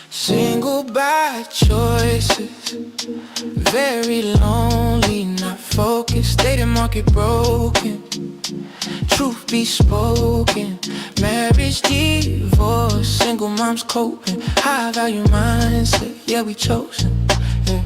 Single by choices, very lonely, not focused, dating market broken. Truth be spoken, marriage, divorce, single moms coping, high value mindset, yeah we chosen. Yeah.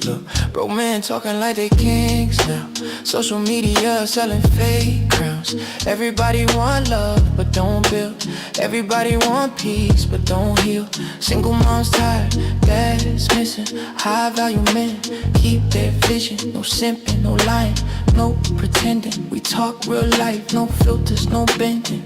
Look, bro men talking like they kings now. Social media selling fake crowns. Everybody want love but don't build. Everybody want peace but don't heal. Single moms tired, dad's missing. High value men keep their vision. No simping, no lying, no pretending. We talk real life, no filters, no bending.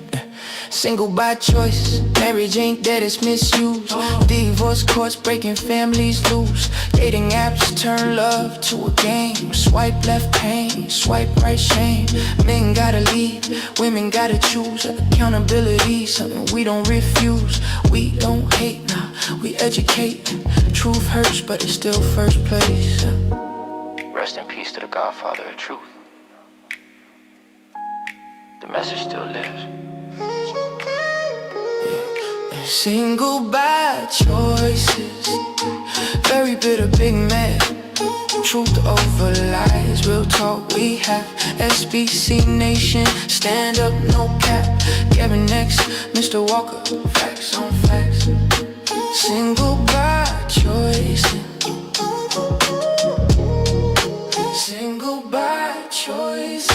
Single by choice, marriage ain't dead, it's misused. Divorce courts breaking families loose. Dating apps turn love to a game. Swipe left pain, swipe right shame. Men gotta lead, women gotta choose. Accountability, something we don't refuse. We don't hate, nah, we educate. Truth hurts, but it's still first place. Rest in peace to the godfather of truth. The message still lives. Single by choices, very bitter, big man. Truth over lies, real talk we have. SBC Nation, stand up, no cap. Gavin next, Mr. Walker, facts on facts. Single by choices, single by choices.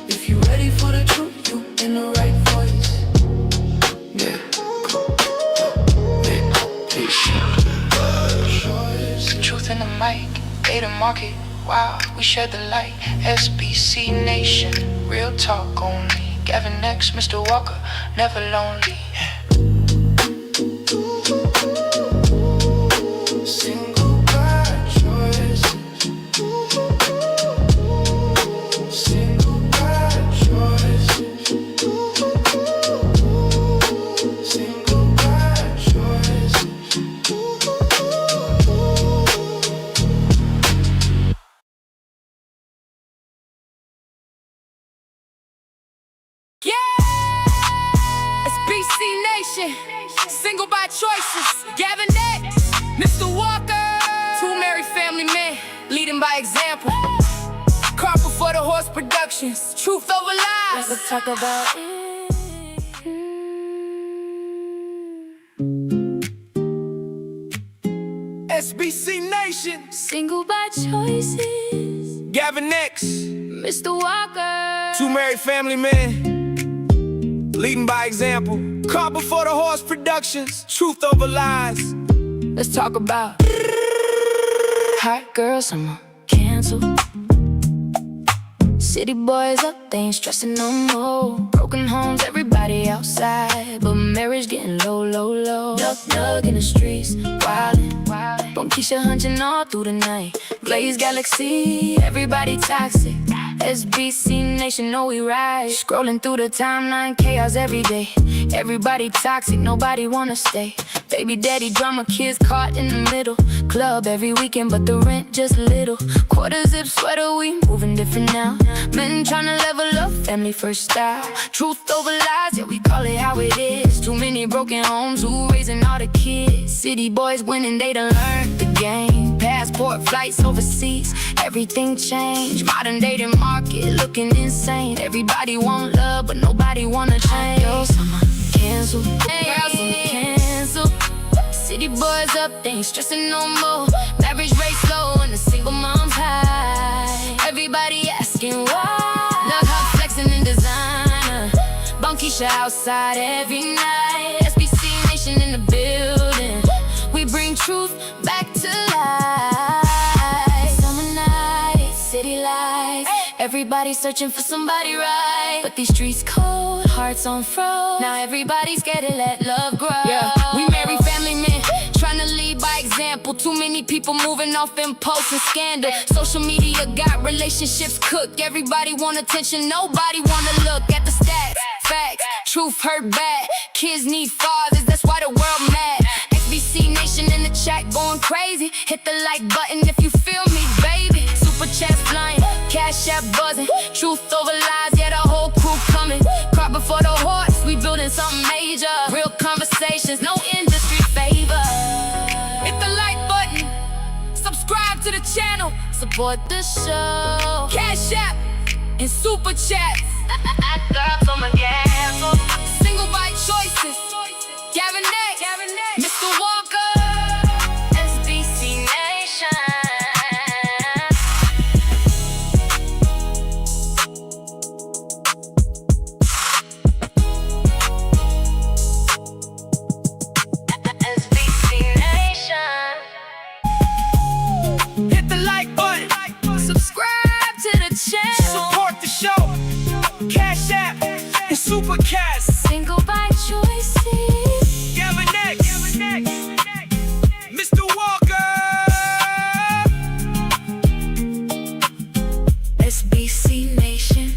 If you ready for the truth, you in the right voice. Truth in the mic, data market, wow, we shed the light. SBC Nation, real talk only. Gavin next, Mr. Walker, never lonely. Single by choices, single by choices, single by choices. Single by choices, Gavin next, Mr. Walker. Two married family men, leading by example. Car before the horse productions, truth over lies. Let's talk about it. SBC Nation, Single by choices, Gavin next, Mr. Walker. two married family men, leading by example. Car before the horse productions, truth over lies. Let's talk about hot girl summer cancel. City boys up, they ain't stressing no more. Broken homes, everybody outside, but marriage getting low, low, low. Nug in the streets, wildin', wildin'. Bonkeisha hunching all through the night. Blaze Galaxy, everybody toxic. SBC Nation, know we right. Scrolling through the timeline, chaos every day. Everybody toxic, nobody wanna stay. Baby daddy drama, kids caught in the middle. Club every weekend, but the rent just little. Quarter zip sweater, we moving different now. Men tryna level up, family first style. Truth over lies, yeah we call it how it is. Too many broken homes, who raising all the kids? City boys winning, they done learned the game. Passport flights overseas, everything changed. Modern dating market looking insane. Everybody want love, but nobody wanna change. Yo, summer cancel, girls cancel. City boys up, they ain't stressing no more. Marriage rate slow and the single mom's high. Everybody asking why. Love how flexing in designer. Bonkeisha outside every night. SBC Nation in the building. We bring truth back to life. Summer night, city life. Everybody searching for somebody right, but these streets cold, hearts on froze. Now everybody's scared to let love grow. Yeah, we married family men, trying to lead by example. Too many people moving off impulse and scandal. Social media got relationships cooked. Everybody want attention, nobody wanna look at the stats. Facts, truth hurt bad. Kids need fathers, that's why the world mad. SBC Nation in the chat going crazy. Hit the like button if you feel me, baby. Super chat flying, cash app buzzing. Truth over lies, yeah, the whole crew coming. Cart before the horse, we building something major. Real conversations, no industry favor. Hit the like button, subscribe to the channel, support the show. Cash app and super chats. Girls on my gas. Single by choices. Gavin, Mr. Walker. SBC Nation. SBC Nation. Hit the like button, Subscribe to the channel. support the show. Cash app and super cast. Single by choices. Gavin next, Mr. Walker. SBC Nation.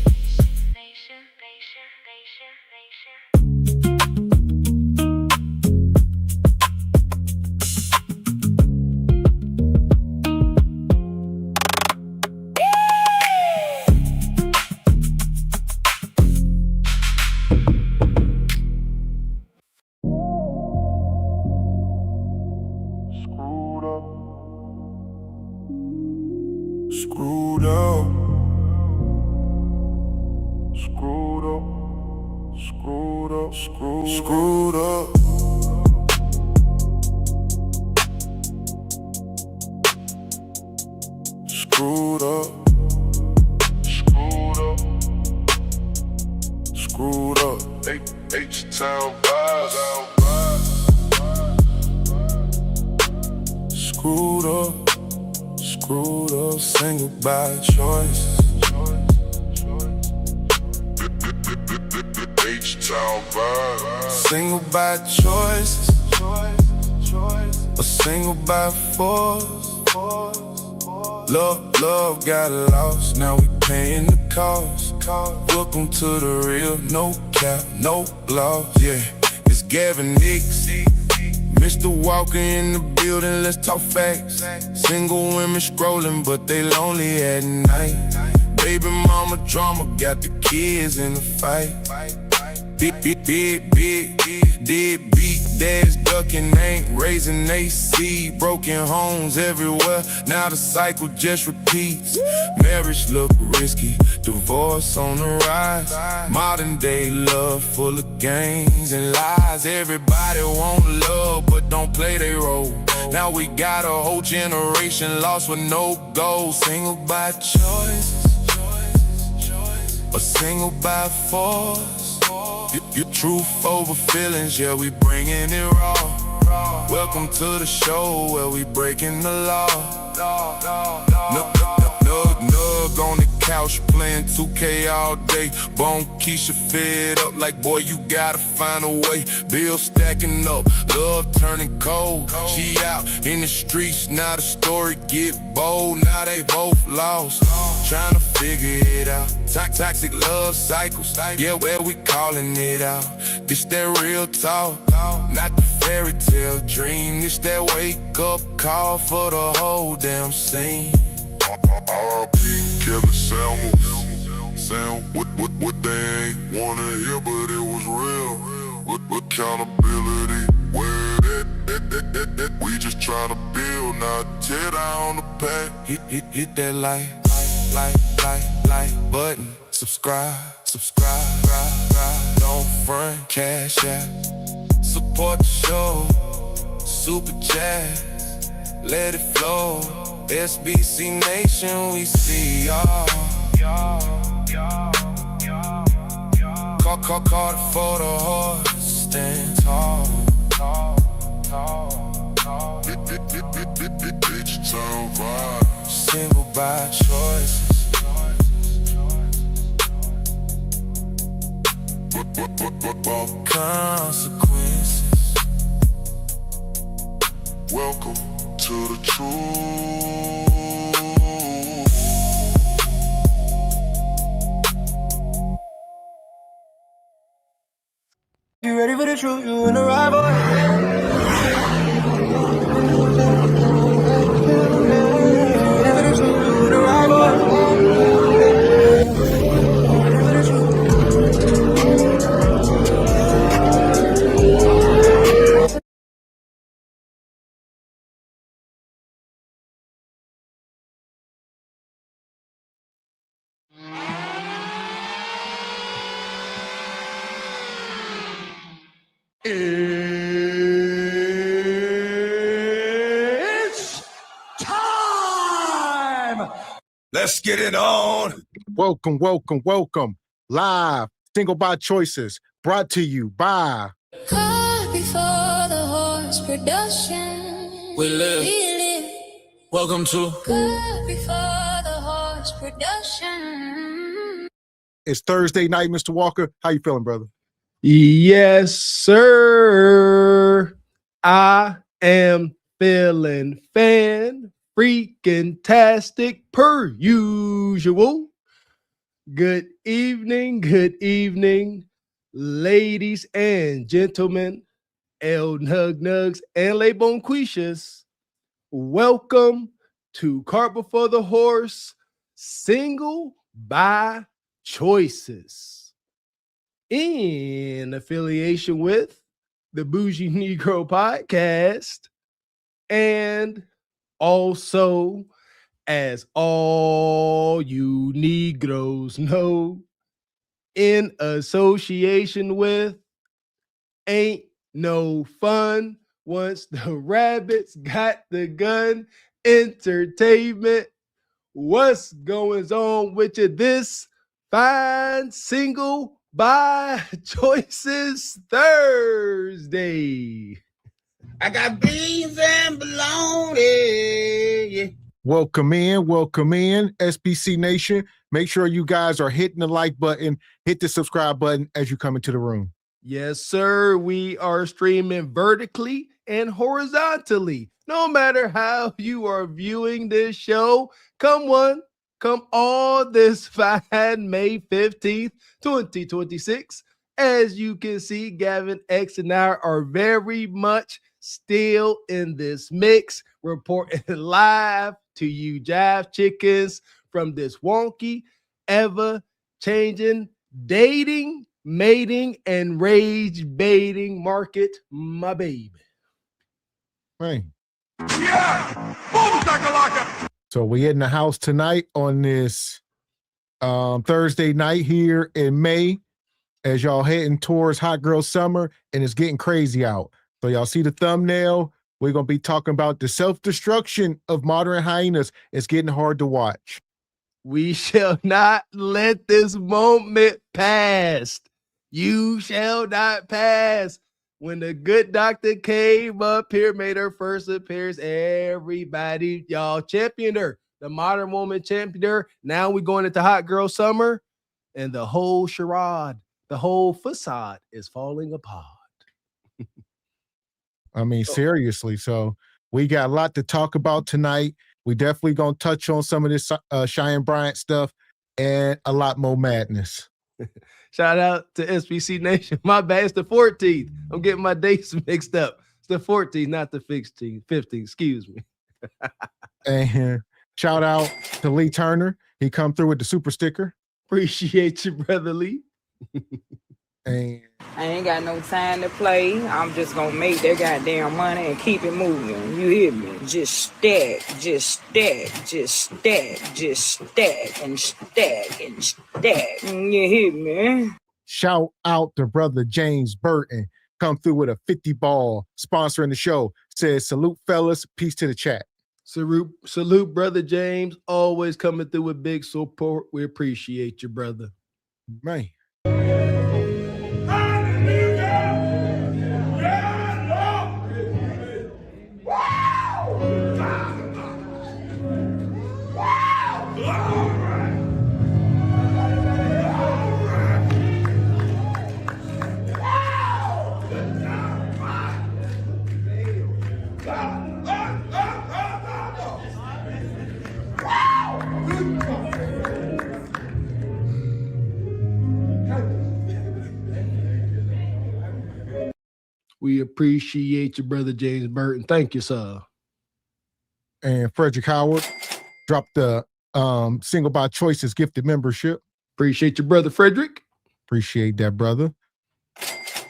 Screwed up. Screwed up. Screwed up. Screwed up. Screwed up. Screwed up. Screwed up. H-Town vibes. Screwed up. Screwed up, single by choice. H-Town vibe. Single by choice, or single by force. Love got lost, now we paying the cost. Welcome to the real, no cap, no loss. Yeah, it's Gavin Nicks. Mr. Walker in the building, let's talk facts. Single women scrolling, but they lonely at night. Baby mama drama, got the kids in the fight. Big, deadbeat dads ducking, ain't raising AC. Broken homes everywhere, now the cycle just repeats. Marriage look risky, divorce on the rise. Modern day love full of games and lies. Everybody want love, but don't play their role. Now we got a whole generation lost with no goals. Single by choice, or single by force. Your truth over feelings, yeah, we bringing it raw. Welcome to the show where we breaking the law. Nug on the couch playing 2K all day. Bone Keisha fed up like, boy, you gotta find a way. Bills stacking up, love turning cold. She out in the streets, now the story get bold. Now they both lost, trying to figure it out. Toxic love cycles, yeah, where we calling it out. This that real talk, not the fairy tale dream. This that wake up call for the whole damn scene. R.I.P. Kevin Samuels. What they ain't wanna hear, but it was real. With accountability, where that we just tryna build, not tear down the pack. Hit that like button. Subscribe. Don't front, cash app. Support the show. Super chat, let it flow. SBC Nation, we see y'all. Call it for the horse, stand tall. H-Town vibe. Single by choices. Consequences. Welcome to the truth. You ready for the truth? You in the right boy. Let's get it on. Welcome, welcome, welcome. Live, Single by Choices, brought to you by Car before the horse production. We live. Welcome to Car before the horse production. It's Thursday night, Mr. Walker. How you feeling, brother? Yes, sir. I am feeling freaking tastic per usual. Good evening, ladies and gentlemen, El Nug Nugs and Le Bonquishas. Welcome to Cart Before the Horse, Single by Choices, in affiliation with the Bougie Negro Podcast, and also, as all you Negroes know, in association with Ain't No Fun Once the Rabbits Got the Gun Entertainment. What's going on with you this fine Single by Choices Thursday? I got beans and bologna. Yeah. Welcome in, SBC Nation. Make sure you guys are hitting the like button, hit the subscribe button as you come into the room. Yes, sir. We are streaming vertically and horizontally. No matter how you are viewing this show, come all this fine May 15th, 2026. As you can see, Gavin, X, and I are very much still in this mix, reporting live to you jive chickens from this wonky, ever-changing, dating, mating, and rage baiting market, my baby. Right. Yeah! Boom, shakalaka! So we in the house tonight on this Thursday night here in May, as y'all heading towards hot girl summer, and it's getting crazy out. So y'all see the thumbnail. We're going to be talking about the self-destruction of modern hyenas. It's getting hard to watch. We shall not let this moment pass. You shall not pass. When the good doctor came up here, made her first appearance, everybody, y'all, championed her. The modern woman championed her. Now we're going into hot girl summer, and the whole charade, the whole facade is falling apart. I mean, seriously. So we got a lot to talk about tonight. We definitely going to touch on some of this Cheyenne Bryant stuff and a lot more madness. Shout out to SBC Nation. My bad. It's the 14th. I'm getting my dates mixed up. It's the 14th, not the 15th. Excuse me. And shout out to Lee Turner. He come through with the super sticker. Appreciate you, brother Lee. And I ain't got no time to play. I'm just gonna make that goddamn money and keep it moving. You hear me? Just stack, just stack, just stack, just stack and stack and stack. You hear me? shout out to brother James Burton. Come through with a 50 ball sponsoring the show. Says, salute fellas, peace to the chat. Salute, brother James. Always coming through with big support. We appreciate you, brother. Man. We appreciate you, brother James Burton. Thank you, sir. And Frederick Howard dropped the Single by Choices gifted membership. Appreciate you, brother Frederick. Appreciate that, brother.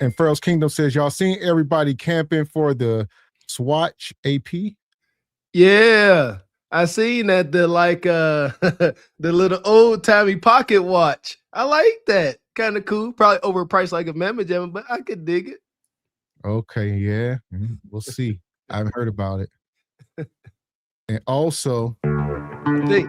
And Pharaoh's Kingdom says, y'all seen everybody camping for the Swatch AP? Yeah, I seen that, the the little old timey pocket watch. I like that. Kind of cool. Probably overpriced like a Mama Jamma, but I could dig it. Okay, yeah. We'll see. I haven't heard about it. And also, think.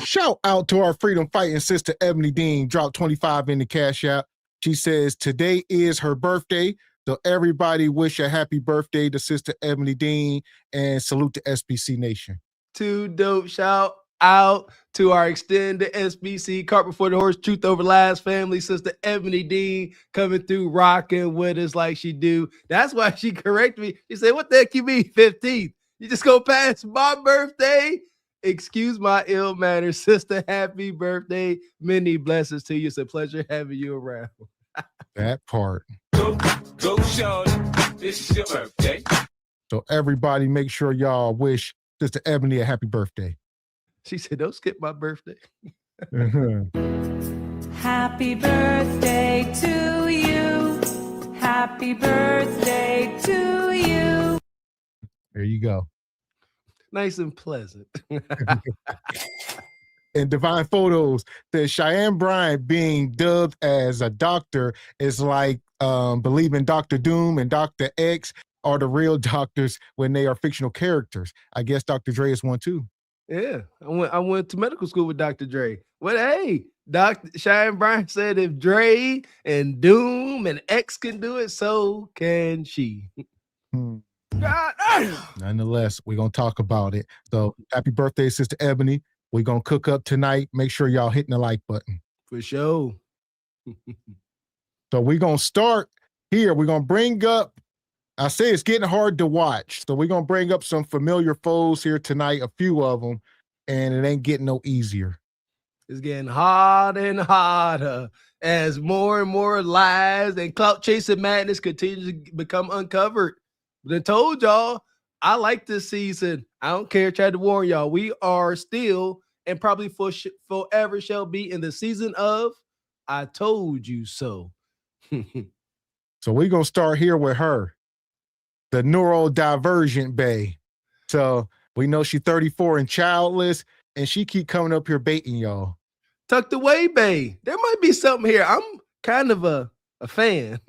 Shout out to our freedom fighting sister Ebony Dean. Dropped 25 in the cash app. She says today is her birthday. So everybody wish a happy birthday to Sister Ebony Dean and salute to SBC Nation. Too dope. Shout out to our extended SBC Cart Before the Horse Truth Over Lies family, Sister Ebony Dean, coming through rocking with us like she do. That's why she corrected me. She said, what the heck you mean 15th? You just go past my birthday? Excuse my ill manners, sister. Happy birthday. Many blessings to you. It's a pleasure having you around. That part. Go, Shorty. This is your birthday. So everybody make sure y'all wish Sister Ebony a happy birthday. She said, don't skip my birthday. Happy birthday to you. Happy birthday to you. There you go. Nice and pleasant. And Divine Photos says Cheyenne Bryant being dubbed as a doctor is like believing Dr. Doom and Dr. X are the real doctors when they are fictional characters. I guess Dr. Dre is one too. Yeah, I went to medical school with Dr. Dre. Well, hey, Dr. Cheyenne Bryant said if Dre and Doom and X can do it, so can she. God, nonetheless, we're going to talk about it. So happy birthday, Sister Ebony. We're going to cook up tonight. Make sure y'all hitting the like button. For sure. So we're going to start here. We're going to bring up, I say it's getting hard to watch. So we're going to bring up some familiar foes here tonight, a few of them, and it ain't getting no easier. It's getting harder and harder as more and more lies and clout chasing madness continues to become uncovered. But I told y'all, I like this season. I don't care. Tried to warn y'all. We are still and probably forever shall be in the season of I Told You So. So we're going to start here with her, the neurodivergent bae. So we know she's 34 and childless, and she keep coming up here baiting y'all. Tucked away, bae. There might be something here. I'm kind of a fan.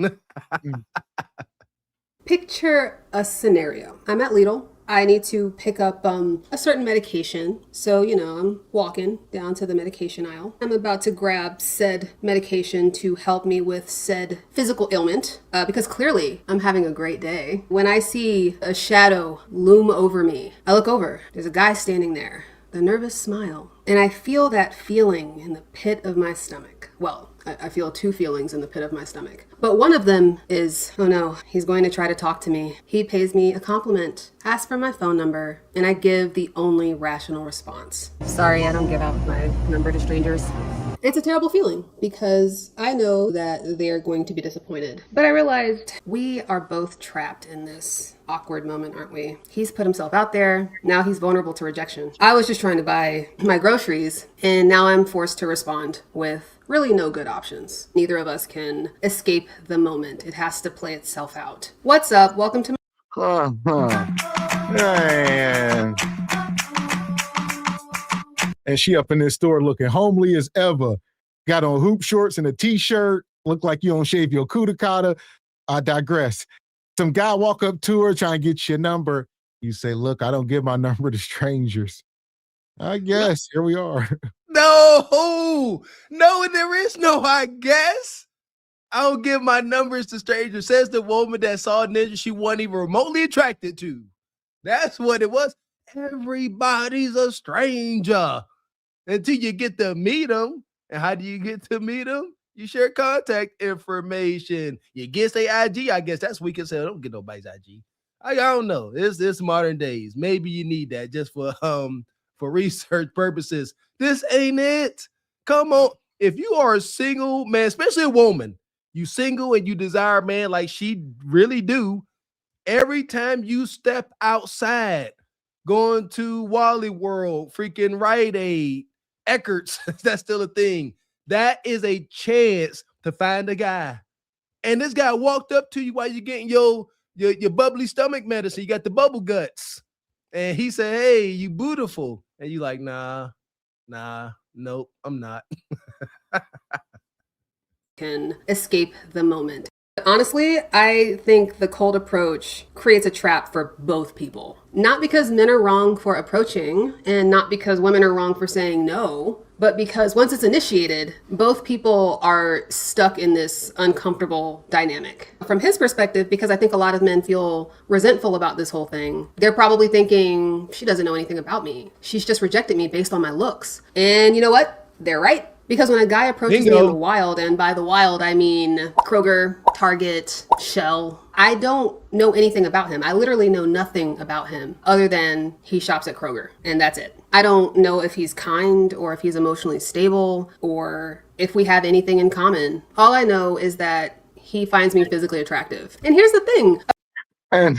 Picture a scenario. I'm at Lidl. I need to pick up a certain medication. So, I'm walking down to the medication aisle. I'm about to grab said medication to help me with said physical ailment because clearly I'm having a great day. When I see a shadow loom over me, I look over. There's a guy standing there, the nervous smile. And I feel that feeling in the pit of my stomach. Well, I feel two feelings in the pit of my stomach. But one of them is, oh no, he's going to try to talk to me. He pays me a compliment, asks for my phone number, and I give the only rational response. Sorry, I don't give out my number to strangers. It's a terrible feeling because I know that they are going to be disappointed. But I realized we are both trapped in this awkward moment, aren't we? He's put himself out there. Now he's vulnerable to rejection. I was just trying to buy my groceries, and now I'm forced to respond with really no good options. Neither of us can escape the moment. It has to play itself out. What's up? Welcome to Man. And she up in this store looking homely as ever. Got on hoop shorts and a t-shirt. Look like you don't shave your cootie-cotta. I digress. Some guy walk up to her trying to get your number. You say, look, I don't give my number to strangers. I guess. Here we are. No, there is no I guess. I don't give my numbers to strangers, says the woman that saw a ninja she wasn't even remotely attracted to. That's what it was. Everybody's a stranger until you get to meet them. And how do you get to meet them? You share contact information. You get their IG. I guess that's weak as hell. Don't get nobody's IG. I don't know. It's modern days. Maybe you need that just for research purposes. This ain't it. Come on. If you are a single man, especially a woman, you single and you desire a man like she really do, every time you step outside, going to Wally World, freaking Rite Aid, Eckert's, that's still a thing. That is a chance to find a guy. And this guy walked up to you while you're getting your bubbly stomach medicine. You got the bubble guts. And he said, hey, you beautiful. And you like, nah, nope, I'm not. Can escape the moment. Honestly, I think the cold approach creates a trap for both people. Not because men are wrong for approaching and not because women are wrong for saying no, but because once it's initiated, both people are stuck in this uncomfortable dynamic. From his perspective, because I think a lot of men feel resentful about this whole thing, they're probably thinking, she doesn't know anything about me. She's just rejected me based on my looks. And you know what? They're right. Because when a guy approaches me in the wild, and by the wild, I mean Kroger, Target, Shell, I don't know anything about him. I literally know nothing about him other than he shops at Kroger, and that's it. I don't know if he's kind or if he's emotionally stable or if we have anything in common. All I know is that he finds me physically attractive. And here's the thing. And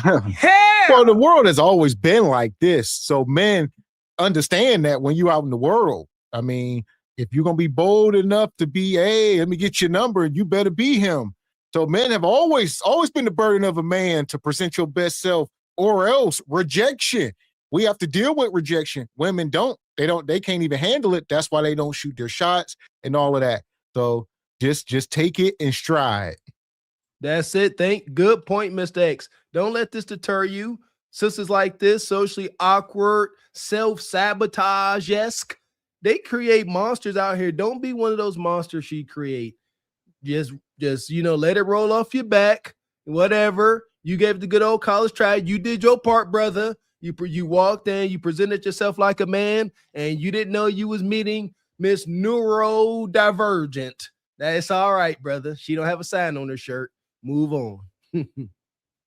well, the world has always been like this. So men understand that when you're out in the world. I mean, if you're going to be bold enough to be, hey, let me get your number, you better be him. So men have always been the burden of a man to present your best self or else rejection. We have to deal with rejection. Women don't. They can't even handle it. That's why they don't shoot their shots and all of that. So just take it in stride. That's it. Good point, Mr. X. Don't let this deter you. Sisters like this, socially awkward, self-sabotage-esque, they create monsters out here. Don't be one of those monsters she create. Just let it roll off your back. Whatever. You gave it the good old college try. You did your part, brother. You walked in, you presented yourself like a man, and you didn't know you was meeting Miss Neurodivergent. That's all right, brother. She don't have a sign on her shirt. Move on.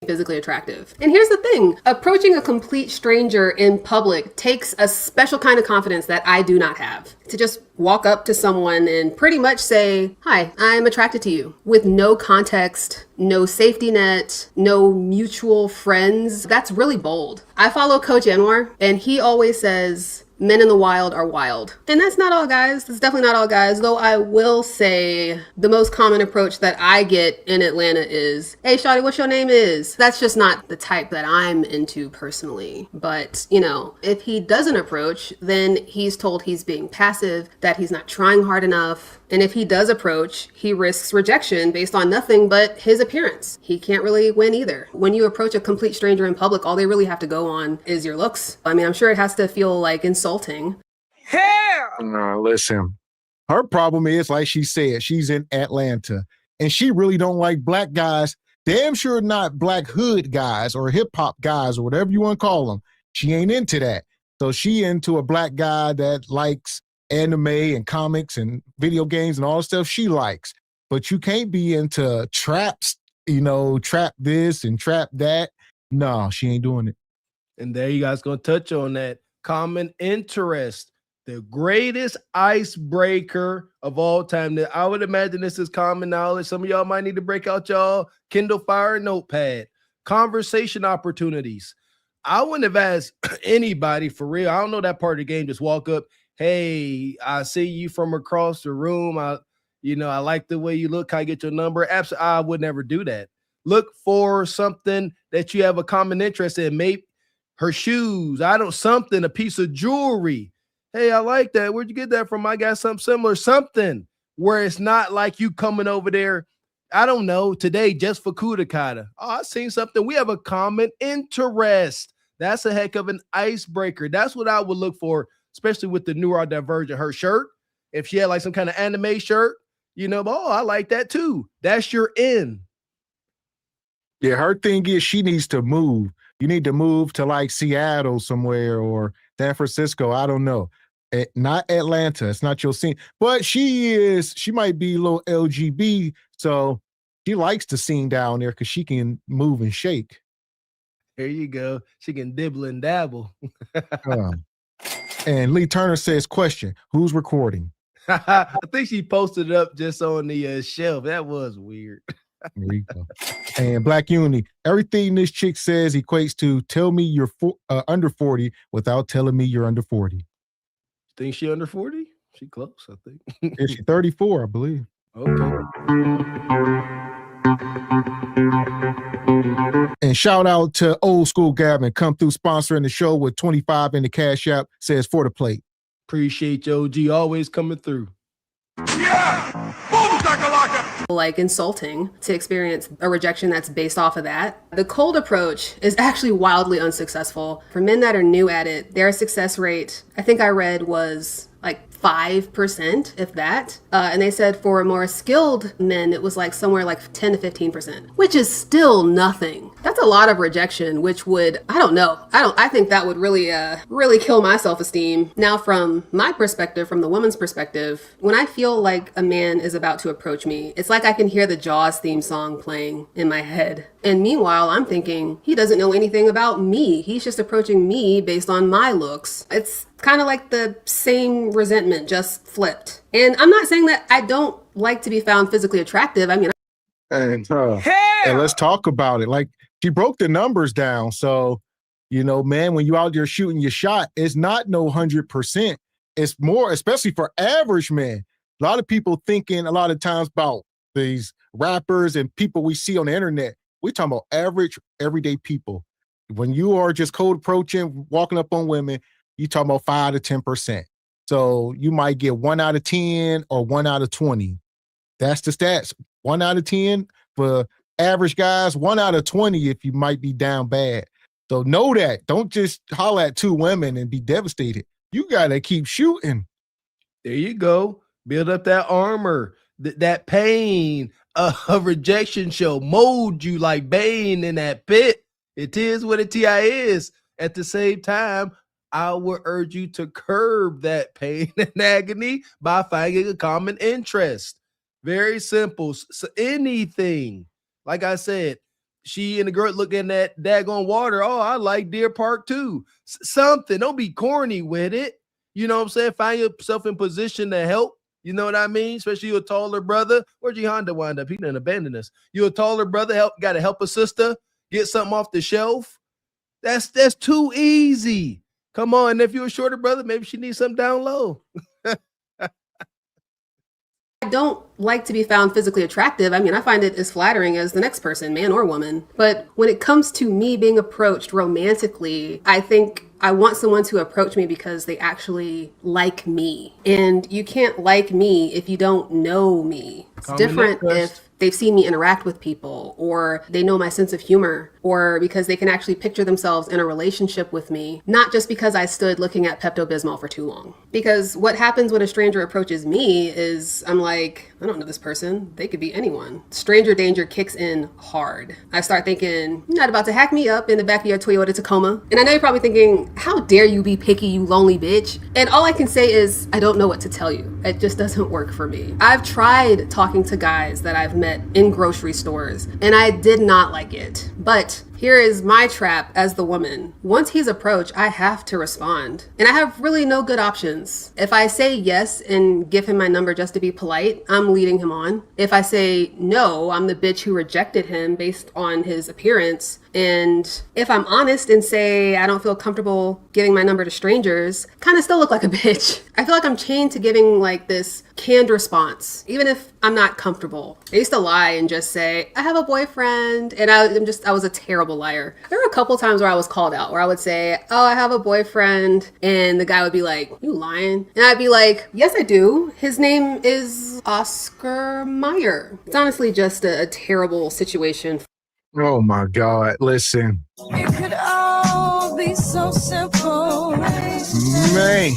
Physically attractive. And here's the thing, approaching a complete stranger in public takes a special kind of confidence that I do not have. To just walk up to someone and pretty much say, hi, I'm attracted to you, with no context, no safety net, no mutual friends. That's really bold. I follow Coach Anwar, and he always says, men in the wild are wild. And that's not all guys. That's definitely not all guys. Though I will say the most common approach that I get in Atlanta is, hey, shawty, what's your name is? That's just not the type that I'm into personally. But, if he doesn't approach, then he's told he's being passive, that he's not trying hard enough. And if he does approach, he risks rejection based on nothing but his appearance. He can't really win either. When you approach a complete stranger in public, all they really have to go on is your looks. I mean, I'm sure it has to feel like insulting. Hell! No, listen. Her problem is, like she said, she's in Atlanta, and she really don't like black guys. Damn sure not black hood guys or hip hop guys or whatever you want to call them. She ain't into that. So she into a black guy that likes anime and comics and video games and all the stuff she likes. But you can't be into traps, trap this and trap that. No, she ain't doing it. And there you guys going to touch on that common interest, the greatest icebreaker of all time. That I would imagine this is common knowledge. Some of y'all might need to break out y'all Kindle Fire notepad. Conversation opportunities. I wouldn't have asked anybody for real. I don't know that part of the game. Just walk up. Hey, I see you from across the room. I like the way you look. Can I get your number? Absolutely, I would never do that. Look for something that you have a common interest in. Maybe her shoes. A piece of jewelry. Hey, I like that. Where'd you get that from? I got something similar. Something where it's not like you coming over there, I don't know, today just for Kudakata. Oh, I seen something. We have a common interest. That's a heck of an icebreaker. That's what I would look for, especially with the neurodivergent. Her shirt, if she had like some kind of anime shirt, I like that too. That's your in. Yeah, her thing is she needs to move. You need to move to like Seattle somewhere or San Francisco. I don't know. Not Atlanta. It's not your scene. But she might be a little LGB, so she likes the scene down there because she can move and shake. There you go. She can dibble and dabble. And Lee Turner says, question, who's recording? I think she posted it up just on the shelf. That was weird. There you go. And Black Unity, everything this chick says equates to tell me you're under 40 without telling me you're under 40. Think she under 40? She close, I think. Yeah, she's 34, I believe. Okay. And shout out to Old School Gavin, come through sponsoring the show with 25 in the Cash App, says for the plate. Appreciate you, OG, always coming through. Yeah! Boom, shakalaka! like insulting to experience a rejection that's based off of that. The cold approach is actually wildly unsuccessful. For men that are new at it, their success rate, I think I read, was like 5%, if that. And they said for more skilled men, it was like somewhere like 10 to 15%, which is still nothing. That's a lot of rejection, which would, I don't know. I think that would really kill my self-esteem. Now, from my perspective, from the woman's perspective, when I feel like a man is about to approach me, it's like I can hear the Jaws theme song playing in my head. And meanwhile, I'm thinking, he doesn't know anything about me. He's just approaching me based on my looks. It's kind of like the same resentment, just flipped. And I'm not saying that I don't like to be found physically attractive. I mean, and let's talk about it. Like, she broke the numbers down. So, man, when you out there shooting your shot, it's not no 100%. It's more, especially for average men. A lot of people thinking a lot of times about these rappers and people we see on the internet. We're talking about average, everyday people. When you are just cold approaching, walking up on women, you talking about 5 to 10%. So you might get 1 out of 10 or 1 out of 20. That's the stats. 1 out of 10 for average guys, 1 out of 20 if you might be down bad. So know that. Don't just holler at 2 women and be devastated. You got to keep shooting. There you go. Build up that armor. That pain of rejection shall mold you like Bane in that pit. It is what a TI is. At the same time, I would urge you to curb that pain and agony by finding a common interest. Very simple. So anything. Like I said, she and the girl looking at daggone water. Oh, I like Deer Park too. Something. Don't be corny with it. You know what I'm saying? Find yourself in position to help. You know what I mean? Especially you a taller brother. Where'd your Honda wind up? He done abandoned us. You a taller brother, got to help a sister get something off the shelf. That's too easy. Come on. And if you're a shorter brother, maybe she needs something down low. I don't like to be found physically attractive. I mean, I find it as flattering as the next person, man or woman. But when it comes to me being approached romantically, I think I want someone to approach me because they actually like me. And you can't like me if you don't know me. It's different if they've seen me interact with people, or they know my sense of humor, or because they can actually picture themselves in a relationship with me, not just because I stood looking at Pepto-Bismol for too long. Because what happens when a stranger approaches me is I'm like, I don't know this person. They could be anyone. Stranger danger kicks in hard. I start thinking, you're not about to hack me up in the back of your Toyota Tacoma. And I know you're probably thinking, how dare you be picky, you lonely bitch? And all I can say is, I don't know what to tell you. It just doesn't work for me. I've tried talking to guys that I've met in grocery stores, and I did not like it. But here is my trap as the woman. Once he's approached, I have to respond. And I have really no good options. If I say yes and give him my number just to be polite, I'm leading him on. If I say no, I'm the bitch who rejected him based on his appearance. And if I'm honest and say I don't feel comfortable giving my number to strangers, kind of still look like a bitch. I feel like I'm chained to giving like this canned response, even if I'm not comfortable. I used to lie and just say, I have a boyfriend. And I was a terrible liar. There were a couple times where I was called out, where I would say, oh, I have a boyfriend. And the guy would be like, you lying? And I'd be like, yes, I do. His name is Oscar Mayer. It's honestly just a terrible situation. Oh my God. Listen. It could all be so simple. Man,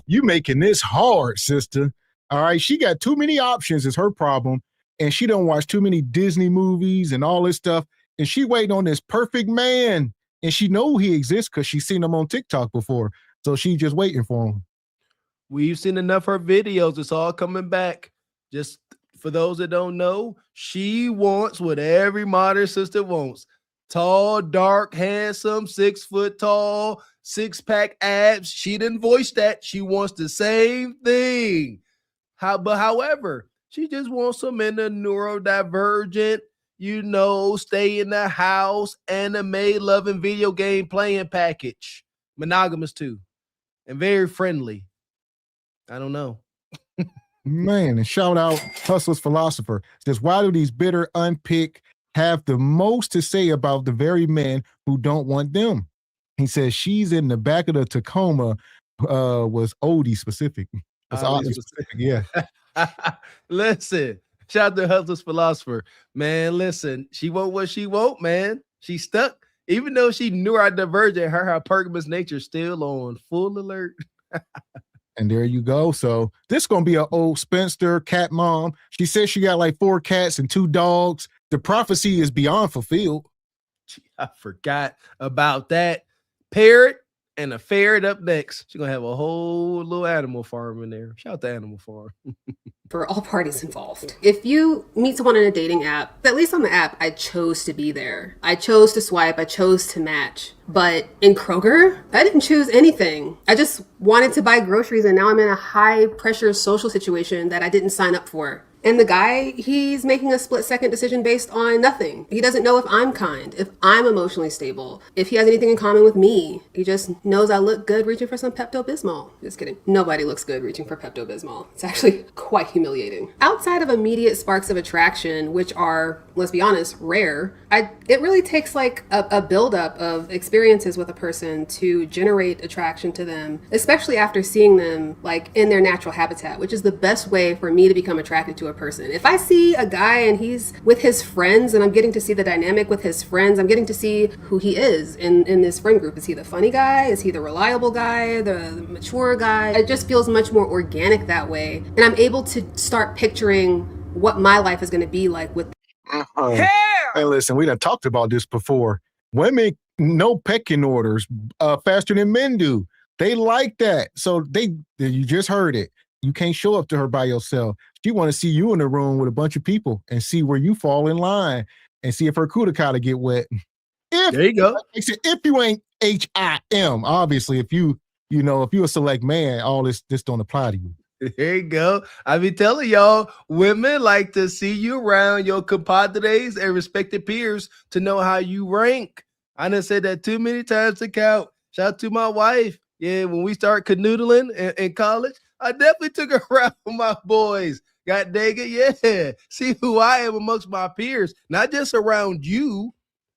you making this hard, sister. All right. She got too many options is her problem. And she don't watch too many Disney movies and all this stuff. And she waiting on this perfect man. And she know he exists because she's seen him on TikTok before. So she just waiting for him. We've seen enough of her videos. It's all coming back. Just for those that don't know, she wants what every modern sister wants. Tall, dark, handsome, 6 foot tall, 6-pack abs. She didn't voice that. She wants the same thing. However, she just wants some in the neurodivergent, stay in the house, anime loving video game playing package. Monogamous too. And very friendly. I don't know. Man, and shout out Hustler's Philosopher. Says, why do these bitter unpick have the most to say about the very men who don't want them? He says she's in the back of the Tacoma was oldie specific. It's oddly specific, yeah. Listen, Shout out to Hustler's Philosopher. Man, listen, she won't what she won't, man. She stuck. Even though she knew our divergent, her hypergamous nature still on full alert. And there you go. So this is going to be an old spinster cat mom. She says she got like 4 cats and 2 dogs. The prophecy is beyond fulfilled. I forgot about that. Parrot and a ferret up next. She's going to have a whole little animal farm in there. Shout out to Animal Farm. For all parties involved. If you meet someone in a dating app, at least on the app, I chose to be there. I chose to swipe, I chose to match. But in Kroger, I didn't choose anything. I just wanted to buy groceries, and now I'm in a high pressure social situation that I didn't sign up for. And the guy, he's making a split-second decision based on nothing. He doesn't know if I'm kind, if I'm emotionally stable, if he has anything in common with me. He just knows I look good reaching for some Pepto-Bismol. Just kidding. Nobody looks good reaching for Pepto-Bismol. It's actually quite humiliating. Outside of immediate sparks of attraction, which are, let's be honest, rare, it really takes like a buildup of experiences with a person to generate attraction to them, especially after seeing them like in their natural habitat, which is the best way for me to become attracted to a person. If I see a guy and he's with his friends and I'm getting to see the dynamic with his friends, I'm getting to see who he is in this friend group. Is he the funny guy? Is he the reliable guy? The mature guy? It just feels much more organic that way. And I'm able to start picturing what my life is going to be like with. Hey, listen, we done talked about this before. Women know pecking orders faster than men do. They like that. So you just heard it. You can't show up to her by yourself. She want to see you in the room with a bunch of people and see where you fall in line and see if her cootie get wet. There you go. If you ain't HIM, obviously, if you a select man, all this don't apply to you. There you go. I be telling y'all, women like to see you around your compadres and respected peers to know how you rank. I done said that too many times to count. Shout out to my wife. Yeah, when we start canoodling in college, I definitely took her around with my boys. God dang it, yeah. See who I am amongst my peers, not just around you.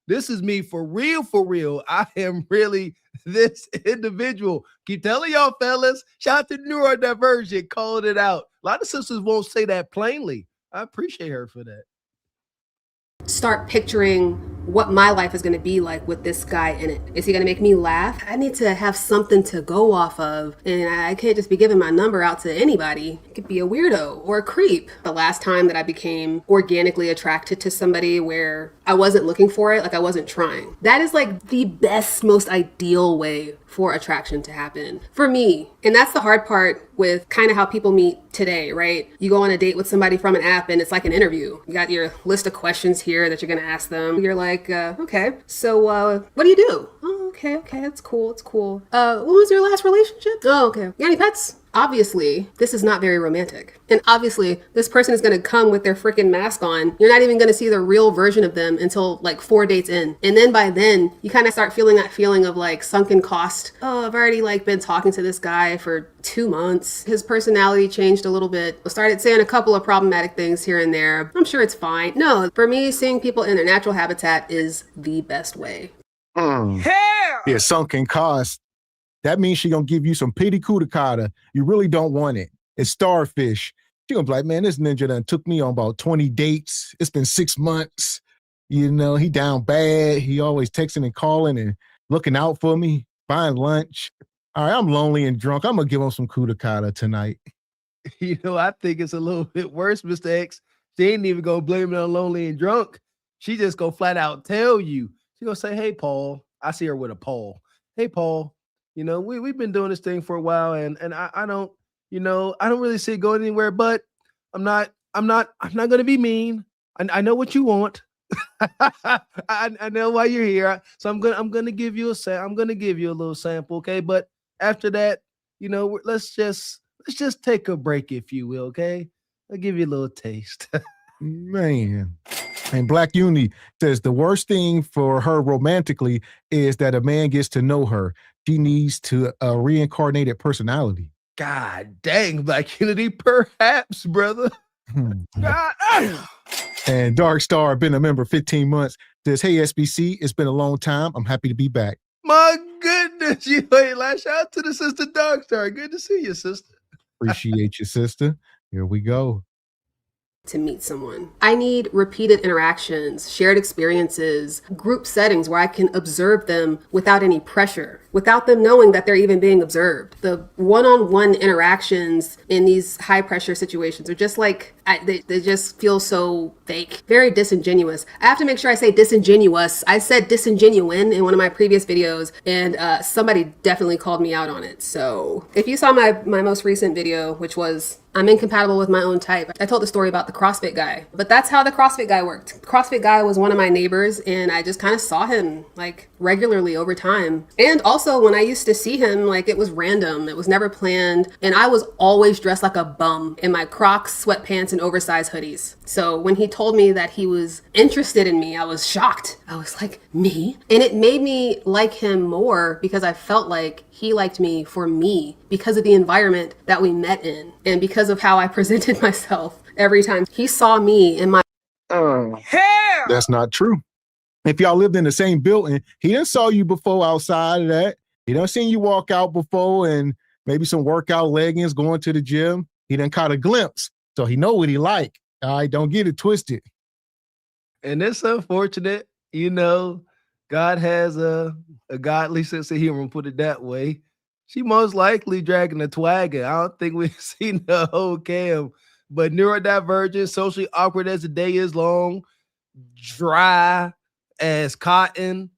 This is me for real, for real. I am really this individual. Keep telling y'all, fellas. Shout out to Neurodivergent, calling it out. A lot of sisters won't say that plainly. I appreciate her for that. Start picturing what my life is going to be like with this guy in it. Is he going to make me laugh? I need to have something to go off of, and I can't just be giving my number out to anybody. It could be a weirdo or a creep. The last time that I became organically attracted to somebody where I wasn't looking for it, like I wasn't trying. That is like the best, most ideal way for attraction to happen for me. And that's the hard part with kind of how people meet today, right? You go on a date with somebody from an app and it's like an interview. You got your list of questions here that you're going to ask them. You're like, okay, so what do you do? Oh, okay, that's cool. What was your last relationship? Oh, okay. You got any pets? Obviously, this is not very romantic. And obviously, this person is going to come with their freaking mask on. You're not even going to see the real version of them until like 4 dates in. And then by then, you kind of start feeling that feeling of like sunken cost. Oh, I've already like been talking to this guy for 2 months. His personality changed a little bit. I started saying a couple of problematic things here and there. I'm sure it's fine. No, for me, seeing people in their natural habitat is the best way. Yeah, sunken cost. That means she gonna give you some pity cuticata. You really don't want it. It's starfish. She gonna be like, man, this ninja done took me on about 20 dates. It's been 6 months. You know, he down bad. He always texting and calling and looking out for me, buying lunch. All right, I'm lonely and drunk. I'm gonna give him some cuticata tonight. You know, I think it's a little bit worse, Mr. X. She ain't even gonna blame it on lonely and drunk. She just gonna flat out tell you. She gonna say, hey, Paul. I see her with a Paul. Hey, Paul. You know, we've been doing this thing for a while, and I don't, I don't really see it going anywhere, but I'm not gonna be mean. I know what you want. I know why you're here. So I'm gonna give you a little sample, okay? But after that, let's just take a break, if you will, okay? I'll give you a little taste. Man. And Black Uni says the worst thing for her romantically is that a man gets to know her. She needs to reincarnated personality. God dang, Black Unity, perhaps, brother. God. And Dark Star, been a member 15 months, says, hey, SBC, it's been a long time. I'm happy to be back. My goodness, you ain't like, shout out to the sister Dark Star. Good to see you, sister. Appreciate you, sister. Here we go. to meet someone. I need repeated interactions, shared experiences, group settings where I can observe them without any pressure, without them knowing that they're even being observed. The one-on-one interactions in these high pressure situations are just like, they just feel so fake, very disingenuous. I have to make sure I say disingenuous. I said disingenuine in one of my previous videos, and somebody definitely called me out on it. So if you saw my most recent video, which was I'm incompatible with my own type, I told the story about the CrossFit guy, but that's how the CrossFit guy worked. The CrossFit guy was one of my neighbors, and I just kind of saw him like regularly over time. And also when I used to see him, like it was random, it was never planned, and I was always dressed like a bum in my Crocs, sweatpants, and oversized hoodies. So when he told me that he was interested in me, I was shocked. I was like, me? And it made me like him more because I felt like he liked me for me because of the environment that we met in and because of how I presented myself every time he saw me in my That's not true. If y'all lived in the same building, he done saw you before outside of that. He done seen you walk out before and maybe some workout leggings going to the gym. He done caught a glimpse. So he know what he like. All right, don't get it twisted. And it's unfortunate, you know, God has a godly sense of humor, put it that way. She most likely dragging a twagger. I don't think we've seen the whole cam, but neurodivergent, socially awkward as the day is long, dry as cotton,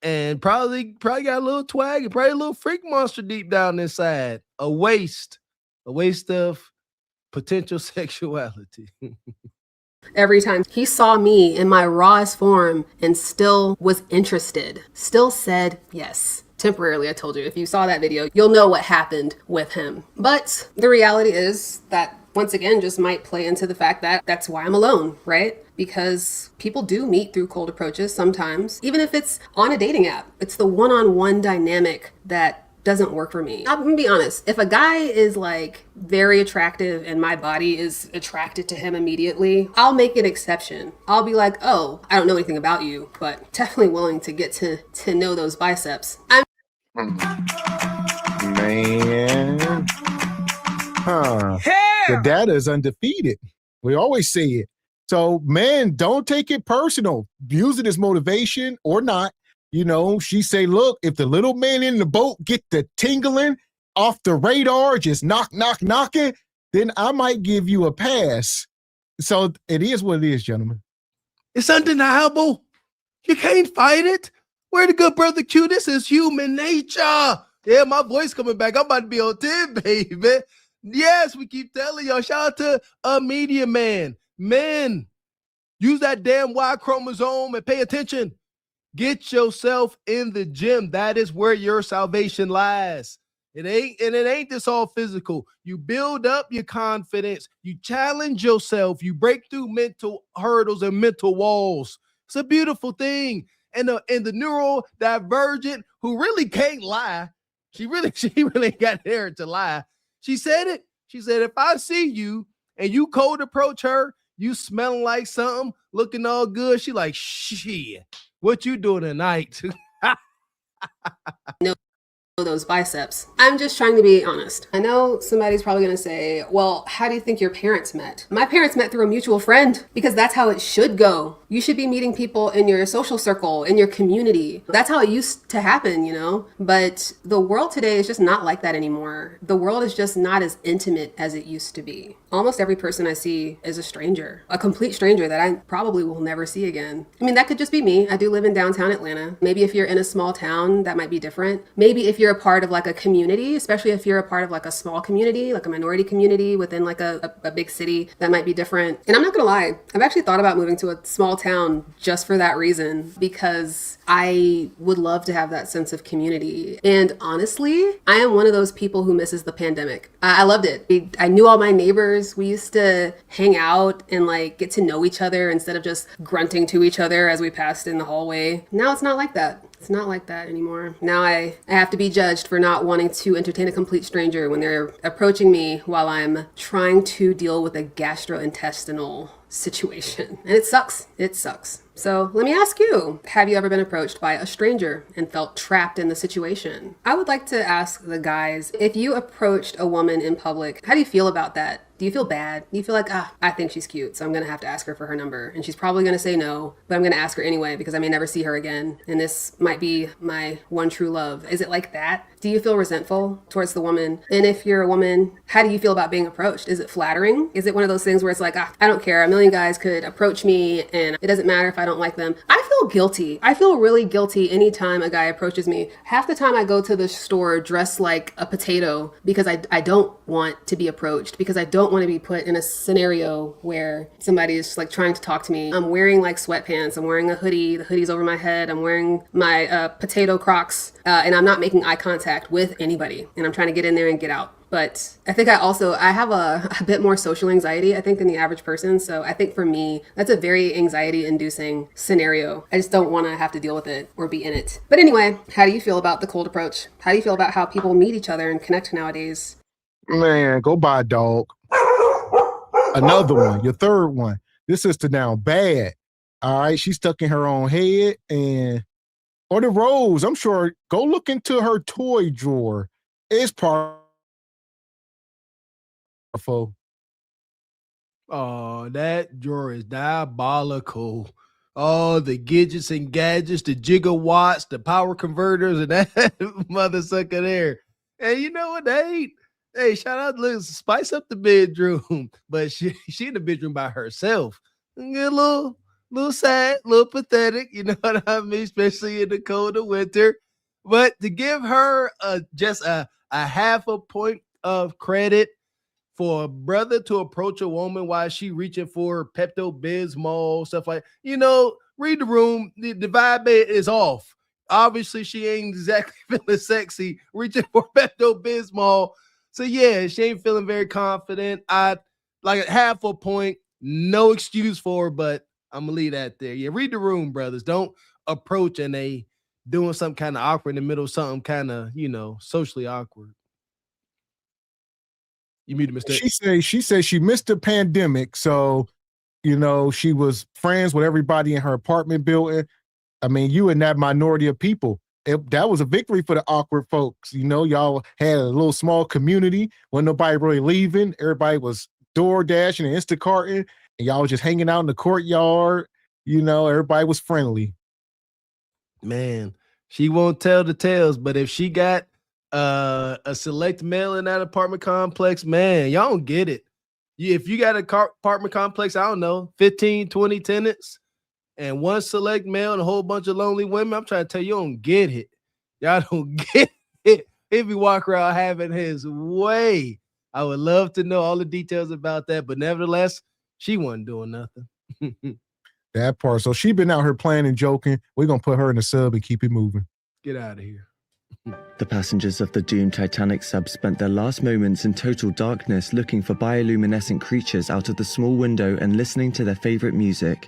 and probably got a little twagger, probably a little freak monster deep down inside. A waste of potential sexuality. every time he saw me in my rawest form and still was interested, still said yes. Temporarily, I told you, if you saw that video, you'll know what happened with him. But the reality is that once again, just might play into the fact that that's why I'm alone, right? Because people do meet through cold approaches sometimes, even if it's on a dating app. It's the one-on-one dynamic that doesn't work for me. I'm gonna be honest, if a guy is like very attractive and my body is attracted to him immediately, I'll make an exception. I'll be like, oh, I don't know anything about you, but definitely willing to get to know those biceps. Man. Huh. The data is undefeated. We always say it. So, man, don't take it personal. Use it as motivation or not. You know, she say, look, if the little man in the boat get the tingling off the radar, just knocking, then I might give you a pass. So it is what it is, gentlemen. It's undeniable. You can't fight it. Where the good brother Q? This is human nature. Yeah, my voice coming back. I'm about to be on 10, baby. Yes, we keep telling y'all. Shout out to a media man. Men, use that damn Y chromosome and pay attention. Get yourself in the gym. That is where your salvation lies. It ain't just all physical. You build up your confidence. You challenge yourself. You break through mental hurdles and mental walls. It's a beautiful thing. And the neurodivergent who really can't lie. She really got there to lie. She said it. She said, if I see you and you cold approach her, you smelling like something, looking all good. She like, shit. What you doing tonight? No, those biceps. I'm just trying to be honest. I know somebody's probably going to say, well, how do you think your parents met? My parents met through a mutual friend because that's how it should go. You should be meeting people in your social circle, in your community. That's how it used to happen, you know? But the world today is just not like that anymore. The world is just not as intimate as it used to be. Almost every person I see is a stranger, a complete stranger that I probably will never see again. I mean, that could just be me. I do live in downtown Atlanta. Maybe if you're in a small town, that might be different. Maybe if you're a part of like a community, especially if you're a part of like a small community, like a minority community within like a big city, that might be different. And I'm not gonna lie, I've actually thought about moving to a small town just for that reason, because I would love to have that sense of community. And honestly, I am one of those people who misses the pandemic. I loved it. I knew all my neighbors. We used to hang out and like get to know each other instead of just grunting to each other as we passed in the hallway. Now it's not like that. It's not like that anymore. Now I have to be judged for not wanting to entertain a complete stranger when they're approaching me while I'm trying to deal with a gastrointestinal situation. And it sucks. It sucks. So let me ask you, have you ever been approached by a stranger and felt trapped in the situation? I would like to ask the guys, if you approached a woman in public, how do you feel about that? Do Do you feel bad? Do you feel like, I think she's cute, so I'm going to have to ask her for her number, and she's probably going to say no, but I'm going to ask her anyway because I may never see her again, and this might be my one true love. Is it like that? Do you feel resentful towards the woman? And if you're a woman, how do you feel about being approached? Is it flattering? Is it one of those things where it's like, I don't care, a million guys could approach me and it doesn't matter if I don't like them? I feel guilty. I feel really guilty anytime a guy approaches me. Half the time I go to the store dressed like a potato because I don't want to be approached, because I don't want to be put in a scenario where somebody is like trying to talk to me. I'm wearing like sweatpants, I'm wearing a hoodie, the hoodie's over my head, I'm wearing my potato Crocs, and I'm not making eye contact with anybody, and I'm trying to get in there and get out. But I think I have a bit more social anxiety, I think, than the average person. So I think for me, that's a very anxiety inducing scenario. I just don't want to have to deal with it or be in it. But anyway, how do you feel about the cold approach? How do you feel about how people meet each other and connect nowadays? Man, go buy a dog. Another one, your third one. This sister down bad. All right, she's stuck in her own head. And or the rose, I'm sure, go look into her toy drawer. It's powerful. Oh, that drawer is diabolical. Oh, the gadgets and gadgets, the gigawatts, the power converters, and that mother sucker there. And you know what? Hey, shout out, look, spice up the bedroom. But she in the bedroom by herself. Get a little sad, a little pathetic, you know what I mean? Especially in the cold of winter. But to give her just a half a point of credit for a brother to approach a woman while she reaching for Pepto-Bismol, stuff like, read the room. The vibe is off. Obviously, she ain't exactly feeling sexy reaching for Pepto-Bismol. So, yeah, she ain't feeling very confident. I like a half a point, no excuse for her, but I'm going to leave that there. Yeah, read the room, brothers. Don't approach and they doing something kind of awkward in the middle of something kind of, socially awkward. You made a mistake. She said she missed the pandemic, so she was friends with everybody in her apartment building. I mean, you in that minority of people. That was a victory for the awkward folks. Y'all had a little small community when nobody really leaving. Everybody was door dashing and Instacarting, and y'all was just hanging out in the courtyard. Everybody was friendly. Man, she won't tell the tales, but if she got a select male in that apartment complex, man, y'all don't get it. If you got a apartment complex, I don't know, 15, 20 tenants and one select male and a whole bunch of lonely women, I'm trying to tell you, don't get it. Y'all don't get it. If you walk around having his way, I would love to know all the details about that, but nevertheless, she wasn't doing nothing. That part. So she been out here playing and joking. We're going to put her in the sub and keep it moving. Get out of here. The passengers of the doomed Titanic sub spent their last moments in total darkness looking for bioluminescent creatures out of the small window and listening to their favorite music.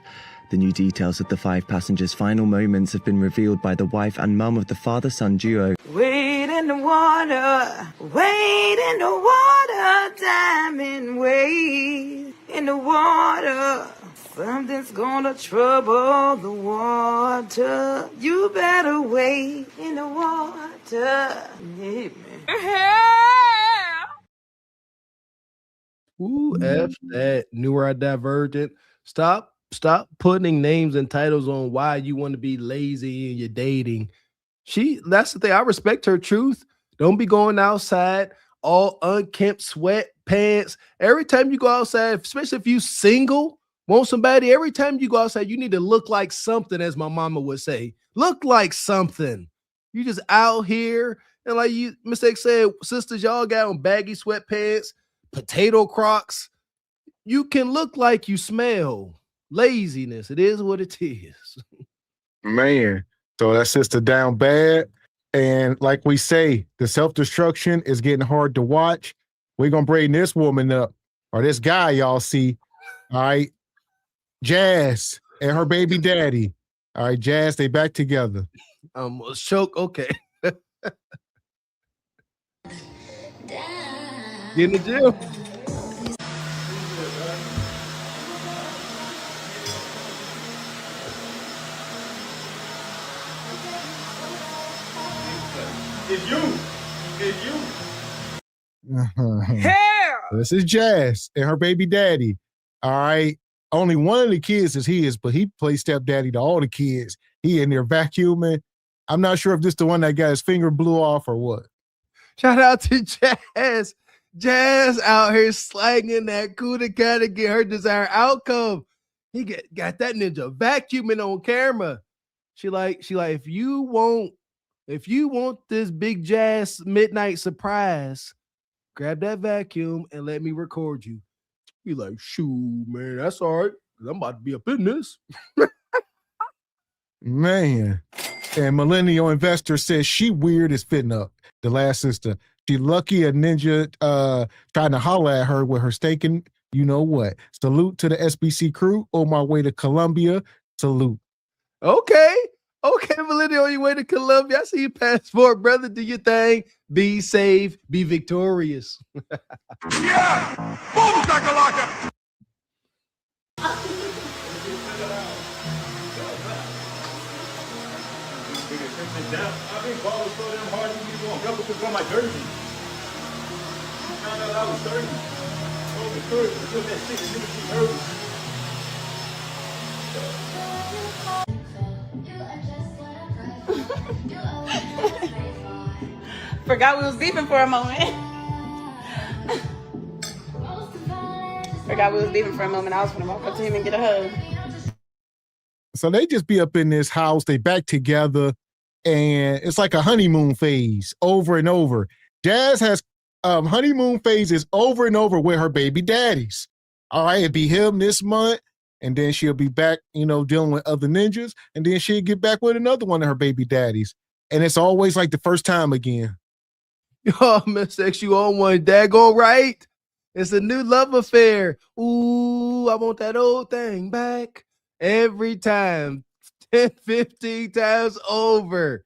The new details of the 5 passengers' final moments have been revealed by the wife and mum of the father-son duo. Wade in the water, diamond, wade in the water. Something's gonna trouble the water. You better wade in the water. Yeah, man. Ooh, F that. Newer Divergent. Stop putting names and titles on why you want to be lazy in your dating. That's the thing. I respect her truth. Don't be going outside all unkempt sweatpants. Every time you go outside, especially if you single, want somebody, every time you go outside, you need to look like something, as my mama would say. Look like something. You just out here, and like you, Mistake said, sisters, y'all got on baggy sweatpants, potato Crocs. You can look like you smell. Laziness. It is what it is. Man, so that sister down bad. And like we say, the self-destruction is getting hard to watch. We're going to bring this woman up, or this guy y'all see. All right. Jazz and her baby daddy. All right, Jazz, they back together. Choke. Okay. Get in the gym. Hell! This is Jazz and her baby daddy. All right. Only one of the kids is his, but he plays stepdaddy to all the kids. He in there vacuuming. I'm not sure if this the one that got his finger blew off or what. Shout out to Jazz. Jazz out here slanging that Kuda to get her desired outcome. He got that ninja vacuuming on camera. She like, if you want this big Jazz midnight surprise, grab that vacuum and let me record you. You like, shoot, man, that's all right. I'm about to be up in this. Man. And Millennial Investor says she weird as fitting up. The last sister. She lucky a ninja trying to holler at her with her staking. You know what? Salute to the SBC crew on my way to Colombia. Salute. Okay, Millennial, on your way to Colombia. I see your passport, brother. Do your thing. Be safe. Be victorious. Yeah! Boom, shakalaka! I've been balling so damn hard, you going to double for my jersey. I found out I was 30. Oh, the 30, doing that shit, niggas keep hurting. Forgot we was beefing for a moment. Forgot we was beefing for a moment. I was gonna walk up to him and get a hug. So they just be up in this house. They back together. And it's like a honeymoon phase over and over. Jazz has honeymoon phases over and over with her baby daddies. All right, it'd be him this month, and then she'll be back, dealing with other ninjas, and then she'll get back with another one of her baby daddies. And it's always like the first time again. Oh, Miss X, you on one, daggone right. It's a new love affair. Ooh, I want that old thing back every time. 10, 15 times over.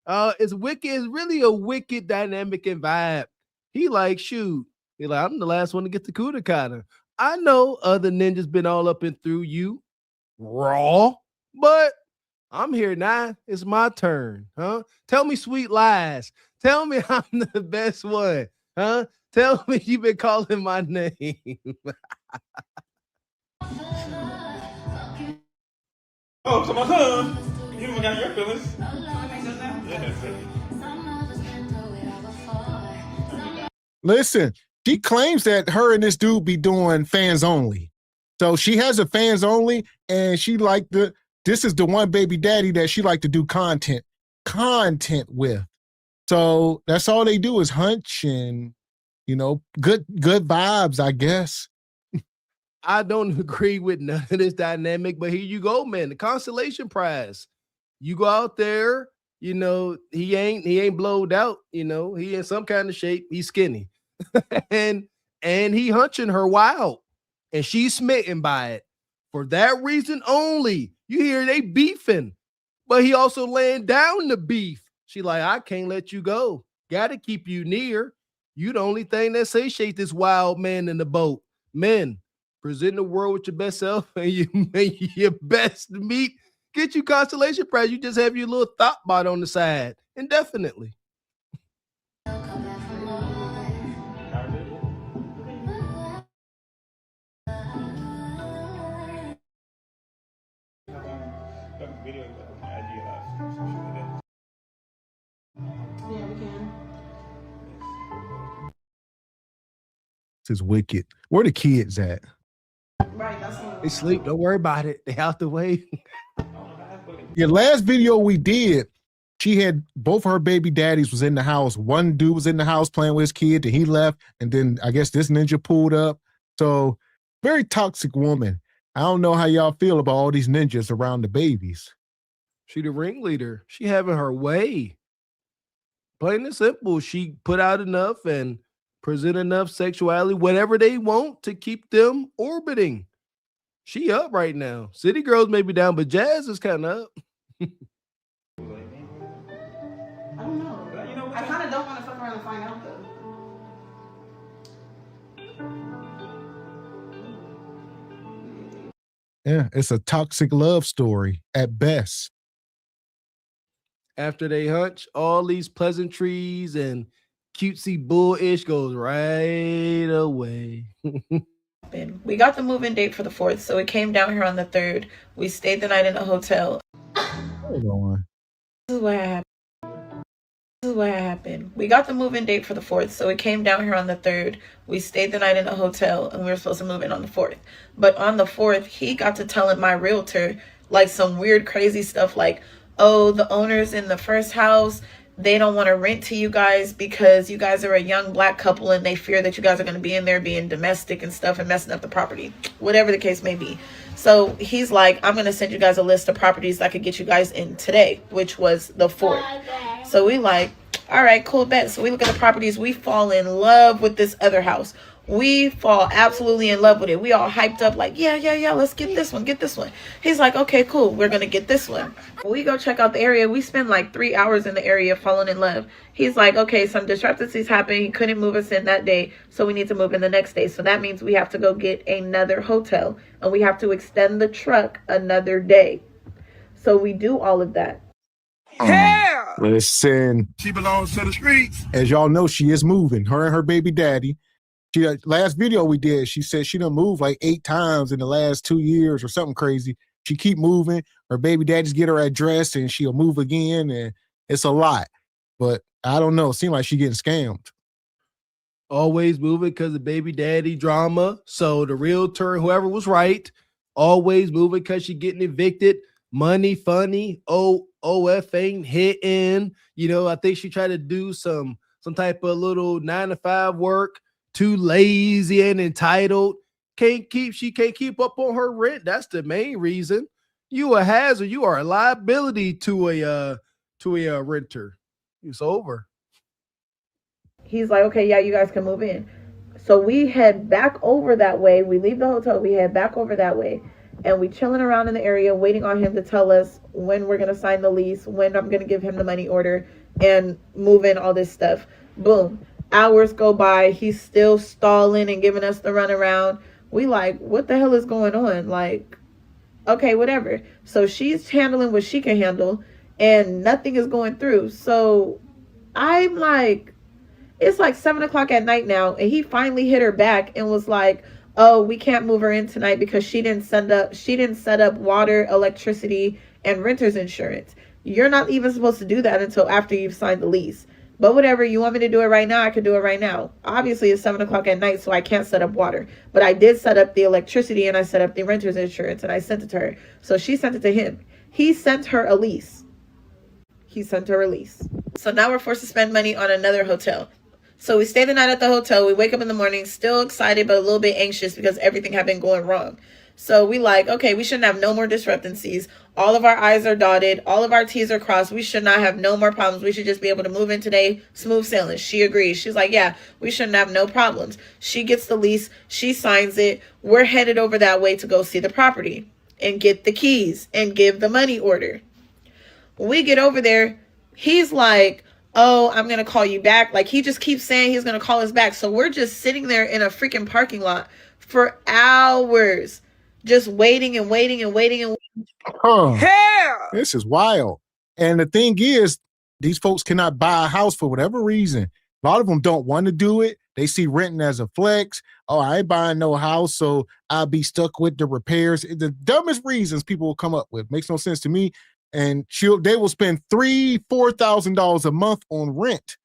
It's wicked. It's really a wicked dynamic and vibe. He like, shoot. He like, I'm the last one to get the Kudakata. I know other ninjas been all up and through you raw, but I'm here now. It's my turn. Huh? Tell me sweet lies. Tell me I'm the best one. Huh? Tell me you've been calling my name. Oh, come on, you even got your feelings. Listen, she claims that her and this dude be doing fans only. So she has a fans only, and she this is the one baby daddy that she like to do content with. So that's all they do is hunch and, good vibes, I guess. I don't agree with none of this dynamic, but here you go, man. The consolation prize. You go out there, he ain't blowed out, he in some kind of shape. He's skinny. and he hunching her wild. And she's smitten by it. For that reason only. You hear they beefing, but he also laying down the beef. She like, I can't let you go. Gotta keep you near. You the only thing that satiate this wild man in the boat. Men, present the world with your best self and your best meat. Get you consolation prize. You just have your little thought bot on the side. Indefinitely. Yeah, we can. This is wicked. Where the kids at? Right, that's what They sleep. Don't worry about it. They out the way. Yeah, last video we did, she had both her baby daddies was in the house. One dude was in the house playing with his kid, and he left. And then I guess this ninja pulled up. So very toxic woman. I don't know how y'all feel about all these ninjas around the babies. She the ringleader. She having her way. Plain and simple. She put out enough and present enough sexuality, whatever they want to keep them orbiting. She up right now. City girls may be down, but Jazz is kind of up. I don't know. I kind of don't want to fuck around and find out though. Yeah, it's a toxic love story at best. After they hunch, all these pleasantries and cutesy bullish goes right away. We got the move-in date for the 4th, so we came down here on the 3rd. We stayed the night in a hotel. Hold on. This is what happened. We got the move-in date for the 4th, so we came down here on the 3rd. We stayed the night in a hotel, and we were supposed to move in on the 4th. But on the 4th, he got to telling my realtor like some weird, crazy stuff like, oh, the owners in the first house, they don't want to rent to you guys because you guys are a young black couple and they fear that you guys are going to be in there being domestic and stuff and messing up the property, whatever the case may be. So he's like, I'm going to send you guys a list of properties that could get you guys in today, which was the 4th. So we like, all right, cool, bet. So we look at the properties. We fall in love with this other house. We fall absolutely in love with it. We all hyped up like, yeah, let's get this one. He's like, okay, cool, we're gonna get this one. We go check out the area. We spend like 3 hours in the area falling in love. He's like, okay, some discrepancies happened. He couldn't move us in that day, so we need to move in the next day. So that means we have to go get another hotel, and we have to extend the truck another day. So we do all of that. Yeah. Listen. She belongs to the streets. As y'all know, she is moving. Her and her baby daddy. She last video we did, she said she done moved like 8 times in the last 2 years or something crazy. She keep moving. Her baby daddies get her address and she'll move again, and it's a lot. But I don't know. It seems like she getting scammed. Always moving because of baby daddy drama. So the realtor, whoever was right, always moving because she getting evicted. Money funny. OF ain't hitting. You know, I think she tried to do some type of little 9-to-5 work. Too lazy and entitled. She can't keep up on her rent. That's the main reason. You a hazard. You are a liability to a renter. It's over. He's like, okay, yeah, you guys can move in. So we head back over that way. We leave the hotel. We head back over that way. And we chilling around in the area waiting on him to tell us when we're going to sign the lease, when I'm going to give him the money order and move in all this stuff. Boom. Hours go by. He's still stalling and giving us the runaround. We like, what the hell is going on? Like, okay, whatever. So she's handling what she can handle and nothing is going through. So I'm like, it's like 7 o'clock at night now. And he finally hit her back and was like, oh, we can't move her in tonight because she didn't set up water, electricity, and renter's insurance. You're not even supposed to do that until after you've signed the lease. But whatever, you want me to do it right now, I can do it right now. Obviously, it's 7 o'clock at night, so I can't set up water. But I did set up the electricity and I set up the renter's insurance and I sent it to her. So she sent it to him. He sent her a lease. So now we're forced to spend money on another hotel. So we stay the night at the hotel. We wake up in the morning still excited but a little bit anxious because everything had been going wrong. So we like, okay, we shouldn't have no more discrepancies. All of our I's are dotted. All of our T's are crossed. We should not have no more problems. We should just be able to move in today. Smooth sailing. She agrees. She's like, yeah, we shouldn't have no problems. She gets the lease. She signs it. We're headed over that way to go see the property and get the keys and give the money order. When we get over there, he's like, oh, I'm going to call you back. Like, he just keeps saying he's going to call us back. So we're just sitting there in a freaking parking lot for hours. Just waiting and waiting and waiting and waiting. Hell! This is wild. And the thing is, these folks cannot buy a house for whatever reason. A lot of them don't want to do it. They see renting as a flex. Oh, I ain't buying no house, so I'll be stuck with the repairs. The dumbest reasons people will come up with. Makes no sense to me. And they will spend $3,000-$4,000 a month on rent.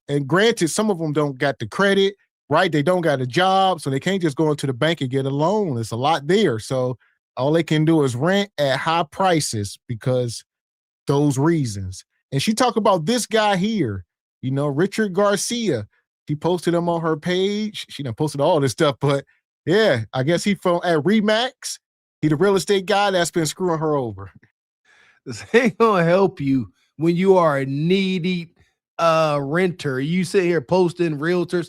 And granted, some of them don't got the credit. Right, they don't got a job, so they can't just go into the bank and get a loan. It's a lot there. So all they can do is rent at high prices because those reasons. And she talked about this guy here, Richard Garcia. She posted him on her page. She done posted all this stuff, but yeah, I guess he from at Remax. He the real estate guy that's been screwing her over. This ain't gonna help you when you are a needy renter. You sit here posting realtors.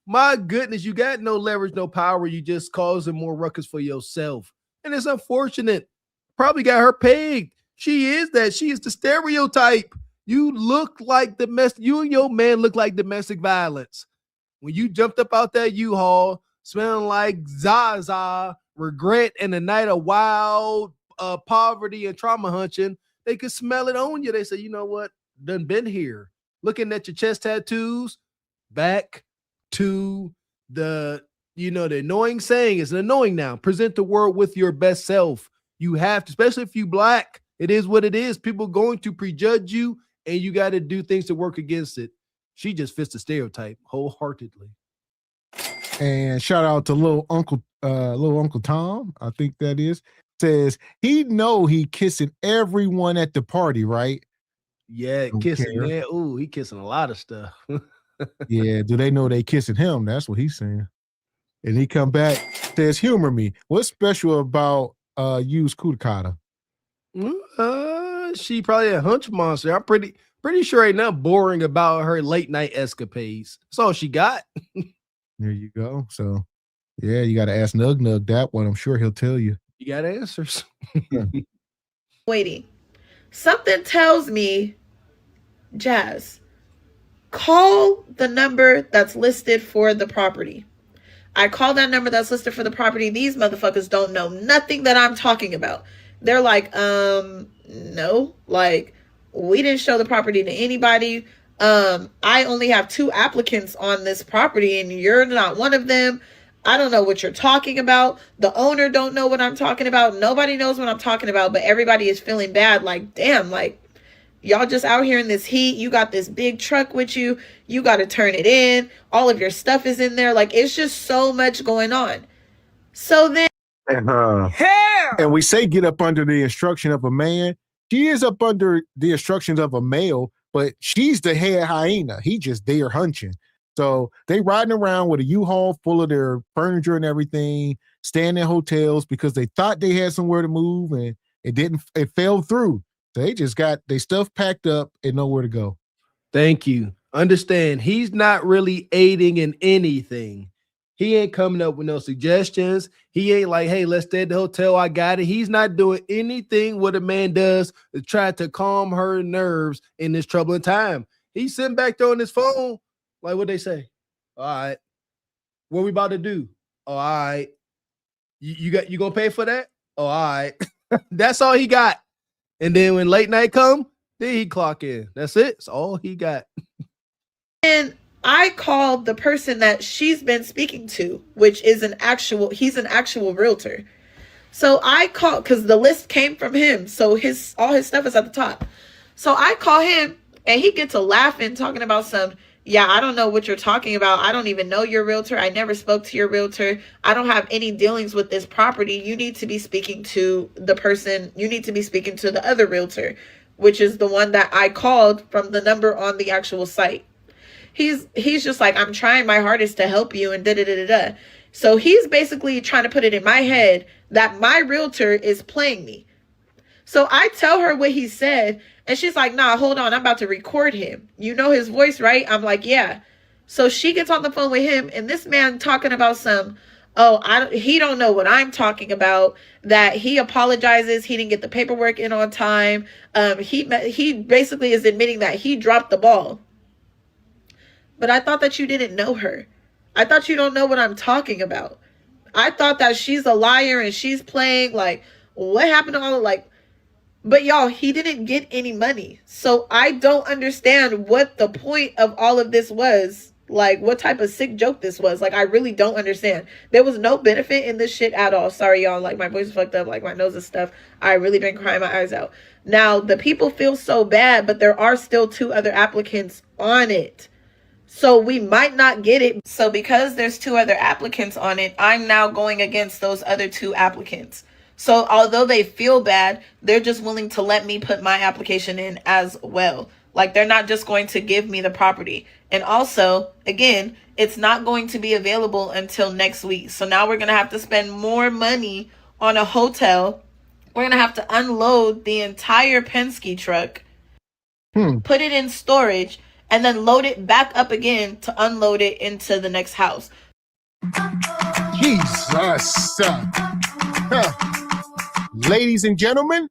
My goodness, you got no leverage, no power. You just causing more ruckus for yourself. And it's unfortunate. Probably got her pegged. She is that. She is the stereotype. You look like you and your man look like domestic violence. When you jumped up out that U-Haul, smelling like Zaza, regret, and a night of wild poverty and trauma hunching, they could smell it on you. They say, you know what? Done been here. looking at your chest tattoos, back to the annoying saying. It's annoying now. Present the world with your best self. You have to, especially if you black, it is what it is. People going to prejudge you, and you got to do things to work against it. She just fits the stereotype wholeheartedly. And shout out to little Uncle Tom, I think that is, says he know he kissing everyone at the party, right? Yeah, kissing, man. Ooh, he kissing a lot of stuff. Yeah, do they know they kissing him? That's what he's saying. And he come back, says, humor me. What's special about used Kudakata? She probably a hunch monster. I'm pretty sure ain't nothing boring about her late night escapades. That's all she got. There you go. So, yeah, you got to ask Nug Nug that one. I'm sure he'll tell you. You got answers. Waiting. Something tells me, Jazz, call the number that's listed for the property. I call that number that's listed for the property. These motherfuckers don't know nothing that I'm talking about. They're like, no, like, we didn't show the property to anybody. I only have 2 applicants on this property and you're not one of them. I don't know what you're talking about. The owner don't know what I'm talking about. Nobody knows what I'm talking about, but everybody is feeling bad. Like, damn, like, y'all just out here in this heat. You got this big truck with you. You got to turn it in. All of your stuff is in there. Like, it's just so much going on. So then. And we say get up under the instruction of a man. She is up under the instructions of a male, but she's the head hyena. He just there hunching. So they riding around with a U-Haul full of their furniture and everything, staying in hotels because they thought they had somewhere to move and it fell through. So they just got their stuff packed up and nowhere to go. Thank you. Understand, he's not really aiding in anything. He ain't coming up with no suggestions. He ain't like, hey, let's stay at the hotel. I got it. He's not doing anything what a man does to try to calm her nerves in this troubling time. He's sitting back there on his phone. Like what they say. All right. What we about to do? Oh, all right. You gonna pay for that? Oh, all right. That's all he got. And then when late night come, then he clock in. That's it. That's all he got. And I called the person that she's been speaking to, which is he's an actual realtor. So I called because the list came from him. So all his stuff is at the top. So I call him and he gets to laughing, talking about yeah, I don't know what you're talking about. I don't even know your realtor. I never spoke to your realtor. I don't have any dealings with this property. You need to be speaking to the person. You need to be speaking to the other realtor, which is the one that I called from the number on the actual site. He's just like, I'm trying my hardest to help you and da-da-da-da-da. So he's basically trying to put it in my head that my realtor is playing me. So I tell her what he said, and she's like, nah, hold on, I'm about to record him. You know his voice, right? I'm like, yeah. So she gets on the phone with him, and this man talking about he don't know what I'm talking about, that he apologizes, he didn't get the paperwork in on time. He basically is admitting that he dropped the ball. But I thought that you didn't know her. I thought you don't know what I'm talking about. I thought that she's a liar and she's playing. Like, what happened to all but y'all, he didn't get any money. So I don't understand what the point of all of this was. Like, what type of sick joke this was. Like, I really don't understand. There was no benefit in this shit at all. Sorry, y'all. Like, my voice is fucked up. Like, my nose is stuffed. I really been crying my eyes out. Now, the people feel so bad, but there are still 2 other applicants on it. So we might not get it. So because there's 2 other applicants on it, I'm now going against those other 2 applicants. So although they feel bad, they're just willing to let me put my application in as well. Like, they're not just going to give me the property. And also, again, it's not going to be available until next week. So now we're going to have to spend more money on a hotel. We're going to have to unload the entire Penske truck, put it in storage, and then load it back up again to unload it into the next house. Jesus. Ladies and gentlemen,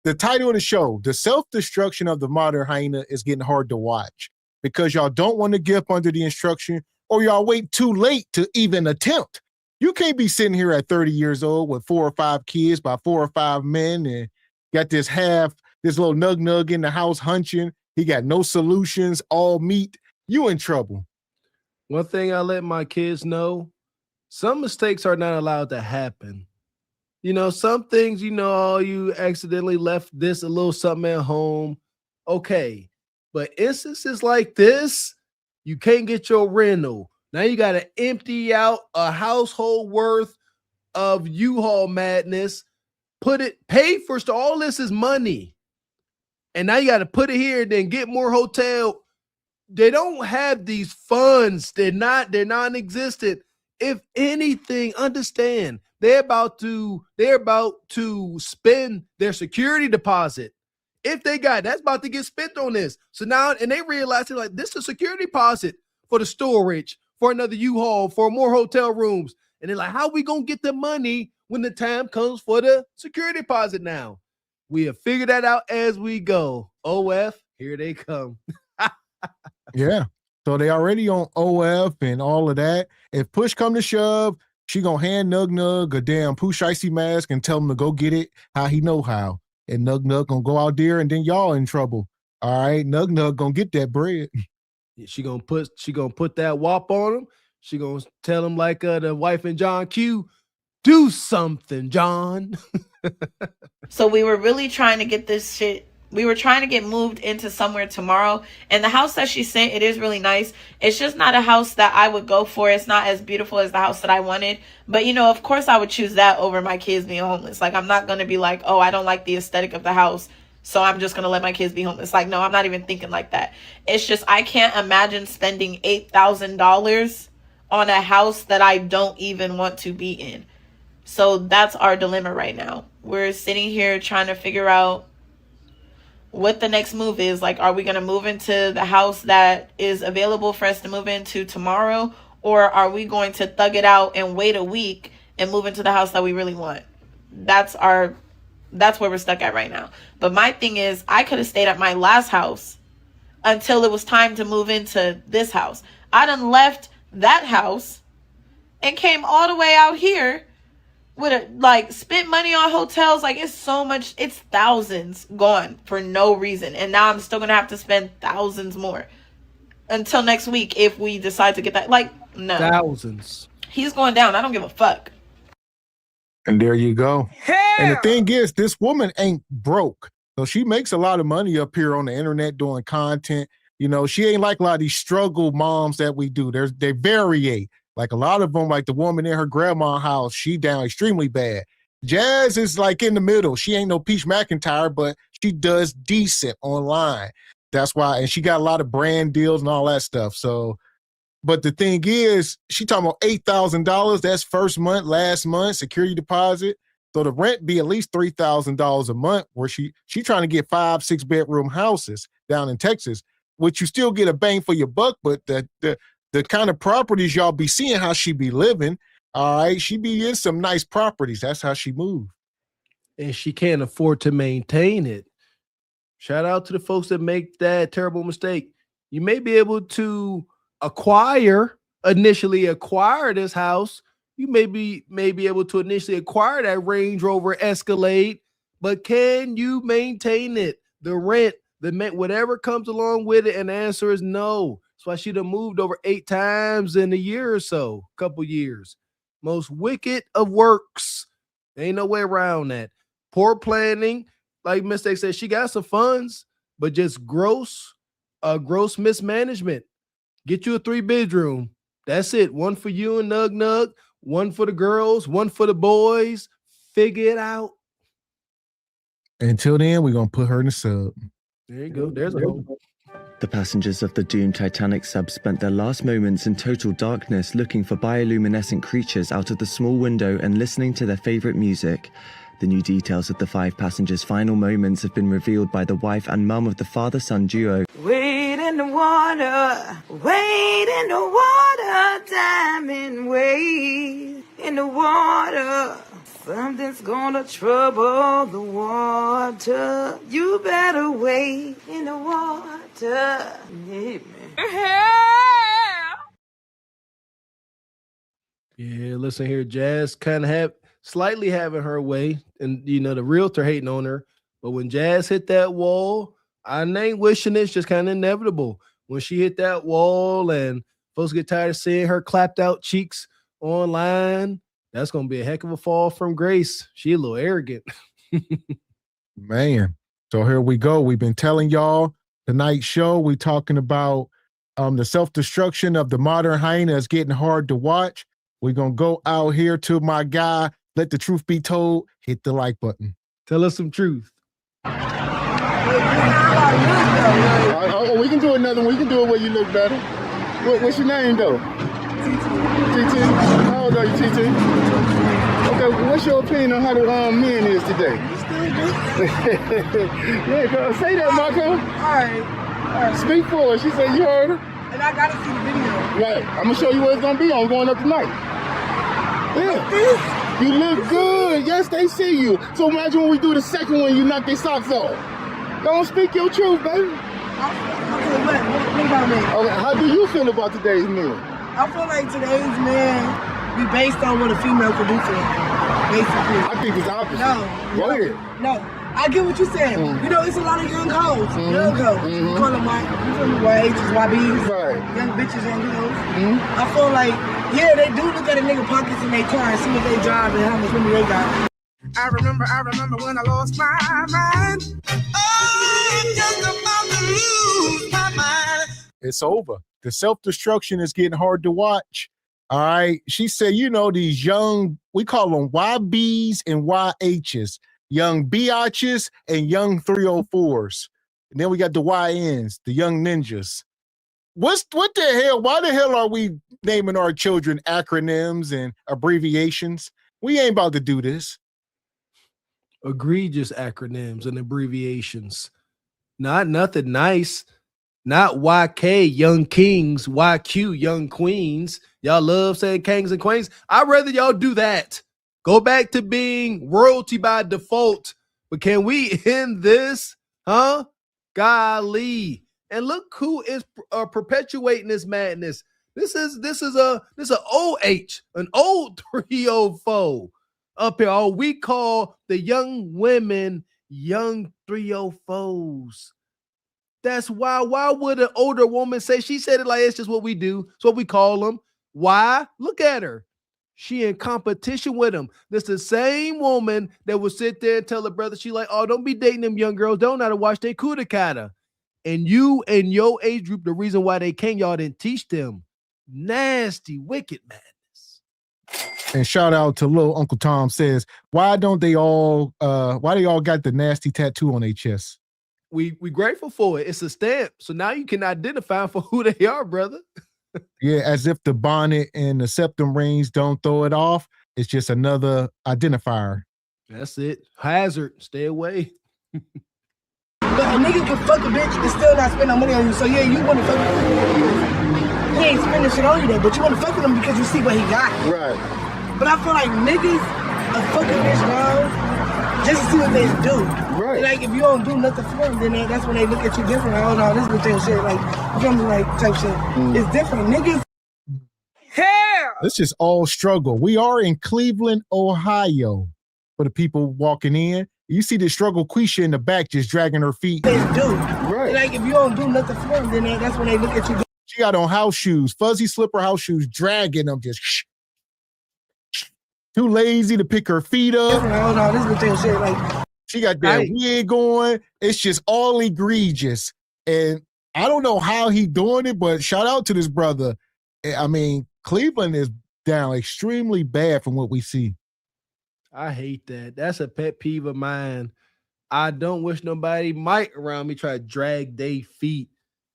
the title of the show, The Self-Destruction of the Modern Hyena, is getting hard to watch because y'all don't want to give up under the instruction, or y'all wait too late to even attempt. You can't be sitting here at 30 years old with 4 or 5 kids by 4 or 5 men and got this little nug in the house hunching, He got no solutions, all meat. You in trouble. One thing I let my kids know, some mistakes are not allowed to happen. You know, some things, oh, you accidentally left this a little something at home. Okay. But instances like this, you can't get your rental. Now you got to empty out a household worth of U-Haul madness, pay for all this is money. And now you got to put it here, then get more hotel. They don't have these funds. They're non-existent. If anything, understand they're about to spend their security deposit. If they got that's about to get spent on this. So now, and they realize they're like, this is a security deposit for the storage, for another U-Haul, for more hotel rooms. And they're like, how are we gonna get the money when the time comes for the security deposit now? We have figured that out as we go. OF, here they come. Yeah. So they already on OF and all of that. If push come to shove, she gonna hand Nug Nug a damn Pooh Icy mask and tell him to go get it how he know how. And Nug Nug gonna go out there and then y'all in trouble. All right, Nug Nug gonna get that bread. She gonna put that wop on him. She gonna tell him like the wife in John Q, do something, John. So we were really trying to get this shit. We were trying to get moved into somewhere tomorrow. And the house that she sent, it is really nice. It's just not a house that I would go for. It's not as beautiful as the house that I wanted. But, of course I would choose that over my kids being homeless. Like, I'm not going to be like, oh, I don't like the aesthetic of the house, so I'm just going to let my kids be homeless. Like, no, I'm not even thinking like that. It's just I can't imagine spending $8,000 on a house that I don't even want to be in. So that's our dilemma right now. We're sitting here trying to figure out what the next move is. Like, are we going to move into the house that is available for us to move into tomorrow? Or are we going to thug it out and wait a week and move into the house that we really want? That's where we're stuck at right now. But my thing is, I could have stayed at my last house until it was time to move into this house. I done left that house and came all the way out here with spent money on hotels. Like, it's so much, it's thousands gone for no reason. And now I'm still gonna have to spend thousands more until next week if we decide to get that. Like, no. Thousands. He's going down. I don't give a fuck. And there you go. Hell! And the thing is, this woman ain't broke. So she makes a lot of money up here on the internet doing content. She ain't like a lot of these struggle moms that we do. They vary. Like a lot of them, like the woman in her grandma's house, she down extremely bad. Jazz is like in the middle. She ain't no Peach McIntyre, but she does decent online. That's why, and she got a lot of brand deals and all that stuff. So, but the thing is, she talking about $8,000. That's first month, last month, security deposit. So the rent be at least $3,000 a month, where she trying to get 5-6 bedroom houses down in Texas, which you still get a bang for your buck, but the kind of properties y'all be seeing how she be living, all right, she be in some nice properties. That's how she moved. And she can't afford to maintain it. Shout out to the folks that make that terrible mistake. You may be able to initially acquire this house. You may be able to initially acquire that Range Rover Escalade, but can you maintain it? The rent, whatever comes along with it, and the answer is no. That's why she'd have moved over 8 times in a year or so, couple years. Most wicked of works. There ain't no way around that. Poor planning. Like Mistake said, she got some funds, but just gross mismanagement. Get you a 3-bedroom. That's it. One for you and Nug Nug, one for the girls, one for the boys. Figure it out. Until then, we're going to put her in the sub. There you go. There's a hole. The passengers of the doomed Titanic sub spent their last moments in total darkness looking for bioluminescent creatures out of the small window and listening to their favorite music. The new details of the 5 passengers' final moments have been revealed by the wife and mum of the father-son duo. Wade in the water, diamond, wade in the water. Something's gonna trouble the water. You better wade in the water. Yeah, man. Yeah, listen here, Jazz kind of slightly having her way, and the realtor hating on her. But when Jazz hit that wall, I ain't wishing it's just kind of inevitable. When she hit that wall and folks get tired of seeing her clapped out cheeks online, that's going to be a heck of a fall from grace. She a little arrogant. Man. So here we go. We've been telling y'all tonight's show, we talking about the self-destruction of the modern hyena is getting hard to watch. We're going to go out here to my guy. Let the truth be told. Hit the like button. Tell us some truth. We can do another one. We can do it where you look better. What's your name, though? TT. How old are you, TT? Okay, what's your opinion on how the men is today? Yeah, girl, say that, Marco. All right. Speak for her. She said you heard her. And I gotta see the video. Right. I'm gonna show you what it's gonna be on going up tonight. Yeah. You look good. Yes, they see you. So imagine when we do the second one, you knock their socks off. Don't speak your truth, baby. Okay, what about me? Okay, how do you feel about today's men? I feel like today's men be based on what a female can do for them, basically. I think it's opposite. No. Go ahead. No. I get what you're saying. You know, it's a lot of young hoes. Young hoes. You call them YHs, YBs. Right. Young bitches, young hoes. I feel like, yeah, they do look at a nigga pockets in their car and see what they drive and how much money they got. I remember when I lost my mind. Oh, I'm just about to lose my mind. It's over. The self-destruction is getting hard to watch. All right. She said, you know, these young, we call them YBs and YHs, young biatches and young 304s. And then we got the YNs, the young ninjas. What the hell? Why the hell are we naming our children acronyms and abbreviations? We ain't about to do this. Egregious acronyms and abbreviations. Nothing nice. Not YK, young kings, YQ, young queens. Y'all love saying kings and queens. I'd rather y'all do that. Go back to being royalty by default. But can we end this? Huh? Golly. And look who is perpetuating this madness. This is an OH, an old 304 up here. Oh, we call the young women young 304s. That's why would an older woman say? She said it like it's just what we do. It's what we call them. Why? Look at her. She in competition with him. This the same woman that would sit there and tell her brother, she like, oh, don't be dating them young girls. Don't know how to watch their kudakata. And you and your age group, the reason why they can't, y'all didn't teach them. Nasty, wicked madness. And shout out to little Uncle Tom says, why they all got the nasty tattoo on their chest? We grateful for it. It's a stamp. So now you can identify for who they are, brother. Yeah, as if the bonnet and the septum rings don't throw it off. It's just another identifier. That's it. Hazard. Stay away. But a nigga can fuck a bitch and still not spend no money on you. So yeah, you want to fuck him. He ain't spending shit on you though, but you want to fuck with him because you see what he got. Right. But I feel like niggas are fucking bitch around just to see what they do. Right. Like if you don't do nothing for them, then that's when they look at you different. Like, oh no, this bitch ain't shit. Like, you feel me? Like type shit. It's different. Niggas. Hell! This is all struggle. We are in Cleveland, Ohio. For the people walking in, you see the struggle Quisha in the back just dragging her feet. They do. Right. Like if you don't do nothing for them, then that's when they look at you. She got on house shoes, fuzzy slipper house shoes, dragging them just too lazy to pick her feet up. Oh no, this bitch ain't shit. Like she got that wig going. It's just all egregious. And I don't know how he doing it, but shout out to this brother. I mean, Cleveland is down extremely bad from what we see. I hate that. That's a pet peeve of mine. I don't wish nobody might around me try to drag their feet.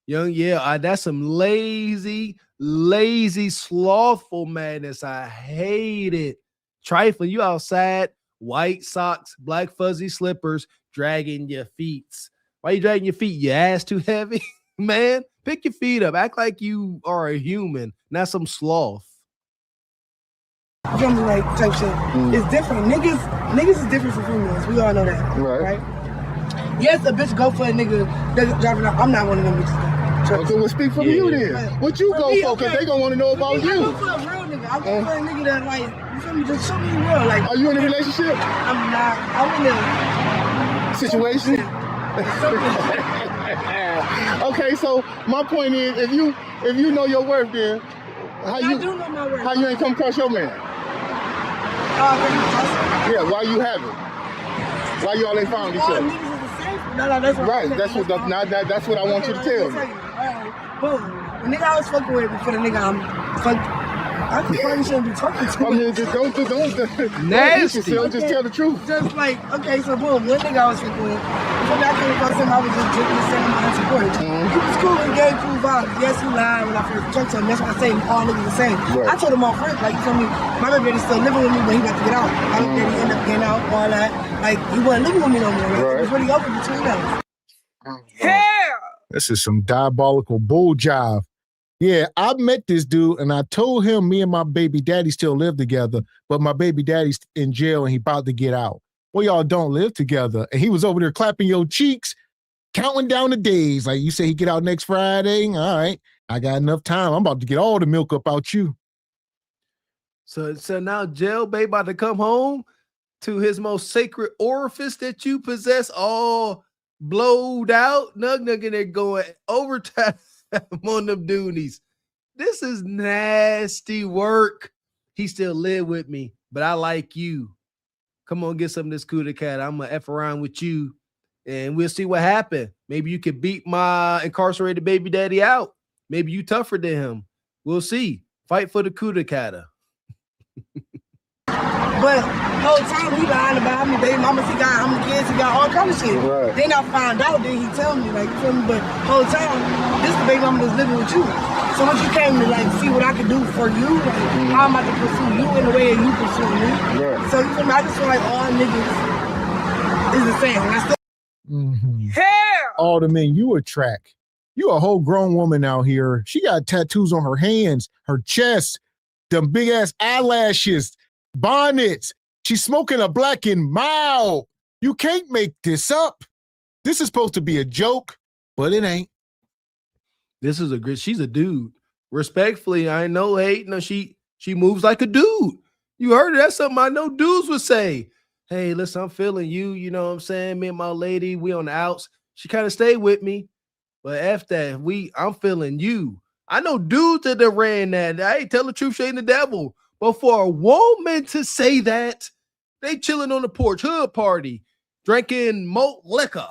That's some lazy, slothful madness. I hate it. Trifling, you outside, white socks, black fuzzy slippers, dragging your feet. Why you dragging your feet? Your ass too heavy? Man, pick your feet up. Act like you are a human, not some sloth. You feel me? Like type shit. It's different. Niggas is different from females. We all know that. Right? Yes, a bitch go for a nigga that's driving out. I'm not one of them bitches. Okay, well, speak for you then. Right. What you go for? Because they gonna want to know about you. I go for a real nigga. I go for a nigga that like, you feel me? Just show me real. Like, are you in a relationship? I'm not. I'm in a situation. So my point is, if you know your worth, then I do know my worth. How you ain't come across your man? Yeah, why you haven't? Why y'all ain't found each other? No, that's what right. That's what I want you to tell me. Boom. The nigga I was fucking with before the nigga I'm fucking. I probably shouldn't be talking to him. I mean, just don't nasty. Just tell the truth. Just like, okay, so boom, one nigga I was fucking with. Before I came across him, I was just drinking the same amount of support. He was cool and gave cool vibes. Yes, he lied when I first talked to him. That's why I say all niggas the same. Right. I told him all first, like, you feel me? My baby daddy's still living with me, but he got to get out. My baby daddy ended up getting out, all that. Like, he wasn't living with me no more. Like, it was really over between us. Hell! This is some diabolical bull jive. Yeah, I met this dude and I told him me and my baby daddy still live together, but my baby daddy's in jail and he about to get out. Well, y'all don't live together. And he was over there clapping your cheeks, counting down the days. Like, you say he get out next Friday? All right, I got enough time. I'm about to get all the milk up out you. So now jail babe about to come home to his most sacred orifice that you possess, all blowed out. Nug in there going overtime on them duties. This is nasty work. He still live with me, but I like you. Come on, get some of this cootie cat. I'm gonna F around with you, and we'll see what happens. Maybe you could beat my incarcerated baby daddy out. Maybe you tougher than him. We'll see. Fight for the cootie catter. But the whole time he lying about me, baby mama, he got how many kids, he got all kind of shit. Right. Then I find out, then he tell me, like, you feel me? But the whole time, this the baby mama that's living with you. So once you came to like see what I could do for you, like, how am I to pursue you in the way that you pursue me? Right. So you feel me? I just feel like all niggas is the same. And I still Hell! All the men you attract. You a whole grown woman out here. She got tattoos on her hands, her chest, them big ass eyelashes, bonnets. She's smoking a black and mild. You can't make this up. This is supposed to be a joke, but it ain't. This is she's a dude. Respectfully, I ain't no hate. No, she moves like a dude. You heard it. That's something I know dudes would say. Hey, listen, I'm feeling you. You know what I'm saying? Me and my lady, we on the outs. She kind of stayed with me. But F that, I'm feeling you. I know dudes that ran that. I ain't tell the truth, she ain't the devil. But for a woman to say that, they chilling on the porch, hood party, drinking malt liquor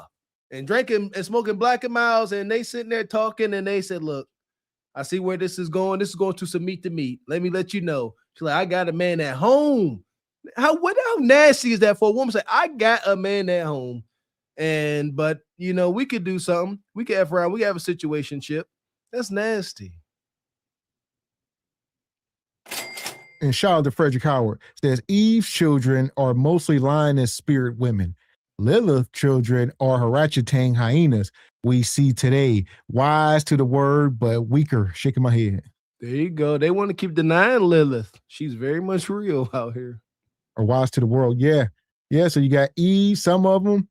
and drinking and smoking Black and Miles, and they sitting there talking, and they said, look, I see where this is going. This is going to some meet to meet. Let me let you know. She's like, I got a man at home. How nasty is that for a woman to say, I got a man at home? But you know, we could do something. We could F around. We could have a situationship. That's nasty. And shout out to Frederick Howard. Says Eve's children are mostly lioness spirit women. Lilith's children are Harachitang hyenas we see today. Wise to the word, but weaker. Shaking my head. There you go. They want to keep denying Lilith. She's very much real out here. Or wise to the world. Yeah. Yeah. So you got Eve, some of them,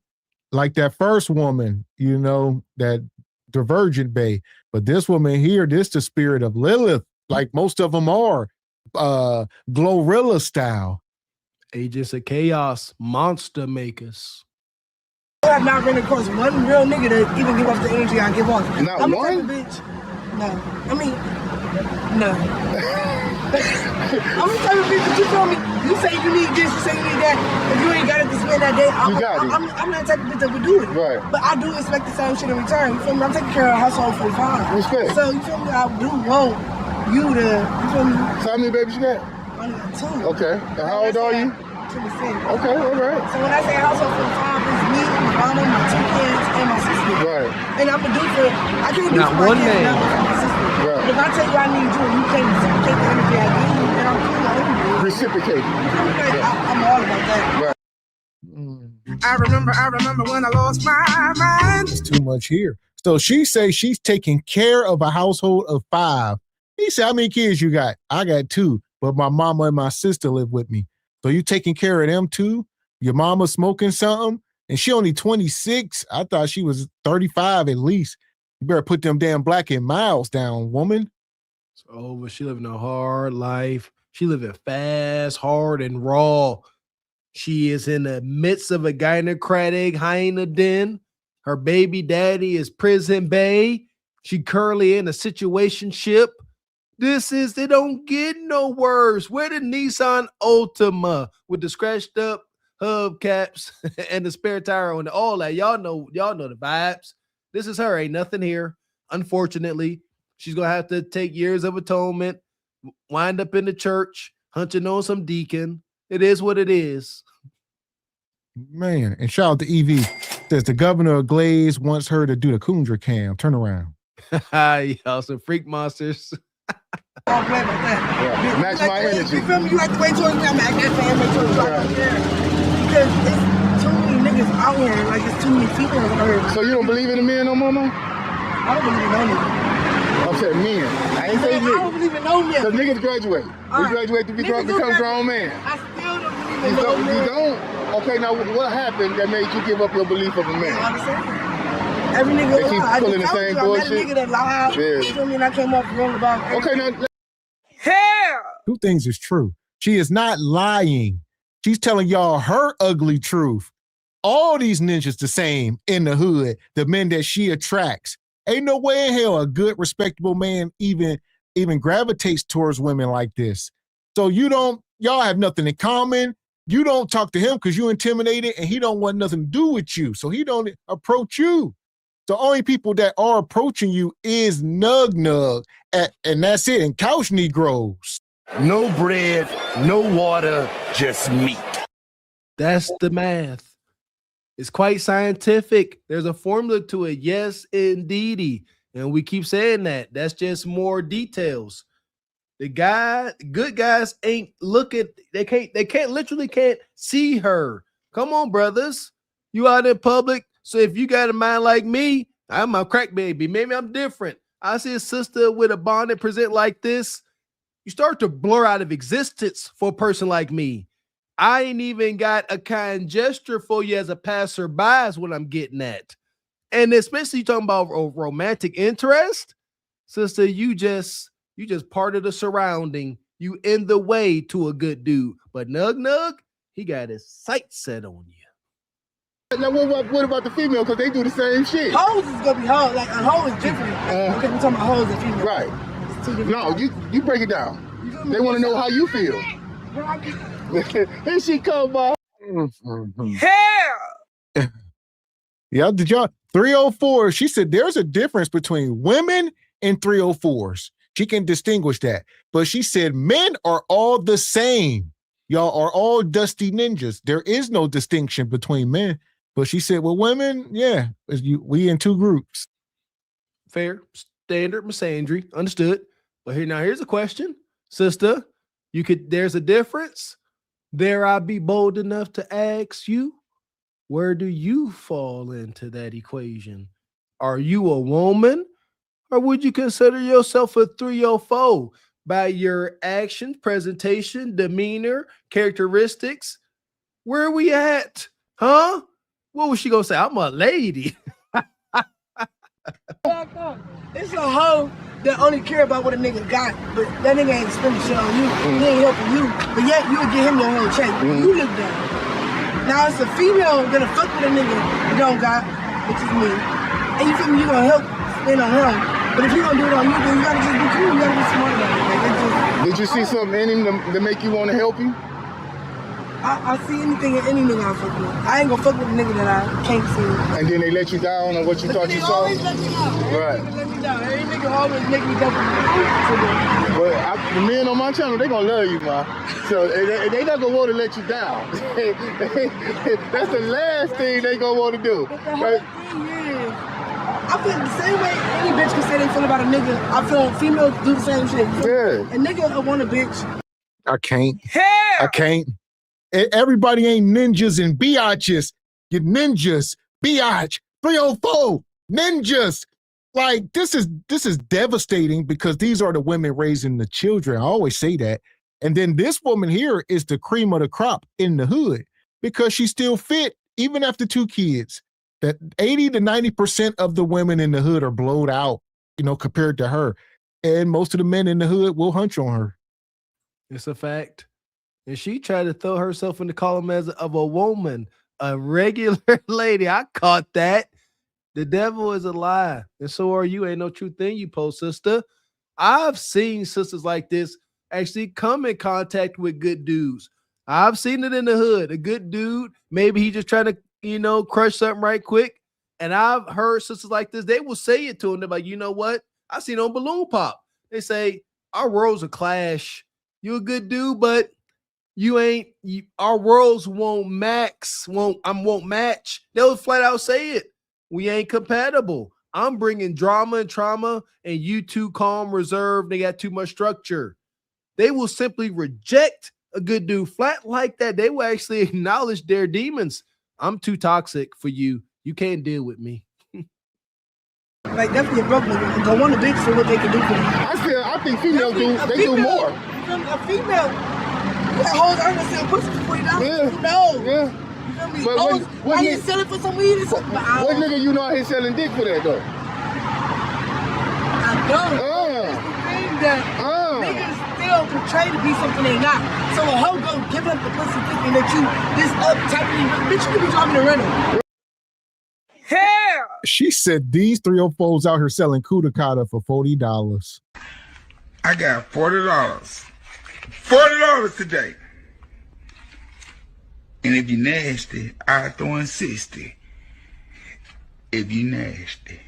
like that first woman, you know, that Divergent Bay. But this woman here, this the spirit of Lilith, like most of them are. Glorilla style. Agents of Chaos, monster makers. I have not run across one real nigga that even give off the energy I give off. Not I'm one? The type of bitch. No. I mean, no. I'm the type of bitch that you feel me. You say you need this, you say you need that. If you ain't got it to spend that day, I'm not the type of bitch that would do it. Right. But I do expect the same shit in return. You feel me? I'm taking care of the household for fun. Respect. So you feel me? I do want you to, you feel me? So how many babies you got? I got 2. Okay. And how old are you? 26. Okay, all right. So when I say household for 5, it's me, my mama, my 2 kids, and my sister. Right. And I'm gonna do for, I can't do not for my one kids, man. not for my sister. Right. But if I tell you I need you and you can't reciprocate the energy I give you, then I'm cool. I owe you. Reciprocate. I'm all about that. Right. I remember when I lost my mind. It's too much here. So she says she's taking care of a household of 5. He said, how many kids you got? I got 2, but my mama and my sister live with me. So you taking care of them too? Your mama smoking something? And she only 26. I thought she was 35 at least. You better put them damn Black and Miles down, woman. It's over. She living a hard life. She living fast, hard, and raw. She is in the midst of a gynocratic hyena den. Her baby daddy is prison bay. She currently in a situationship. It don't get no worse. Where the Nissan Altima with the scratched up hubcaps and the spare tire on all that. Y'all know the vibes. This is her. Ain't nothing here. Unfortunately, she's gonna have to take years of atonement, wind up in the church, hunching on some deacon. It is what it is. Man, and shout out to Evie. Says the governor of Glaze wants her to do the Kundra cam. Turn around. Y'all some freak monsters. I don't play about that. Yeah. Match my energy. You feel me? You like the way towards me. I'm like, that fan make towards me. Because it's too many niggas out here. Like, it's too many females out here. So you don't believe in the men no more, man? I don't believe in no niggas. I said men. I ain't say I don't believe in no niggas. Because niggas graduate. We graduate to become grown men. I still don't believe in no niggas. You don't? Okay, now what happened that made you give up your belief of a man? Every nigga they keep pulling the same bullshit. I met a nigga that lied. Yeah. You feel me? And I came off wrong about everything. Okay, now. Hell! Two things is true. She is not lying. She's telling y'all her ugly truth. All these ninjas the same in the hood, the men that she attracts. Ain't no way in hell a good, respectable man even gravitates towards women like this. So y'all have nothing in common. You don't talk to him because you intimidated and he don't want nothing to do with you. So he don't approach you. The only people that are approaching you is Nug, and that's it, and couch Negroes. No bread, no water, just meat. That's the math. It's quite scientific. There's a formula to it. Yes, indeedy. And we keep saying that. That's just more details. Good guys ain't looking. They can't see her. Come on, brothers. You out in public. So if you got a mind like me, I'm a crack baby. Maybe I'm different. I see a sister with a bonnet present like this. You start to blur out of existence for a person like me. I ain't even got a kind gesture for you as a passerby is what I'm getting at. And especially talking about romantic interest, sister, you just part of the surrounding. You in the way to a good dude. But Nug, he got his sights set on you. Now, what about the female? Because they do the same shit. Hoes is gonna be hoes. Like a hoe is different. Because we're talking about hoes and females. Right. It's two different. No, you break it down. They want to know how you feel. Here she come, boy. Hell! Yeah, did y'all 304? She said there's a difference between women and 304s. She can distinguish that. But she said men are all the same. Y'all are all dusty ninjas. There is no distinction between men. But she said, well, women, yeah, we in two groups. Fair, standard misandry, understood. But here's a question, sister. There's a difference. Dare I be bold enough to ask you, where do you fall into that equation? Are you a woman, or would you consider yourself a 304 by your actions, presentation, demeanor, characteristics? Where are we at? Huh? What was she gonna say? I'm a lady. It's a hoe that only care about what a nigga got, but that nigga ain't spending shit on you. He ain't helping you, but yet you would give him your whole check. You look down. Now it's a female gonna fuck with a nigga you don't got, which is me, and you feel me? You gonna help spend on him. But if you gonna do it on you, then you gotta just be cool. You gotta be smart about it. Like, did you see something in him to make you want to help him? I see anything in any nigga I fuck with. I ain't gonna fuck with a nigga that I can't see. And then they let you down on what you thought you saw? Always let me down. Right. Let me down. Every nigga always make me go. But the men on my channel, they gonna love you, man. So they not gonna want to let you down. That's the last thing they gonna want to do. But the whole thing is, I feel the same way any bitch can say they feel about a nigga. I feel females do the same shit. Yeah. A nigga want a bitch. I can't. Hell! I can't. Everybody ain't ninjas and biatches. You ninjas, biatch, 304, ninjas. Like this is devastating because these are the women raising the children. I always say that. And then this woman here is the cream of the crop in the hood because she's still fit even after 2 kids. That 80 to 90% of the women in the hood are blowed out, compared to her. And most of the men in the hood will hunch on her. It's a fact. And she tried to throw herself in the column of a woman, a regular lady. I caught that. The devil is a lie, and so are you. Ain't no true thing you post, sister. I've seen sisters like this actually come in contact with good dudes. I've seen it in the hood. A good dude, maybe he just trying to, crush something right quick. And I've heard sisters like this, they will say it to him. They're like, you know what? I seen on Balloon Pop. They say, our worlds will clash. You a good dude, but our worlds won't match. They'll flat out say it. We ain't compatible. I'm bringing drama and trauma, and you too calm, reserved. They got too much structure. They will simply reject a good dude flat like that. They will actually acknowledge their demons. I'm too toxic for you. You can't deal with me. Like, definitely a broke nigga. Go on a bitch for what they can do for you. I think females do more. A female that hoes earn herself pussy for $40. Yeah. Who knows? Yeah. You feel me? But Hoes what out here selling for some weed or something. What nigga you know out here selling dick for that though? I don't. It's the thing that niggas still portray to be something they not. So a hoe go give up the pussy thinking that you this type of bitch, you could be driving a rental. Hell! She said these 304s out here selling Kudakata for $40. I got $40. $40 today. And if you nasty, I throw in 60. If you nasty.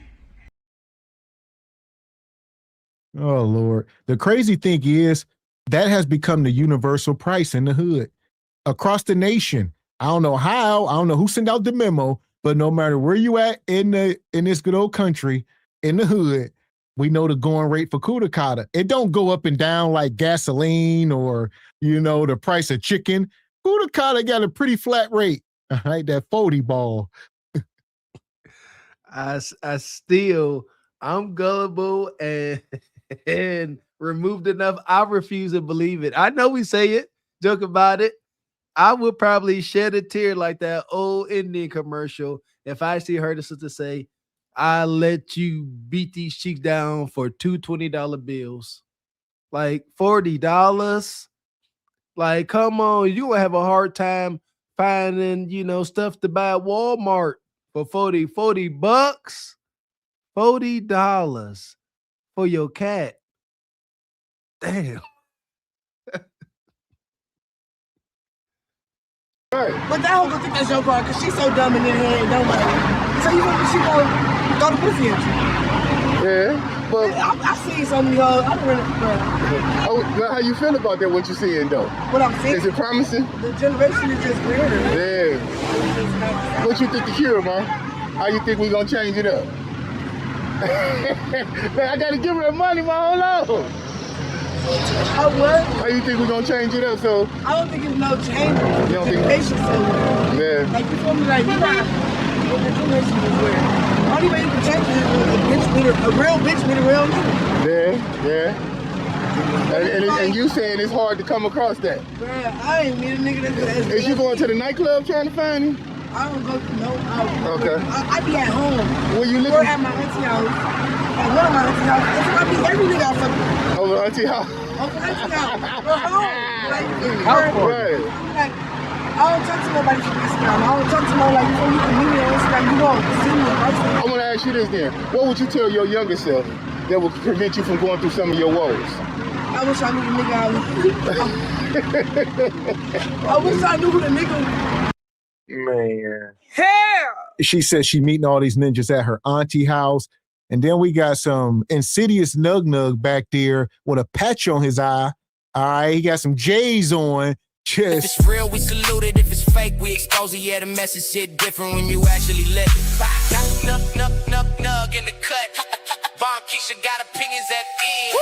Oh, Lord. The crazy thing is that has become the universal price in the hood across the nation. I don't know how. I don't know who sent out the memo, but no matter where you at in this good old country, in the hood, we know the going rate for Kudakata. It don't go up and down like gasoline or, the price of chicken. Kudakata got a pretty flat rate. All right, that 40 ball. I'm gullible and removed enough. I refuse to believe it. I know we say it, joke about it. I would probably shed a tear like that old Indian commercial if I see her sister say, I let you beat these cheeks down for two $20 bills. Like $40. Like, come on, you gonna have a hard time finding, stuff to buy at Walmart for $40 bucks. $40 for your cat. Damn. But that hoe gonna think that's your car because she's so dumb in her head and don't matter. So you know she gonna throw the pussy at you. Yeah, but I've seen so many hoes. I don't really. Well, how you feel about that? What you seeing though? What I'm seeing. Is it promising? The generation is just weirder. Yeah. What you think the cure, man? How you think we gonna change it up? Man, I gotta give her money, man. Hold on. What? How you think we're gonna change it up? So I don't think it's no change. You don't think? Patience. Yeah. Like you feel me? Like you got the generation is weird. The only way you can change it is a real bitch with a real nigga. Yeah. And you saying it's hard to come across that? Bruh, I ain't meet a nigga that's Is you going to the nightclub trying to find him? I don't go to no out. Okay. I be at home. Where you living? Or at my auntie house. At one of my auntie house. I be every nigga I fuck. Over auntie house. Over auntie house. Go home. Like, Right. Like, I don't talk to nobody from Instagram. I don't talk to nobody like you can meet me on Instagram. You won't see me in person. I want to ask you this then. What would you tell your younger self that would prevent you from going through some of your woes? I wish I knew the nigga I wish I knew who the nigga. Man. Hell! She says she meeting all these ninjas at her auntie house. And then we got some insidious nug back there with a patch on his eye. All right, he got some J's on. Just. If it's real, we salute it. If it's fake, we expose it. Yeah, the message hit different when you actually let it. Nug in the cut. Bomb Keisha got opinions at end.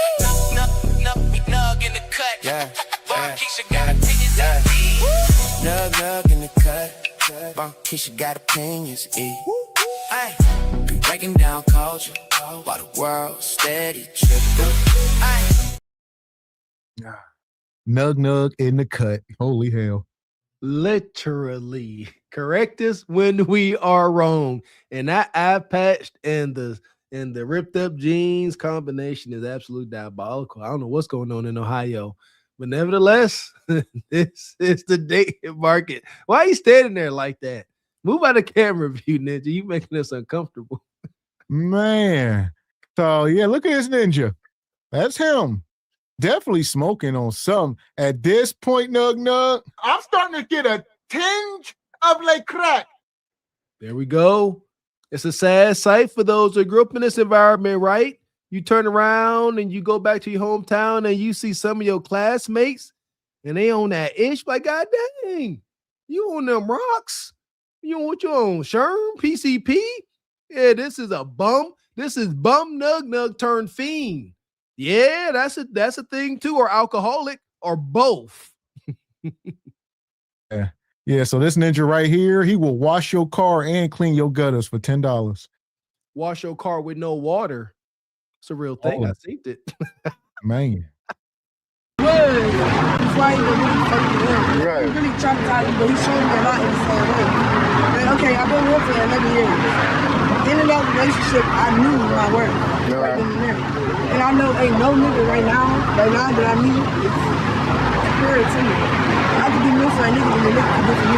Nug in the cut. Yeah. Bomb Keisha got opinions at end. Nug in the cut. Bomb Keisha got opinions. Ay, be breaking down culture while the world steady tripping. Nug in the cut. Holy hell. Literally. Correct us when we are wrong. And that eye patched and the ripped up jeans combination is absolutely diabolical. I don't know what's going on in Ohio, but nevertheless, this is the dating market. Why are you standing there like that? Move out of camera view, Ninja. You making us uncomfortable. Man. So yeah, look at this ninja. That's him. Definitely smoking on something. At this point, Nug, I'm starting to get a tinge of like crack. There we go. It's a sad sight for those who grew up in this environment, right? You turn around and you go back to your hometown and you see some of your classmates and they on that ish. Like, God dang, you on them rocks? You on what you on? Sherm, PCP? Yeah, this is a bum. This is bum Nug turned fiend. Yeah, that's a thing too, or alcoholic, or both. Yeah, so this ninja right here, he will wash your car and clean your gutters for $10. Wash your car with no water. It's a real thing. I seen it. Man. Before I even really fucking with him. Right. He really traumatized me, but he showed me a lot in the same way. Like, okay, I've been with him for 11 years. In and out relationship, I knew my worth. Right then and there. And I know ain't no nigga right now that I meet is superior to me. I could do more for a nigga than the nigga could do for me.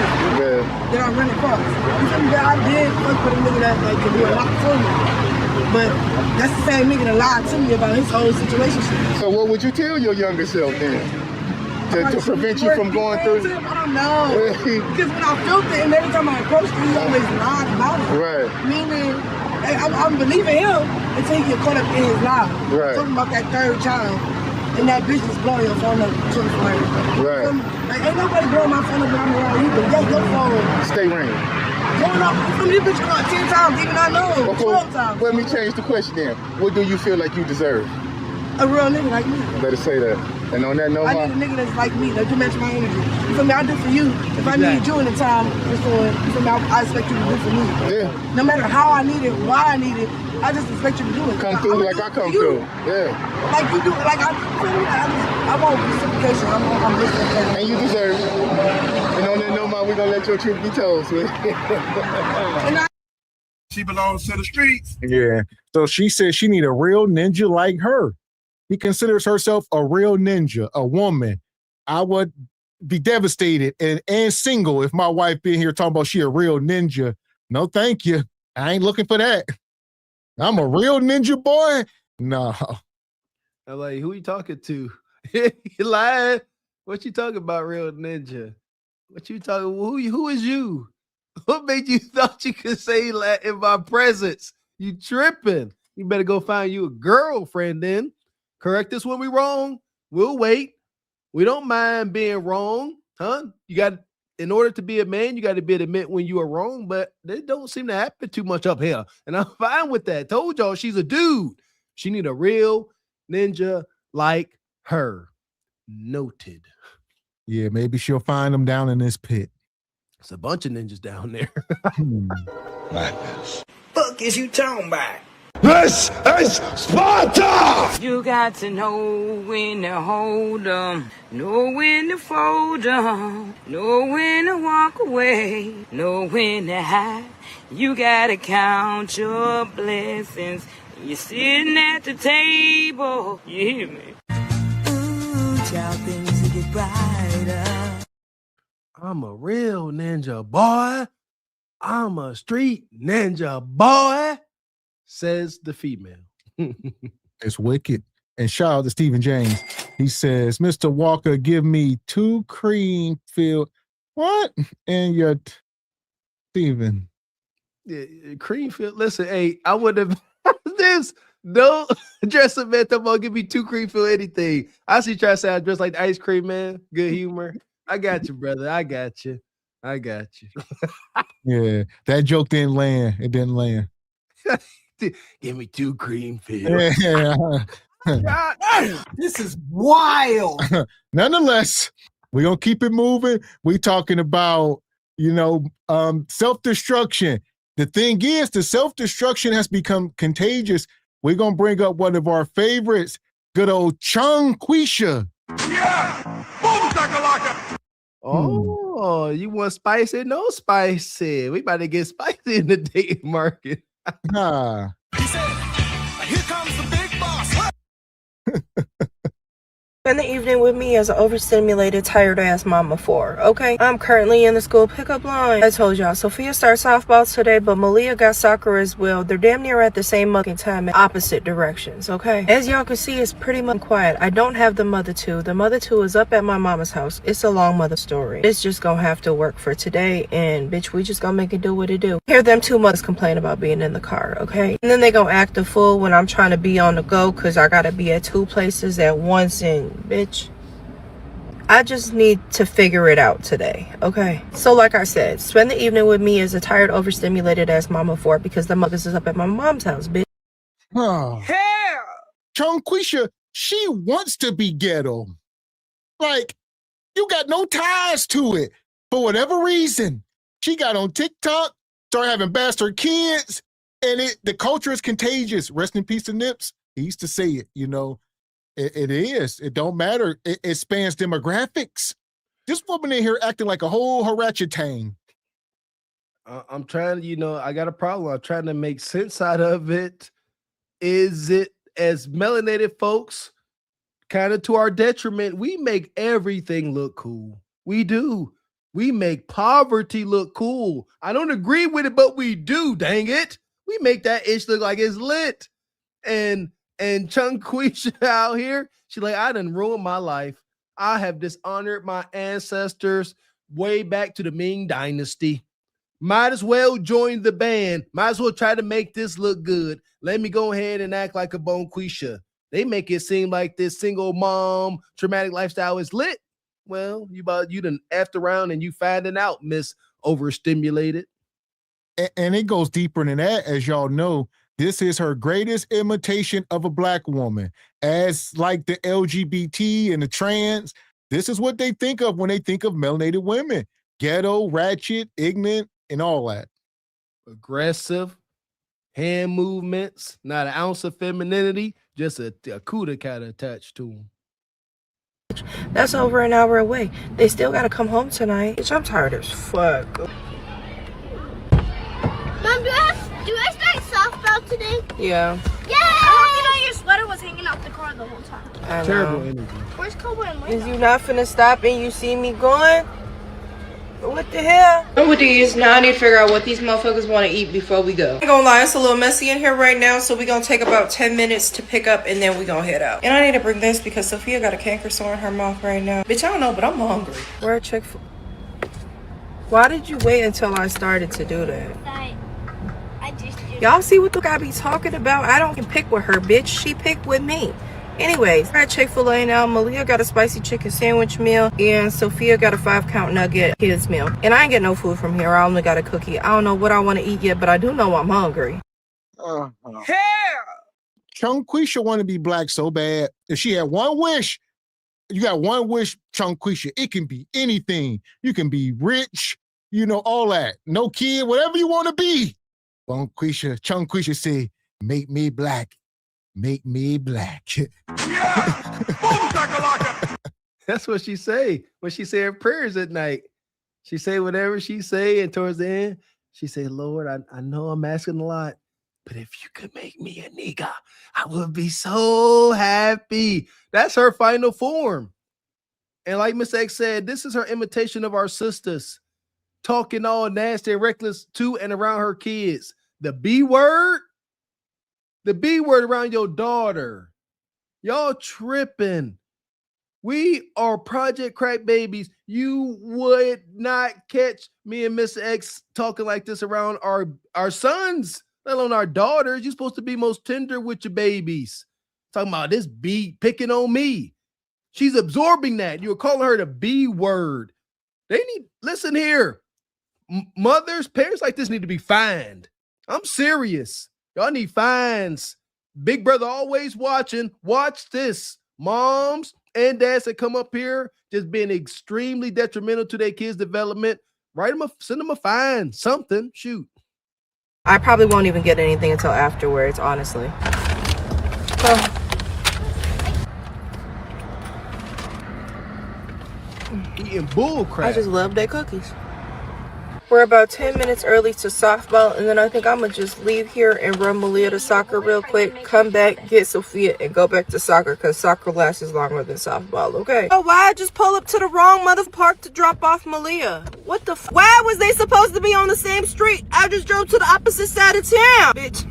That I run across. You feel me? That I did fuck with a nigga that could do a lot for me. But that's the same nigga that lied to me about his whole situation. So what would you tell your younger self then? To prevent you from going through? I don't know. Because when I felt it and every time I approached him, he always lied about it. Right. Meaning, I'm believing him until he get caught up in his lie. Right. Talking about that third child. And that bitch is blowing your phone up 24 hours. Right. Like, ain't nobody blowing my phone up when I'm around you, but that's your phone. Stay ringing. Blowing up. This bitch called 10 times, even I know. 12 times. Let me change the question then. What do you feel like you deserve? A real nigga like me. Better say that. And on that note, I need a nigga that's like me, that can match my energy. You feel me? I do for you. If I need you in the time, you feel me? I expect you to do for me. Yeah. No matter how I need it, why I need it, I just expect you to do it. Come through like I come through. Yeah. Like you do. Like I want reciprocation. I'm listening. And you deserve it. And on that note, we're gonna let your truth be told, sweet. She belongs to the streets. Yeah. So she said she need a real ninja like her. He considers herself a real ninja, a woman. I would be devastated and single if my wife been here talking about she a real ninja. No, thank you. I ain't looking for that. I'm a real ninja boy. No. I'm like, who you talking to? You lying? What you talking about, real ninja? What you talking? Who is you? What made you thought you could say that in my presence? You tripping? You better go find you a girlfriend then. Correct us when we wrong. We'll wait. We don't mind being wrong, huh? You got, in order to be a man, you got to be able to admit when you are wrong, but it don't seem to happen too much up here. And I'm fine with that. Told y'all she's a dude. She need a real ninja like her. Noted. Yeah, maybe she'll find them down in this pit. It's a bunch of ninjas down there. Madness. Fuck is you talking about? This is Sparta! You got to know when to hold 'em, know when to fold 'em, know when to walk away, know when to hide. You gotta count your blessings. You're sitting at the table. You hear me? Ooh, child, things will get brighter. I'm a real ninja boy. I'm a street ninja boy, says the female. It's wicked. And shout out to Stephen James. He says, Mr. Walker, give me 2 cream filled. What? And your Stephen. Yeah, cream filled. Listen, hey, I would have this. No dress up, man. Come on, give me 2 cream filled anything. I see you try to say I dress like the ice cream man. Good humor. I got you, brother. I got you. I got you. Yeah, that joke didn't land. It didn't land. Give me 2 cream filled. Yeah. This is wild. Nonetheless, we're going to keep it moving. We talking about, self-destruction. The thing is, the self-destruction has become contagious. We're going to bring up one of our favorites, good old Chung Quisha. Yeah! Boom, shakalaka! Oh, you want spicy? No spicy. We about to get spicy in the dating market. Nah. He said, here comes the big boss. Spend the evening with me as an overstimulated, tired-ass mama 4, okay? I'm currently in the school pickup line. I told y'all, Sophia starts softball today, but Malia got soccer as well. They're damn near at the same fucking time in opposite directions, okay? As y'all can see, it's pretty much quiet. I don't have the mother 2. The mother 2 is up at my mama's house. It's a long mother story. It's just gonna have to work for today, and bitch, we just gonna make it do what it do. Hear them 2 mothers complain about being in the car, okay? And then they gonna act a fool when I'm trying to be on the go, because I gotta be at 2 places at once, and bitch, I just need to figure it out today, okay? So like I said, spend the evening with me as a tired, overstimulated ass mama 4 because the mothers is up at my mom's house, bitch. Oh. Hell! Chonquisha, she wants to be ghetto. Like, you got no ties to it. For whatever reason, she got on TikTok, started having bastard kids, and the culture is contagious. Rest in peace to Nips. He used to say it, you know. It is. It don't matter. It spans demographics. This woman in here acting like a whole orangutan. I'm trying to, I got a problem. I'm trying to make sense out of it. Is it, as melanated folks, kind of to our detriment, we make everything look cool. We do. We make poverty look cool. I don't agree with it, but we do, dang it. We make that ish look like it's lit. And Chunquisha out here, she like, I done ruined my life. I have dishonored my ancestors way back to the Ming Dynasty. Might as well join the band. Might as well try to make this look good. Let me go ahead and act like a Bonquisha. They make it seem like this single mom traumatic lifestyle is lit. Well, you done effed around and you finding out, Miss Overstimulated. And it goes deeper than that, as y'all know. This is her greatest imitation of a black woman. As like the LGBT and the trans, this is what they think of when they think of melanated women. Ghetto, ratchet, ignorant, and all that. Aggressive, hand movements, not an ounce of femininity, just a cuda kind of attached to them. That's over an hour away. They still gotta come home tonight. Bitch, I'm tired as fuck. Mom, do I start softball today? Yeah. Yay! I hope your sweater was hanging out the car the whole time. Terrible energy. Where's Cobra and Is you not finna stop and you see me going? What the hell? With these, now I need to figure out what these motherfuckers want to eat before we go. I'm gonna lie, it's a little messy in here right now, so we're gonna take about 10 minutes to pick up and then we're gonna head out. And I need to bring this because Sophia got a canker sore in her mouth right now. Bitch, I don't know, but I'm hungry. Where at Chick-fil-A? Why did you wait until I started to do that? Y'all see what the guy be talking about? I don't pick with her, bitch. She picked with me. Anyways, we're at Chick-fil-A now. Malia got a spicy chicken sandwich meal, and Sophia got a 5-count nugget kids meal. And I ain't get no food from here. I only got a cookie. I don't know what I want to eat yet, but I do know I'm hungry. Hell! Chunquisha want to be black so bad. If she had one wish, you got one wish, Chunquisha. It can be anything. You can be rich, all that. No kid, whatever you want to be. Chunquisha say, make me black. Make me black. That's what she say when she say her prayers at night. She say whatever she say, and towards the end, she say, Lord, I know I'm asking a lot, but if you could make me a nigga, I would be so happy. That's her final form. And like Miss X said, this is her imitation of our sisters, talking all nasty and reckless to and around her kids. The B word around your daughter. Y'all tripping. We are Project Crack Babies. You would not catch me and Miss X talking like this around our sons, let alone our daughters. You're supposed to be most tender with your babies. Talking about this B picking on me. She's absorbing that. You were calling her the B word. Listen here. Mothers, parents like this need to be fined. I'm serious. Y'all need fines. Big brother always watching. Watch this. Moms and dads that come up here just being extremely detrimental to their kids' development. Send them a fine, something. Shoot. I probably won't even get anything until afterwards, honestly. Eating bull crap. I just love their cookies. We're about 10 minutes early to softball, and then I think I'm gonna just leave here and run Malia to soccer real quick, come back, get Sophia, and go back to soccer, because soccer lasts longer than softball, okay? Oh, why I just pull up to the wrong mother park to drop off Malia? What the why was they supposed to be on the same street? I just drove to the opposite side of town, bitch.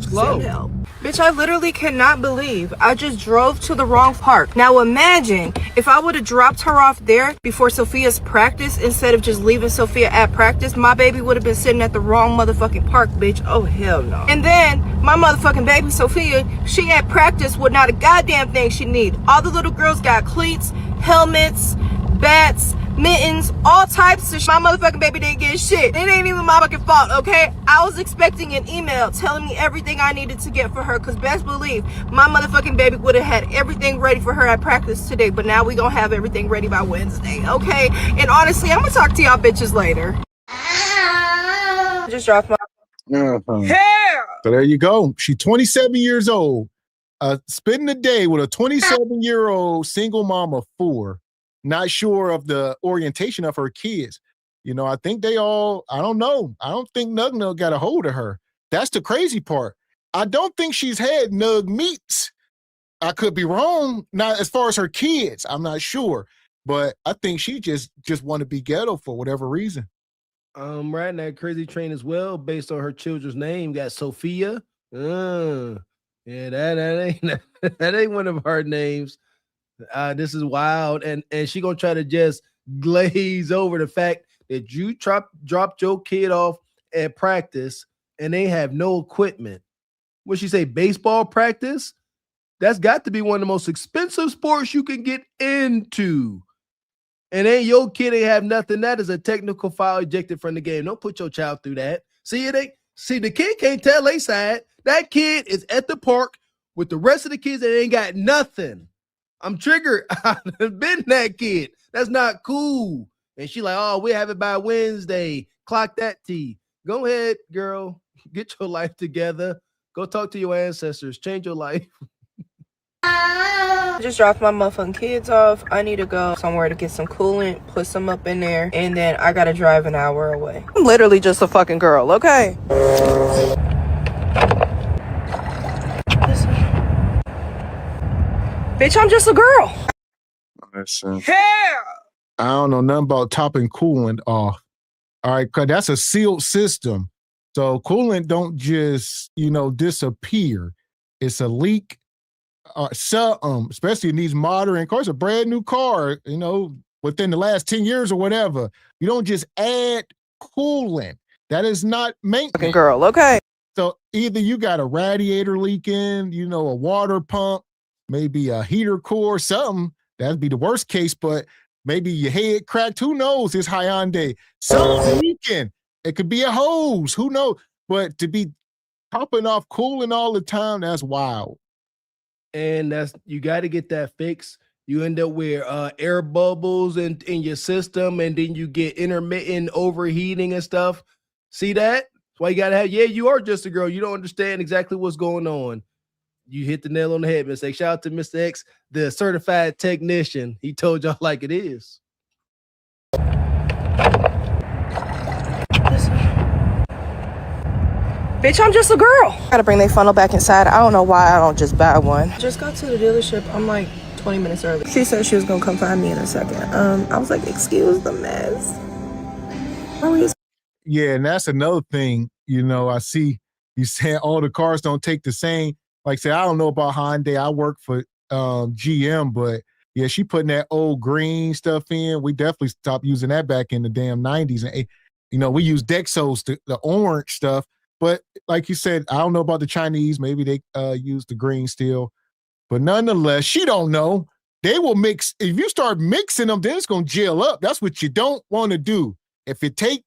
Slow. Send help. Bitch, I literally cannot believe I just drove to the wrong park. Now imagine if I would have dropped her off there before Sophia's practice instead of just leaving Sophia at practice, my baby would have been sitting at the wrong motherfucking park, bitch. Oh, hell no. And then my motherfucking baby Sophia, she at practice with not a goddamn thing she need. All the little girls got cleats, helmets, bats, mittens, all types of shit. My motherfucking baby didn't get shit. It ain't even my fucking fault, okay? I was expecting an email telling me everything I needed to get for her, because best believe my motherfucking baby would have had everything ready for her at practice today, but now we gonna have everything ready by Wednesday, okay? And honestly, I'm gonna talk to y'all bitches later. Just dropped my... So there you go. She's 27 years old, spending the day with a 27-year-old single mom of 4. Not sure of the orientation of her kids. You know, I think they all, I don't know. I don't think Nug Nug got a hold of her. That's the crazy part. I don't think she's had Nug meets. I could be wrong. Not as far as her kids. I'm not sure. But I think she just want to be ghetto for whatever reason. Riding that crazy train as well, based on her children's name. Got Sophia. Yeah, that ain't that ain't one of her names. This is wild, and she gonna try to just glaze over the fact that you dropped your kid off at practice and they have no equipment. What she say, baseball practice? That's got to be one of the most expensive sports you can get into. And ain't your kid ain't have nothing. That is a technical foul ejected from the game. Don't put your child through that. See, the kid can't tell they side. That kid is at the park with the rest of the kids that ain't got nothing. I'm triggered. I've been that kid. That's not cool. And she like, oh, we have it by Wednesday. Clock that T. Go ahead, girl. Get your life together. Go talk to your ancestors. Change your life. I just dropped my motherfucking kids off. I need to go somewhere to get some coolant, put some up in there, and then I gotta drive an hour away. I'm literally just a fucking girl, okay? Bitch, I'm just a girl. Listen, I don't know nothing about topping coolant off. All right, because that's a sealed system. So coolant don't just, disappear. It's a leak. Especially in these modern cars, a brand new car, within the last 10 years or whatever. You don't just add coolant. That is not maintenance. Fucking girl, okay? So either you got a radiator leaking, a water pump, maybe a heater core, something. That'd be the worst case, but maybe your head cracked. Who knows? It's Hyundai. Something leaking. It could be a hose. Who knows? But to be popping off coolant all the time, that's wild. And you got to get that fixed. You end up with air bubbles in your system, and then you get intermittent overheating and stuff. See that? That's why you got to have, you are just a girl. You don't understand exactly what's going on. You hit the nail on the head, Mr. X. Shout out to Mr. X, the certified technician. He told y'all like it is. Bitch, I'm just a girl. Gotta bring their funnel back inside. I don't know why I don't just buy one. Just got to the dealership. I'm like 20 minutes early. She said she was gonna come find me in a second. I was like, excuse the mess. Yeah, and that's another thing, I see you saying all the cars don't take the same. Like say, I don't know about Hyundai. I work for GM, but yeah, she putting that old green stuff in. We definitely stopped using that back in the damn 90s. And, we use Dexos, the orange stuff. But like you said, I don't know about the Chinese. Maybe they use the green still. But nonetheless, she don't know. They will mix. If you start mixing them, then it's going to gel up. That's what you don't want to do. If you take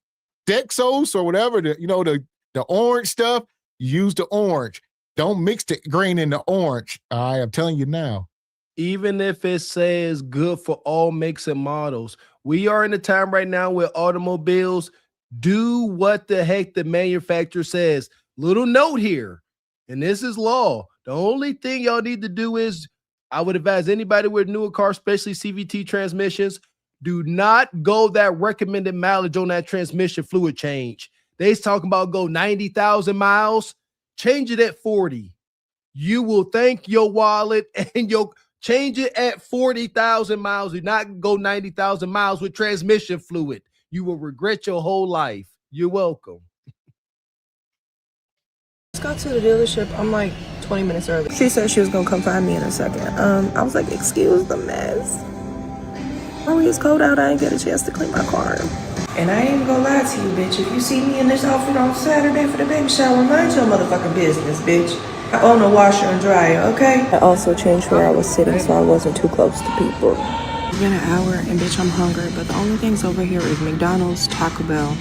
Dexos or whatever, the orange stuff, use the orange. Don't mix the green and the orange. I am telling you now. Even if it says good for all makes and models, we are in a time right now where automobiles do what the heck the manufacturer says. Little note here, and this is law. The only thing y'all need to do is, I would advise anybody with newer cars, especially CVT transmissions, Do not go that recommended mileage on that transmission fluid change. They's talking about go 90,000 miles. Change it at 40. You will thank your wallet and you'll change it at 40,000 miles. Do not go 90,000 miles with transmission fluid. You will regret your whole life. You're welcome. Let's go to the dealership. I'm like 20 minutes early. She said she was gonna come find me in a second. I was like, excuse the mess. Marie, it's cold out. I ain't get a chance to clean my car. And I ain't even gonna lie to you, bitch. If you see me in this outfit on Saturday for the baby shower, mind your motherfucking business, bitch. I own a washer and dryer, okay? I also changed where I was sitting so I wasn't too close to people. It's been an hour and bitch, I'm hungry, but the only things over here is McDonald's, Taco Bell,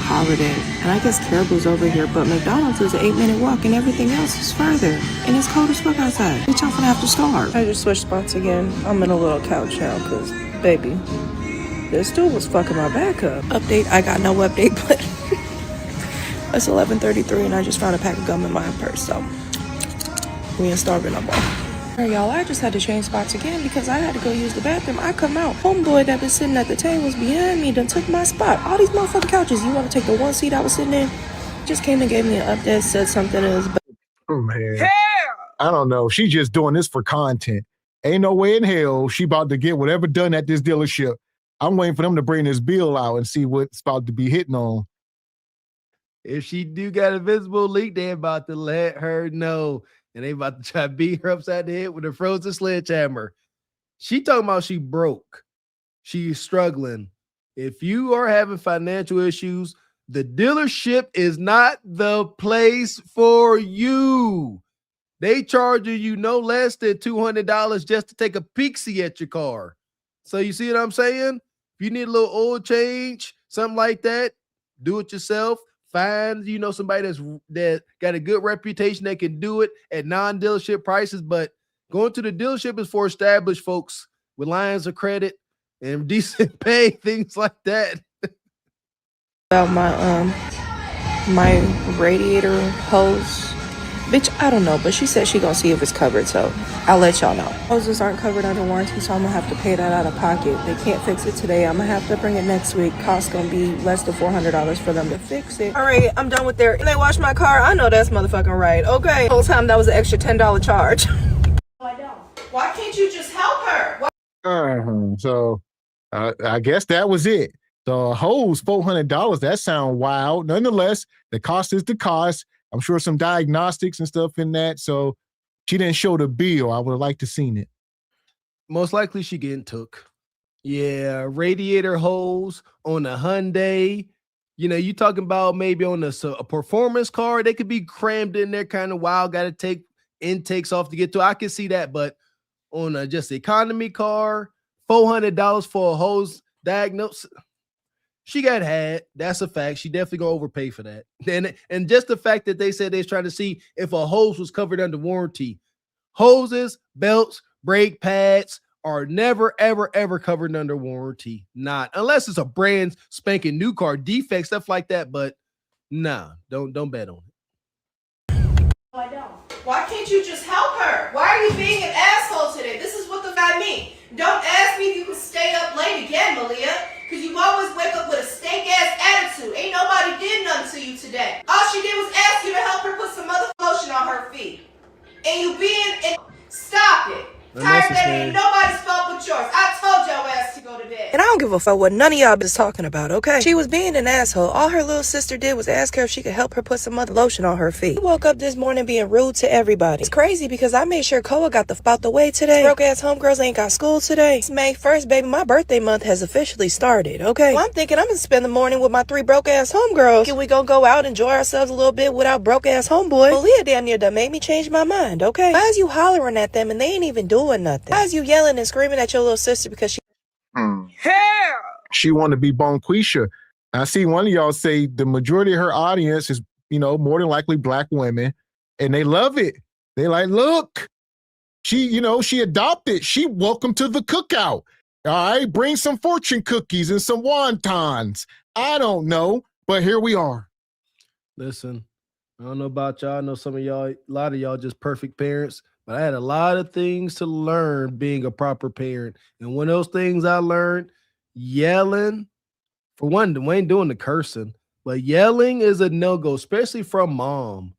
Holiday, and I guess Caribou's over here, but McDonald's is an 8-minute walk and everything else is further. And it's cold as fuck outside. Bitch, I'm gonna have to starve. I just switched spots again. I'm in a little couch now, cause baby, this dude was fucking my back up. Update, I got no update, but it's 11:33 and I just found a pack of gum in my purse, so we ain't starving no more. Hey, y'all, I just had to change spots again because I had to go use the bathroom. I come out. Homeboy that was sitting at the tables behind me done took my spot. All these motherfucking couches. You want to take the one seat I was sitting in? Just came and gave me an update, said something is. Oh, man. I don't know. She just doing this for content. Ain't no way in hell she about to get whatever done at this dealership. I'm waiting for them to bring this bill out and see what's about to be hitting on. If she do got a visible leak, they about to let her know. And they about to try to beat her upside the head with a frozen sledgehammer. She talking about she broke. She's struggling. If you are having financial issues, the dealership is not the place for you. They charging you no less than $200 just to take a peek-see at your car. So you see what I'm saying? If you need a little oil change, something like that, do it yourself. Find, somebody that got a good reputation that can do it at non-dealership prices. But going to the dealership is for established folks with lines of credit and decent pay, things like that. About my radiator hose. Bitch, I don't know, but she said she gonna see if it's covered, so I'll let y'all know. Hoses aren't covered under warranty, so I'm gonna have to pay that out of pocket. They can't fix it today. I'm gonna have to bring it next week. Cost gonna be less than $400 for them to fix it. All right, I'm done with their. And they washed my car. I know that's motherfucking right. Okay. The whole time that was an extra $10 charge. Why can't you just help her? So I guess that was it. So a hose, $400. That sounds wild. Nonetheless, the cost is the cost. I'm sure some diagnostics and stuff in that. So she didn't show the bill. I would have liked to seen it. Most likely she getting took. Yeah, radiator hose on a Hyundai. You talking about maybe on a performance car. They could be crammed in there kind of wild. Got to take intakes off to get to. I can see that. But on a just economy car, $400 for a hose diagnosis. She got had. That's a fact. She definitely gonna overpay for that. And just the fact that they said they was trying to see if a hose was covered under warranty. Hoses, belts, brake pads are never, ever, ever covered under warranty. Not unless it's a brand spanking new car, defect, stuff like that. But nah, don't bet on it. I don't. Why can't you just help her? Why are you being an asshole today? This is what the guy mean. Don't ask me if you can stay up late again, Malia. Because you always wake up with a stank-ass attitude. Ain't nobody did nothing to you today. All she did was ask you to help her put some other lotion on her feet. And you being... Stop it. Tired that ain't nobody's fault but yours. I told your ass to go to bed. And I don't give a fuck what none of y'all is talking about, okay? She was being an asshole. All her little sister did was ask her if she could help her put some other lotion on her feet. She woke up this morning being rude to everybody. It's crazy because I made sure Koa got out the way today. Broke ass homegirls ain't got school today. It's May 1st, baby. My birthday month has officially started, okay? Well, I'm thinking I'm gonna spend the morning with my 3 broke ass homegirls. Can we go out, enjoy ourselves a little bit without broke ass homeboy? Well, Leah damn near done made me change my mind, okay? Why is you hollering at them and they ain't even doing nothing? Why is you yelling and screaming at your little sister because she... She want to be Bonquisha. I see one of y'all say the majority of her audience is, more than likely black women, and they love it. They like, look, she adopted. She welcome to the cookout. All right, bring some fortune cookies and some wontons. I don't know, but here we are. Listen, I don't know about y'all. I know some of y'all, a lot of y'all just perfect parents. But I had a lot of things to learn being a proper parent. And one of those things I learned, yelling, for one, we ain't doing the cursing, but yelling is a no-go, especially from mom.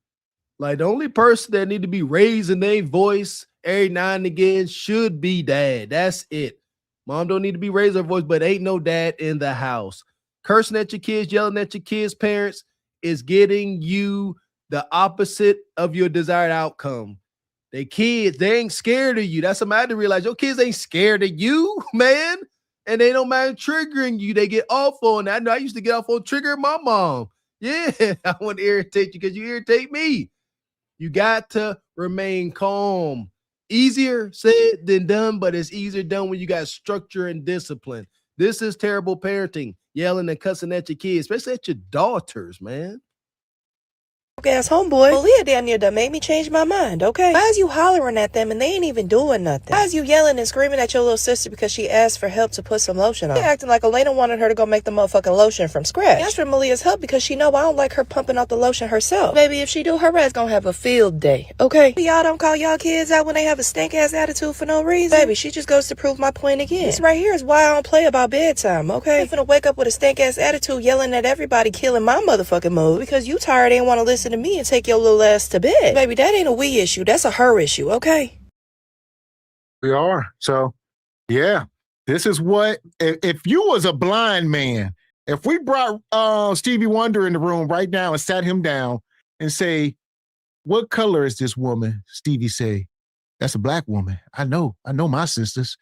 Like, the only person that need to be raising their voice every now and again should be dad. That's it. Mom don't need to be raising her voice, but ain't no dad in the house. Cursing at your kids, yelling at your kids' parents is getting you the opposite of your desired outcome. They kids, they ain't scared of you. That's something I had to realize. Your kids ain't scared of you, man. And they don't mind triggering you. They get off on that. I know I used to get off on triggering my mom. Yeah, I want to irritate you because you irritate me. You got to remain calm. Easier said than done, but it's easier done when you got structure and discipline. This is terrible parenting, yelling and cussing at your kids, especially at your daughters, man. Ass homeboy, Malia down there done made me change my mind, okay? Why is you hollering at them and they ain't even doing nothing? Why is you yelling and screaming at your little sister because she asked for help to put some lotion on? She acting like Elena wanted her to go make the motherfucking lotion from scratch. Asked for Malia's help because she know I don't like her pumping out the lotion herself. Maybe if she do, her ass gonna have a field day, okay? Y'all don't call y'all kids out when they have a stink-ass attitude for no reason. Baby, she just goes to prove my point again. This right here is why I don't play about bedtime, okay? You finna wake up with a stink-ass attitude yelling at everybody, killing my motherfucking mood because you tired ain't want to listen to me and take your little ass to bed. Baby, that ain't a we issue. That's a her issue, okay? We are. So, yeah, this is what, if you was a blind man, if we brought Stevie Wonder in the room right now and sat him down and say, what color is this woman? Stevie say, that's a black woman. I know my sisters.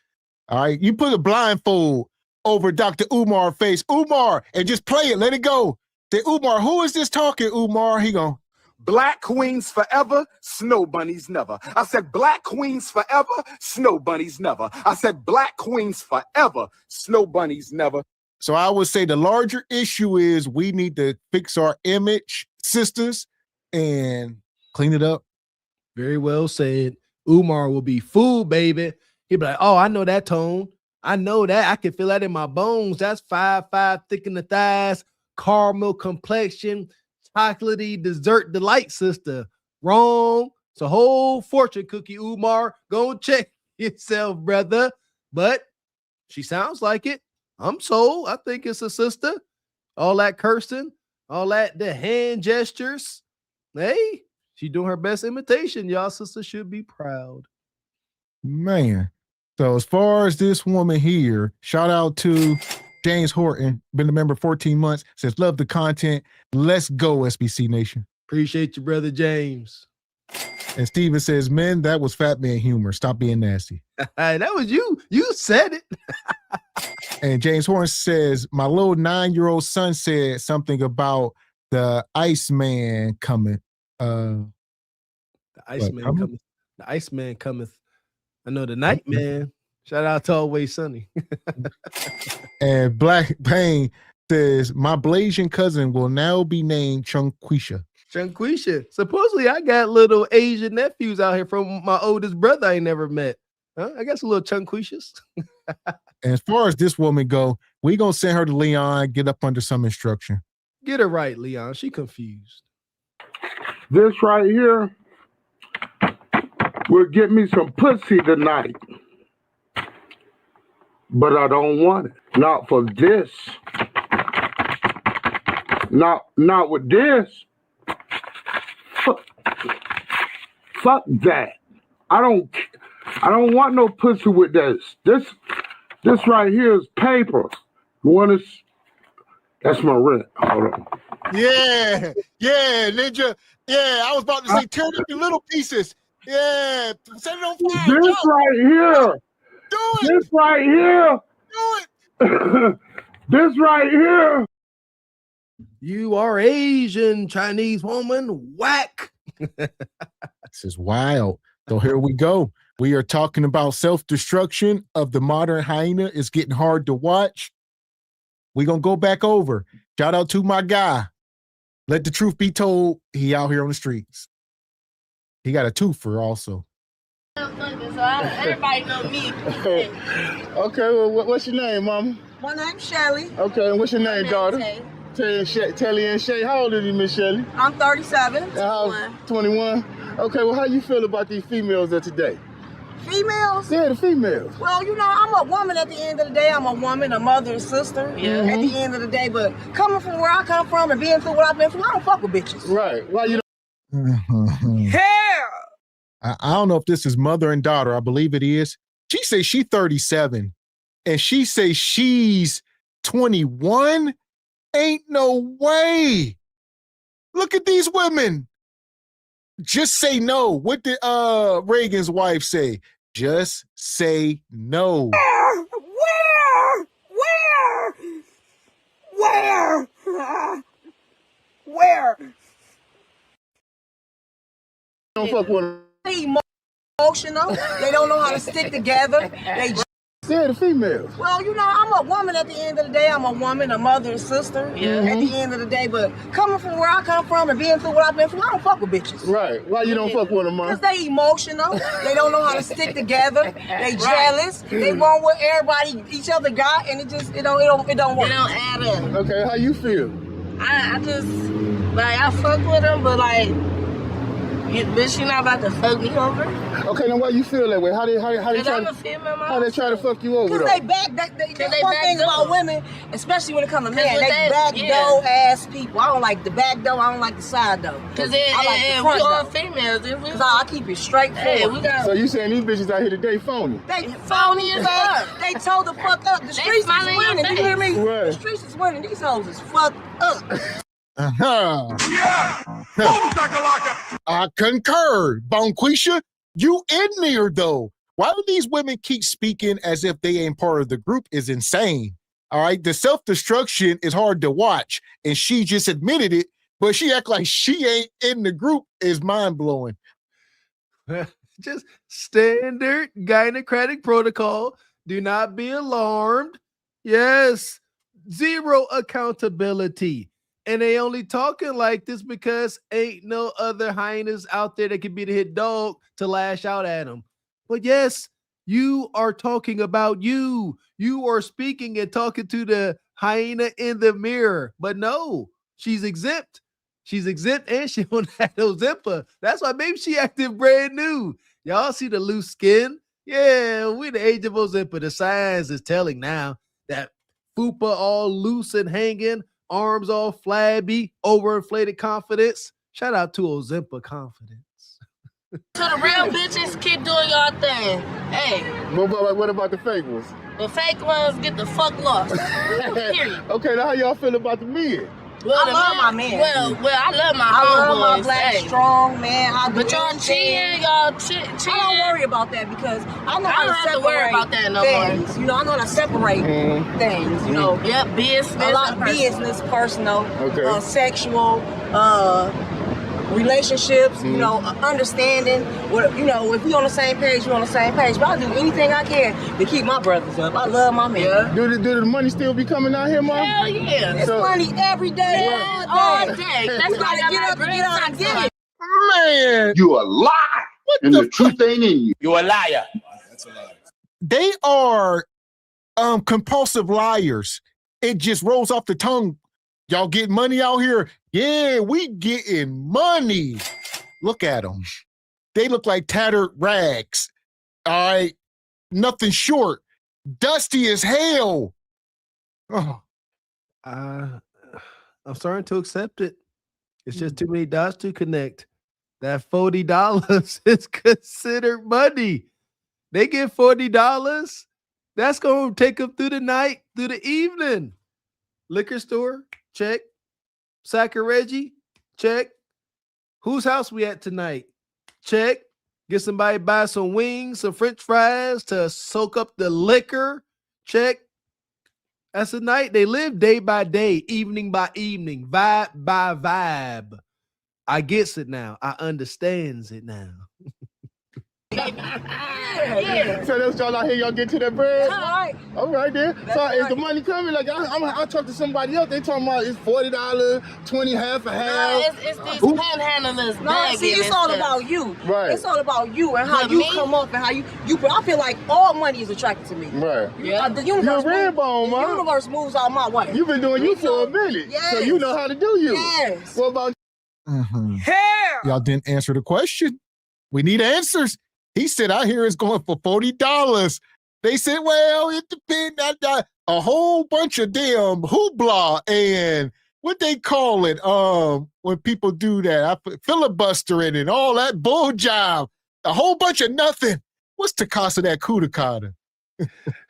All right, you put a blindfold over Dr. Umar's face, Umar, and just play it, let it go. Say, Umar, who is this talking, Umar? He gone, Black queens forever, snow bunnies never. I said black queens forever, snow bunnies never. I said black queens forever, snow bunnies never. So I would say the larger issue is we need to fix our image, sisters, and clean it up. Very well said. Umar will be fooled, baby. He'll be like, oh, I know that tone. I know that. I can feel that in my bones. That's 5'5", thick in the thighs, caramel complexion, chocolatey dessert delight, sister. Wrong. It's a whole fortune cookie, Umar. Go check yourself, brother. But she sounds like it. I'm sold. I think it's a sister. All that cursing, all that, the hand gestures. Hey, she doing her best imitation. Y'all sister should be proud. Man. So as far as this woman here, shout out to James Horton, been a member 14 months, says, love the content. Let's go, SBC Nation. Appreciate you, brother James. And Steven says, men, that was fat man humor. Stop being nasty. That was you. You said it. And James Horton says, my little 9-year-old son said something about the Iceman coming. The Iceman cometh. The Iceman cometh. I know the Nightman. Shout out to Always Sunny. And Black Pain says, my Blasian cousin will now be named Chunquisha. Chunquisha. Supposedly, I got little Asian nephews out here from my oldest brother I ain't never met. Huh? I got some little Chunquishas. And as far as this woman go, we gonna send her to Leon, get up under some instruction. Get her right, Leon. She confused. This right here will get me some pussy tonight. But I don't want it. Not for this. Not with this. Fuck that. I don't want no pussy with this. This right here is paper. You want to? That's my rent. Hold on. Yeah, Ninja. Yeah, I was about to say, tear it into little pieces. Yeah, set it on fire. This right here. Do it. This right here. Do it. This right here. You are Asian, Chinese woman. Whack. This is wild. So here we go. We are talking about self-destruction of the modern hyena. It's getting hard to watch. We're going to go back over. Shout out to my guy. Let the truth be told. He out here on the streets. He got a twofer also. Everybody know me. Okay, well, what's your name, mama? My name's Shelly. Okay, and what's your name, daughter? Tay. Telly and Shay. How old are you, Miss Shelly? I'm 37. 21. Okay, well, how you feel about these females of today? Females? Yeah, the females. Well, you know, I'm a woman at the end of the day. I'm a woman, a mother, a sister. Yeah. At the end of the day, but coming from where I come from and being through what I've been through, I don't fuck with bitches. Right. Why you Hell! I don't know if this is mother and daughter. I believe it is. She says she's 37 and she says she's 21. Ain't no way. Look at these women. Just say no. What did Reagan's wife say? Just say no. Where? don't fuck with them? They emotional. They don't know how to stick together. They Yeah, the females. Well, you know, I'm a woman at the end of the day. I'm a woman, a mother, a sister. Yeah. At the end of the day, but coming from where I come from and being through what I've been through, I don't fuck with bitches. Right. Why you don't fuck with them, Mom? Because they emotional. They don't know how to stick together. They jealous. They want what everybody, each other got, and it don't work. It don't add up. Okay, how you feel? I just, like, I fuck with them, but, like, bitch, you not about to fuck me over? Okay, then why you feel that way? How they try I'm a to female, how they try to fuck you over? Because though? they that's one thing about women, especially when it comes to men, they back door yeah. ass people. I don't like the back door, I don't like the side door. Because I like the front we all door. females. Because I keep it straight forward. So you saying these bitches out here today phony? They phony as fuck. They told the fuck up. The streets is winning. You hear me? Right. The streets is winning. These hoes is fucked up. Uh-huh. I concur. Bonquisha, you in there though. Why do these women keep speaking as if they ain't part of the group is insane. All right. The self-destruction is hard to watch. And she just admitted it, but she act like she ain't in the group is mind-blowing. Just standard gynocratic protocol. Do not be alarmed. Yes, zero accountability. And they only talking like this because ain't no other hyenas out there that can be the hit dog to lash out at them. But yes, you are talking about you. You are speaking and talking to the hyena in the mirror. But no, she's exempt. She's exempt and she don't have no zipper. That's why maybe she acting brand new. Y'all see the loose skin? Yeah, we're the age of Ozempa. The science is telling now that fupa all loose and hanging, arms all flabby, overinflated confidence. Shout out to Ozempa confidence. So the real bitches keep doing y'all thing. Hey. What about the fake ones? The fake ones get the fuck lost. Period. Okay, now how y'all feel about the men? Well, I love my men. Well, I love my I love homeboys. my black, strong man. But y'all cheating, cheating. I don't worry about that because I know how I don't to have separate to worry about that no things. more. You know, I know how to separate things. You know, Yep, business. a lot of business, personal, sexual, relationships. You know, understanding. What you know, if we on the same page, we on the same page. But I'll do anything I can to keep my brothers up. I love my men. Do the money still be coming out here, Mom? Hell yeah. It's money every day, all day. That's We gotta get up and get out and get it. Man, You a lie, and the truth ain't in you. You a liar. That's a lie. They are compulsive liars. It just rolls off the tongue. Y'all getting money out here? Yeah, we getting money. Look at them. They look like tattered rags. All right. Nothing short. Dusty as hell. Oh. I'm starting to accept it. It's just too many dots to connect. That $40 is considered money. They get $40. That's going to take them through the night, through the evening. Liquor store, check. Sack of Reggie, check. Whose house we at tonight? Check. Get somebody to buy some wings, some french fries to soak up the liquor. Check. That's a night. They live day by day, evening by evening, vibe by vibe. I gets it now. I understands it now. Yeah. So that's y'all out here, y'all get to that bread? All right then. So is the money coming? Like I talk to somebody else, they talking about it's $40, 20, half a half. No, it's these panhandlers. No, see, it's all about you. Right. It's all about you and how you come up and how you. I feel like all money is attracted to me. Right. Yeah. The universe. You're a red bone, man. The universe moves out my way. You've been doing you for a minute. Yes. So you know how to do you. Yes. What about Y'all didn't answer the question. We need answers. He said, I hear it's going for $40. They said, well, it depends. A whole bunch of damn hoopla and what they call it when people do that. I put filibustering and all that bull job. A whole bunch of nothing. What's the cost of that Kudakata?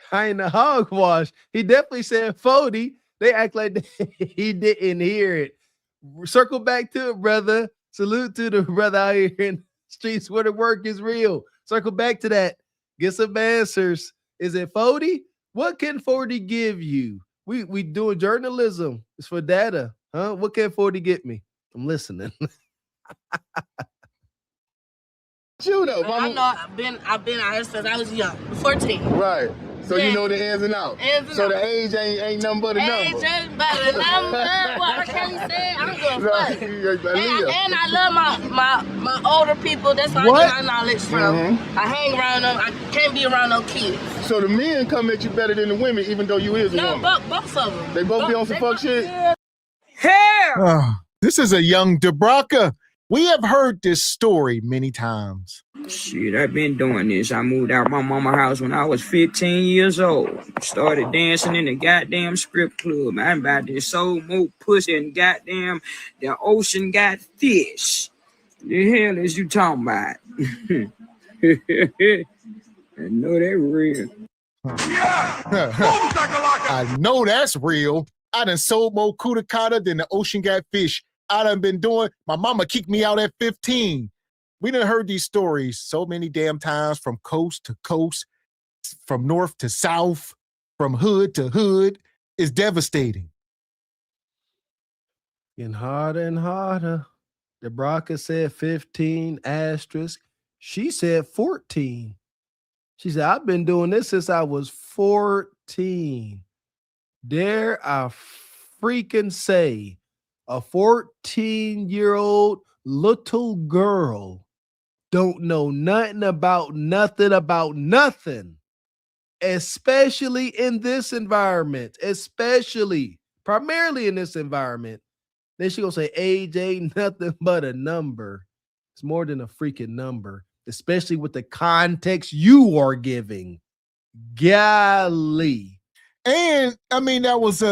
Hyena hogwash. He definitely said 40. They act like he didn't hear it. Circle back to it, brother. Salute to the brother out here in the streets where the work is real. Circle back to that. Get some answers. Is it 40? What can 40 give you? We doing journalism. It's for data. Huh? What can 40 get me? I'm listening. You know, I know I've been out here since I was young, 14. Right. So Yeah. You know the ins and outs. So the age ain't nothing but a number. Age ain't but a number. What R. Kelly said, I'm good fuck. And I love my older people. That's where I get my knowledge from. I hang around them. I can't be around no kids. So the men come at you better than the women, even though you is a woman. No, both of them. They both be on some fuck shit? Oh, this is a young DeBraka. We have heard this story many times. Shit, I've been doing this. I moved out my mama's house when I was 15 years old. Started dancing in the goddamn strip club. I'm about to sold more pussy and goddamn the ocean got fish. The hell is you talking about? I know that real. I know that's real. I done sold more Kudakata than the ocean got fish. I done been doing, my mama kicked me out at 15. We done heard these stories so many damn times from coast to coast, from north to south, from hood to hood. It's devastating. Getting harder and harder. DeBraka said 15 asterisk. She said 14. She said, I've been doing this since I was 14. Dare I freaking say a 14-year-old little girl don't know nothing about nothing, especially in this environment, primarily in this environment. Then she gonna say age ain't nothing but a number. It's more than a freaking number, especially with the context you are giving. Golly. And I mean, that was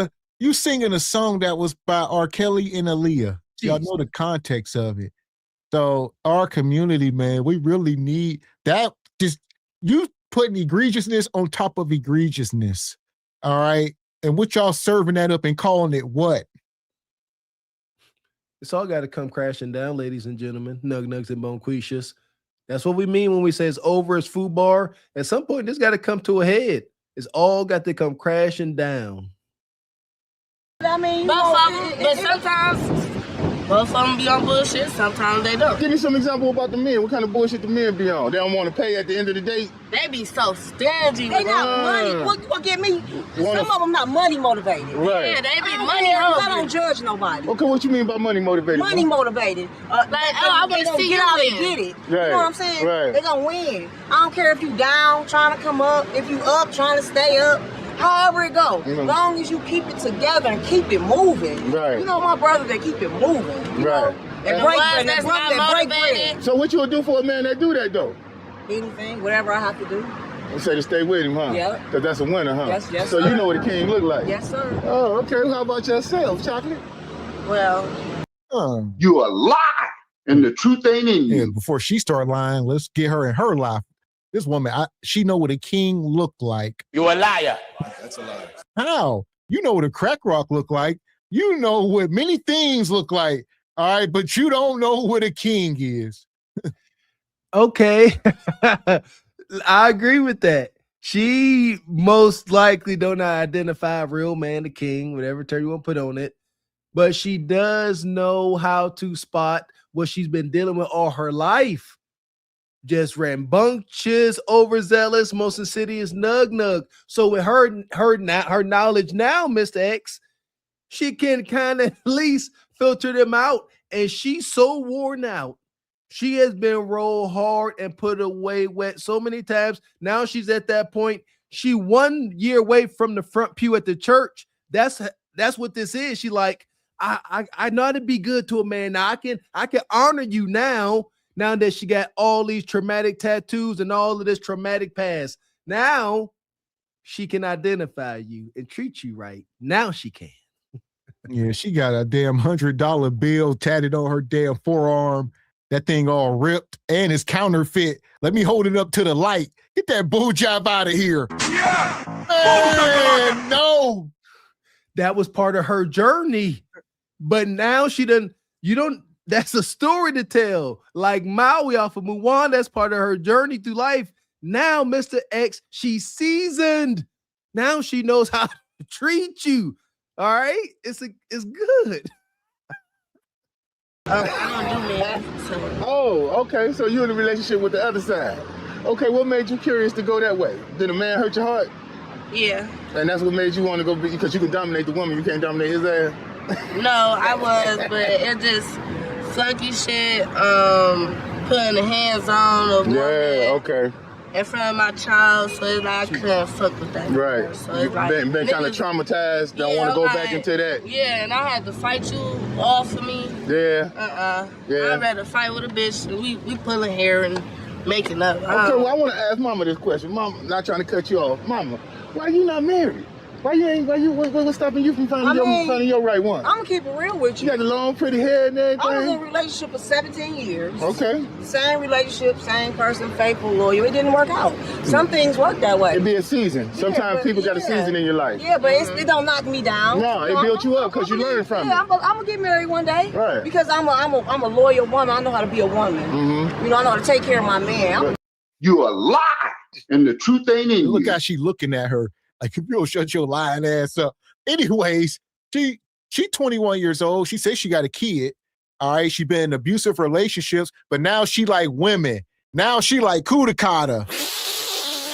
you singing a song that was by R. Kelly and Aaliyah. Y'all know the context of it. So our community, man, we really need that. Just you putting egregiousness on top of egregiousness. All right. And what y'all serving that up and calling it what? It's all got to come crashing down, ladies and gentlemen. Nugs and bonquishas. That's what we mean when we say it's over, it's food bar. At some point, this got to come to a head. It's all got to come crashing down. I mean, but sometimes both of them be on bullshit. Sometimes they don't. Give me some example about the men. What kind of bullshit the men be on? They don't want to pay at the end of the day. They be so stingy. They not money. What get me? Some of them not money motivated. Right. Yeah, they be money hungry. I don't judge nobody. Okay, what you mean by money motivated? Money motivated. I they want to gonna see get you out win. and get it. Right. You know what I'm saying? Right. They gonna win. I don't care if you down, trying to come up, if you up, trying to stay up. However it go, as long as you keep it together and keep it moving. Right. You know my brother, they keep it moving. Right. And break bread. So what you would do for a man that do that though? Anything, whatever I have to do. You say to stay with him, huh? Yeah. Because that's a winner, huh? Yes, so sir. you know what a king look like? Yes, sir. Oh, okay. How about yourself, Chocolate? Well, you a lie, and the truth ain't in you. Yeah, before she start lying, let's get her in her life. This woman, she know what a king look like. You a liar. That's a lie. How? You know what a crack rock look like. You know what many things look like. All right, but you don't know what a king is. Okay. I agree with that. She most likely don't identify a real man, the king, whatever term you want to put on it. But she does know how to spot what she's been dealing with all her life. Just rambunctious, overzealous, most insidious nug. So with her knowledge now, Mr. X, she can kind of at least filter them out. And she's so worn out. She has been rolled hard and put away wet so many times. Now she's at that point. She 1 year away from the front pew at the church. That's what this is. She like, I know how to be good to a man. Now I can honor you now Now that she got all these traumatic tattoos and all of this traumatic past, now she can identify you and treat you right. Now she can. Yeah, she got a damn $100 bill tatted on her damn forearm. That thing all ripped and it's counterfeit. Let me hold it up to the light. Get that bull job out of here. Yeah. Man, no. That was part of her journey. But now that's a story to tell. Like Maui off of Mulan, that's part of her journey through life. Now, Mr. X, she's seasoned. Now she knows how to treat you. All right? It's good. I don't do that. So. Oh, okay. So you're in a relationship with the other side. Okay, what made you curious to go that way? Did a man hurt your heart? Yeah. And that's what made you want to go, because you can dominate the woman, you can't dominate his ass? No, I was, but it just sucky shit, putting the hands on a woman. Yeah, okay. In front of my child, so it's like I couldn't fuck with that. Right. So it's like, been kind of traumatized, don't want to go back into that. Yeah, and I had to fight you off of me. Yeah. Yeah. I'd rather fight with a bitch and we pulling hair and making up. Okay, well, I want to ask Mama this question. Mama, not trying to cut you off. Mama, why you not married? What's stopping you from finding your right one? I'm gonna keep it real with you. You got the long, pretty hair and everything. I was in a relationship for 17 years. Okay. Same relationship, same person, faithful, loyal. It didn't work out. Some things work that way. It be a season. Sometimes people got a season in your life. Yeah, but it don't knock me down. No, it built you up because you learned from it. I'm gonna get married one day. Right. Because I'm a loyal woman. I know how to be a woman. Mm-hmm. You know, I know how to take care of my man. You a lie, and the truth ain't in you. Look how she looking at her. Like, if you don't shut your lying ass up. Anyways, she 21 years old. She says she got a kid. All right. She been in abusive relationships, but now she like women. Now she like Kudakata.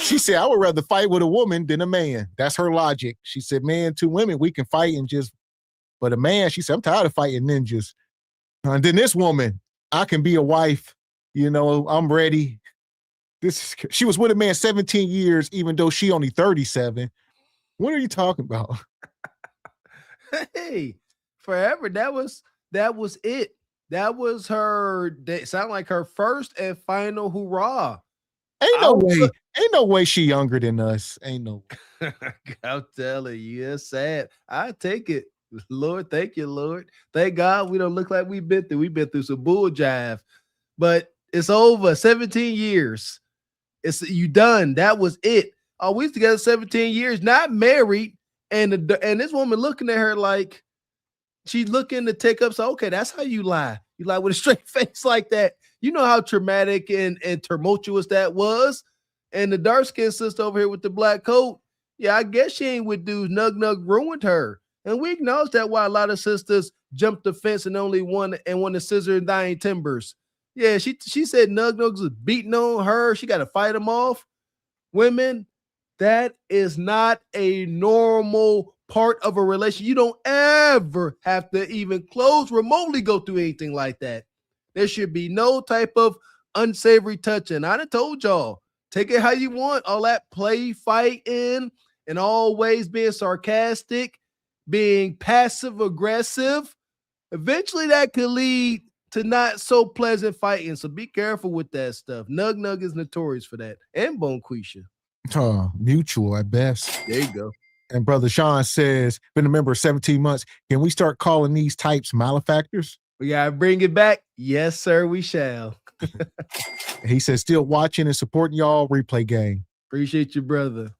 She said, I would rather fight with a woman than a man. That's her logic. She said, man, two women, we can fight and just, but a man, she said, I'm tired of fighting ninjas. And then this woman, I can be a wife. You know, I'm ready. She was with a man 17 years, even though she only 37. What are you talking about? Hey, forever. That was it. That was her. That sound like her first and final hurrah. Ain't no way she younger than us. Ain't no. I'm telling you, it's sad. I take it, Lord. Thank you, Lord. Thank God we don't look like we've been through. We've been through some bull jive, but it's over. 17 years. You done. That was it. Oh, we was together 17 years, not married. And this woman looking at her like she's looking to take up. So, okay, that's how you lie. You lie with a straight face like that. You know how traumatic and tumultuous that was. And the dark-skinned sister over here with the black coat, yeah, I guess she ain't with dudes. Nug ruined her. And we acknowledge that why a lot of sisters jumped the fence and only one to scissor and dying timbers. Yeah, she said Nug was beating on her. She got to fight him off. Women, that is not a normal part of a relationship. You don't ever have to even remotely go through anything like that. There should be no type of unsavory touching. I done told y'all, take it how you want. All that play, fighting, and always being sarcastic, being passive aggressive. Eventually that could lead to not so pleasant fighting. So be careful with that stuff. Nug is notorious for that. And Bonquisha. Mutual at best. There you go. And Brother Sean says, been a member 17 months. Can we start calling these types malefactors? We gotta bring it back. Yes, sir, we shall. He says, still watching and supporting y'all replay game. Appreciate you, brother.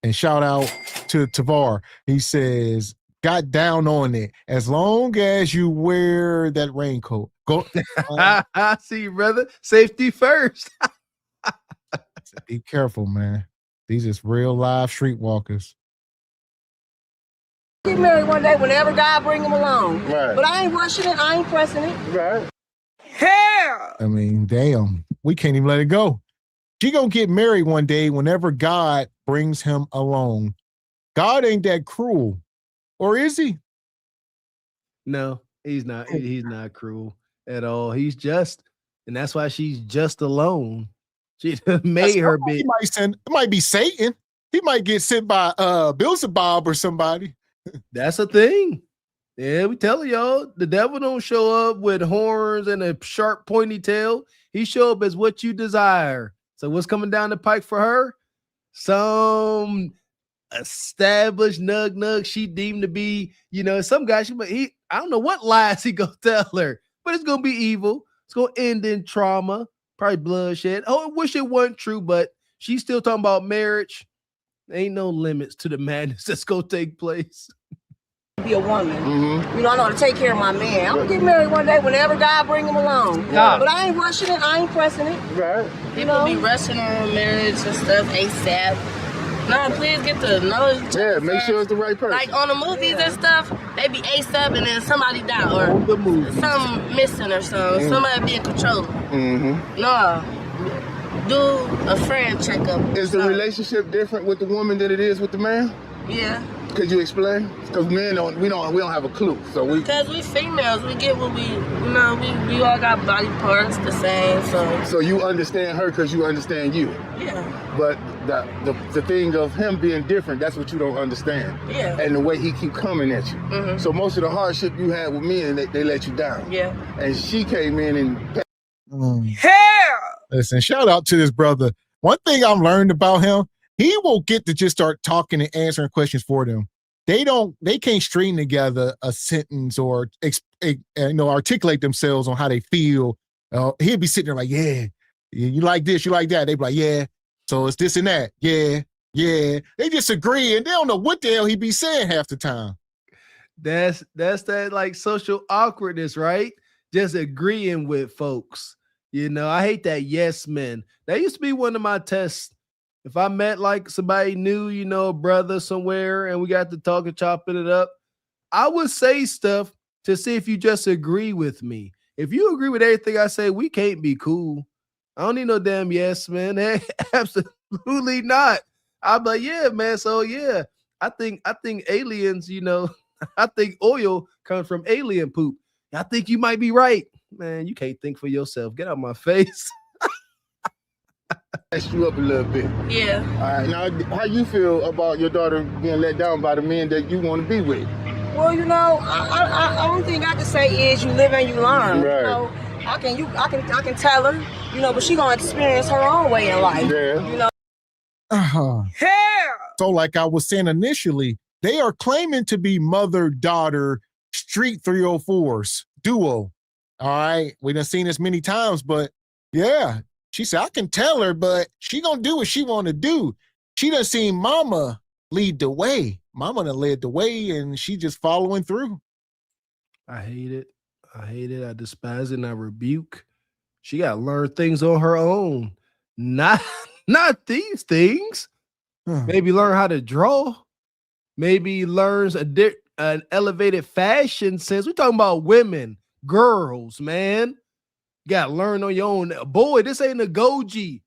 And shout out to Tavar. He says, got down on it. As long as you wear that raincoat. Go. I see you, brother. Safety first. Be careful, man. These is real live streetwalkers. Get married one day whenever God bring him along. Right. But I ain't rushing it. I ain't pressing it. Right. Hell! I mean, damn. We can't even let it go. She gonna get married one day whenever God brings him along. God ain't that cruel. Or is he? No, he's not. He's not cruel at all. He's just, and that's why she's just alone. She made her big. It might be Satan. He might get sent by Beelzebub or somebody. That's a thing. Yeah, we telling y'all, the devil don't show up with horns and a sharp pointy tail. He show up as what you desire. So what's coming down the pike for her? Some established nug she deemed to be, some guy. I don't know what lies he gonna tell her, but it's gonna be evil. It's gonna end in trauma, probably bloodshed. Oh, I wish it wasn't true, but she's still talking about marriage. Ain't no limits to the madness that's gonna take place. Be a woman. I know how to take care of my man. I'm gonna get married one day whenever God bring him along. Yeah. But I ain't rushing it. I ain't pressing it. Right. People be rushing on marriage and stuff ASAP. No, please get to know each other. Yeah, make sure it's the right person. Like on the movies and stuff, they be ASAP and then somebody die or something missing or something. Somebody be in control. No, do a friend checkup. Is the relationship different with the woman than it is with the man? Yeah. Could you explain? Because men we don't have a clue. Because we females, we get what we all got body parts the same. So you understand her because you understand you. Yeah. But the thing of him being different, that's what you don't understand. Yeah. And the way he keep coming at you. So most of the hardship you had with men, they let you down. Yeah. And she came in and Listen, shout out to this brother. One thing I've learned about him, he will get to just start talking and answering questions for them. They can't string together a sentence or articulate themselves on how they feel. He'll be sitting there like, yeah, you like this, you like that. They be like, yeah, so it's this and that. Yeah. They just agree and they don't know what the hell he be saying half the time. That's that like social awkwardness, right? Just agreeing with folks. I hate that yes men. That used to be one of my tests. If I met like somebody new, a brother somewhere, and we got to talking, chopping it up, I would say stuff to see if you just agree with me. If you agree with everything I say, we can't be cool. I don't need no damn yes, man. Hey, absolutely not. I'm like, yeah, man. So yeah, I think aliens, I think oil comes from alien poop. I think you might be right. Man, you can't think for yourself. Get out of my face. Messed you up a little bit. Yeah. All right. Now, how you feel about your daughter being let down by the men that you want to be with? Well, I only thing I can say is you live and you learn. Right. I can tell her, but she gonna experience her own way in life. Yeah. So like I was saying initially, they are claiming to be mother-daughter Street 304s duo. All right. We done seen this many times, but yeah. She said, I can tell her, but she gonna do what she want to do. She done seen mama lead the way. Mama done led the way, and she just following through. I hate it. I despise it, and I rebuke. She got to learn things on her own. Not these things. Maybe learn how to draw. Maybe learns an elevated fashion sense. We're talking about women, girls, man. You got to learn on your own. Boy, this ain't a goji.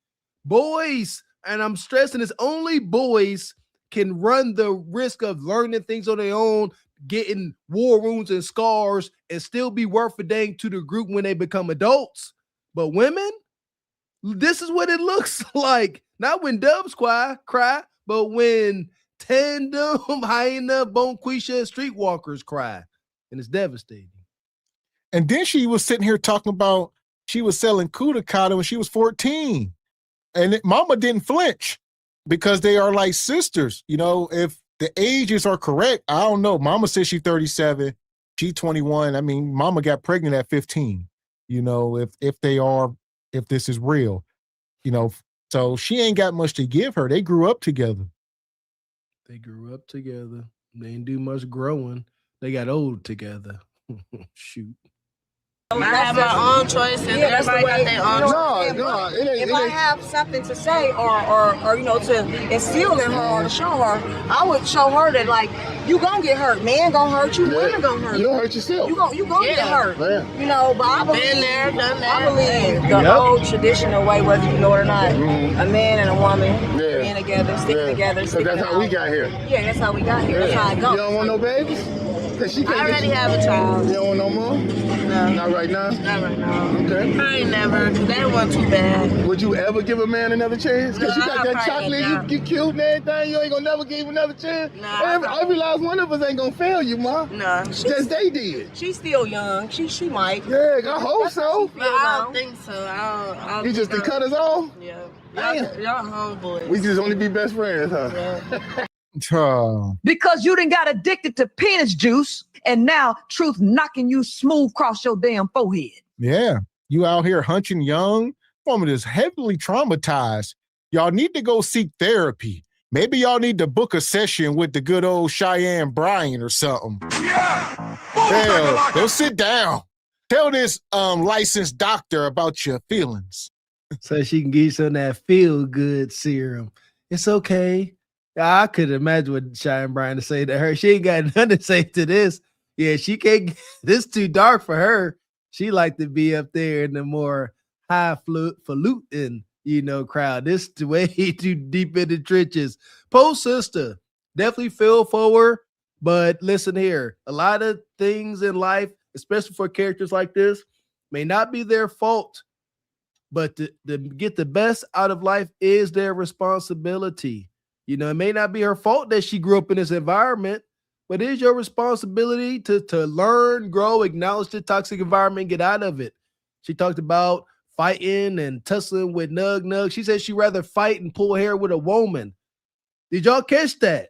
Boys, and I'm stressing this, only boys can run the risk of learning things on their own, getting war wounds and scars, and still be worth a dang to the group when they become adults. But women, this is what it looks like. Not when doves cry, but when Tandem, Hyena, Bonquisha, Streetwalkers cry. And it's devastating. And then she was sitting here talking about she was selling Kudakata when she was 14. And mama didn't flinch because they are like sisters. If the ages are correct, I don't know. Mama says she's 37, she's 21. I mean, mama got pregnant at 15, if this is real, so she ain't got much to give her. They grew up together. They didn't do much growing. They got old together. Shoot. I have my own choices. Everybody got their own choices. If I have something to say or to instill in her or to show her, I would show her that like you gonna get hurt. Man gonna hurt you. Women gonna hurt you. You don't hurt yourself. You gonna get hurt. Yeah. But I believe, been there, done that. I believe the old traditional way, whether you know it or not, a man and a woman being together, sticking together. So that's how we got here. Yeah, that's how we got here. That's how it goes. You don't want no babies? I already have a child. You don't want no more? now. Not right now? Not right now. Okay. I ain't never, because that wasn't too bad. Would you ever give a man another chance? Because you got that probably chocolate, you cute and everything, you ain't gonna never give him another chance? Nah, Every last one of us ain't gonna fail you, Ma. Nah. Just they did. She's still young. She might. Yeah, I hope so. But I don't think so. I don't You just done cut us off? Yeah. Damn. Y'all homeboys. We just only be best friends, huh? Yeah. Because you done got addicted to penis juice, and now truth knocking you smooth across your damn forehead. Yeah, you out here hunching young. Woman is heavily traumatized. Y'all need to go seek therapy. Maybe y'all need to book a session with the good old Cheyenne Bryan or something. Yeah. Hell, go sit down. Tell this licensed doctor about your feelings. So she can give you some of that feel-good serum. It's okay. I could imagine what Cheyenne Bryan to say to her. She ain't got nothing to say to this. Yeah, she can't. This too dark for her. She like to be up there in the more highfalutin, crowd. This is way too deep in the trenches. Post sister, definitely feel for her. But listen here, a lot of things in life, especially for characters like this, may not be their fault. But to get the best out of life is their responsibility. It may not be her fault that she grew up in this environment, but it is your responsibility to learn, grow, acknowledge the toxic environment, get out of it. She talked about fighting and tussling with Nug. She said she'd rather fight and pull hair with a woman. Did y'all catch that?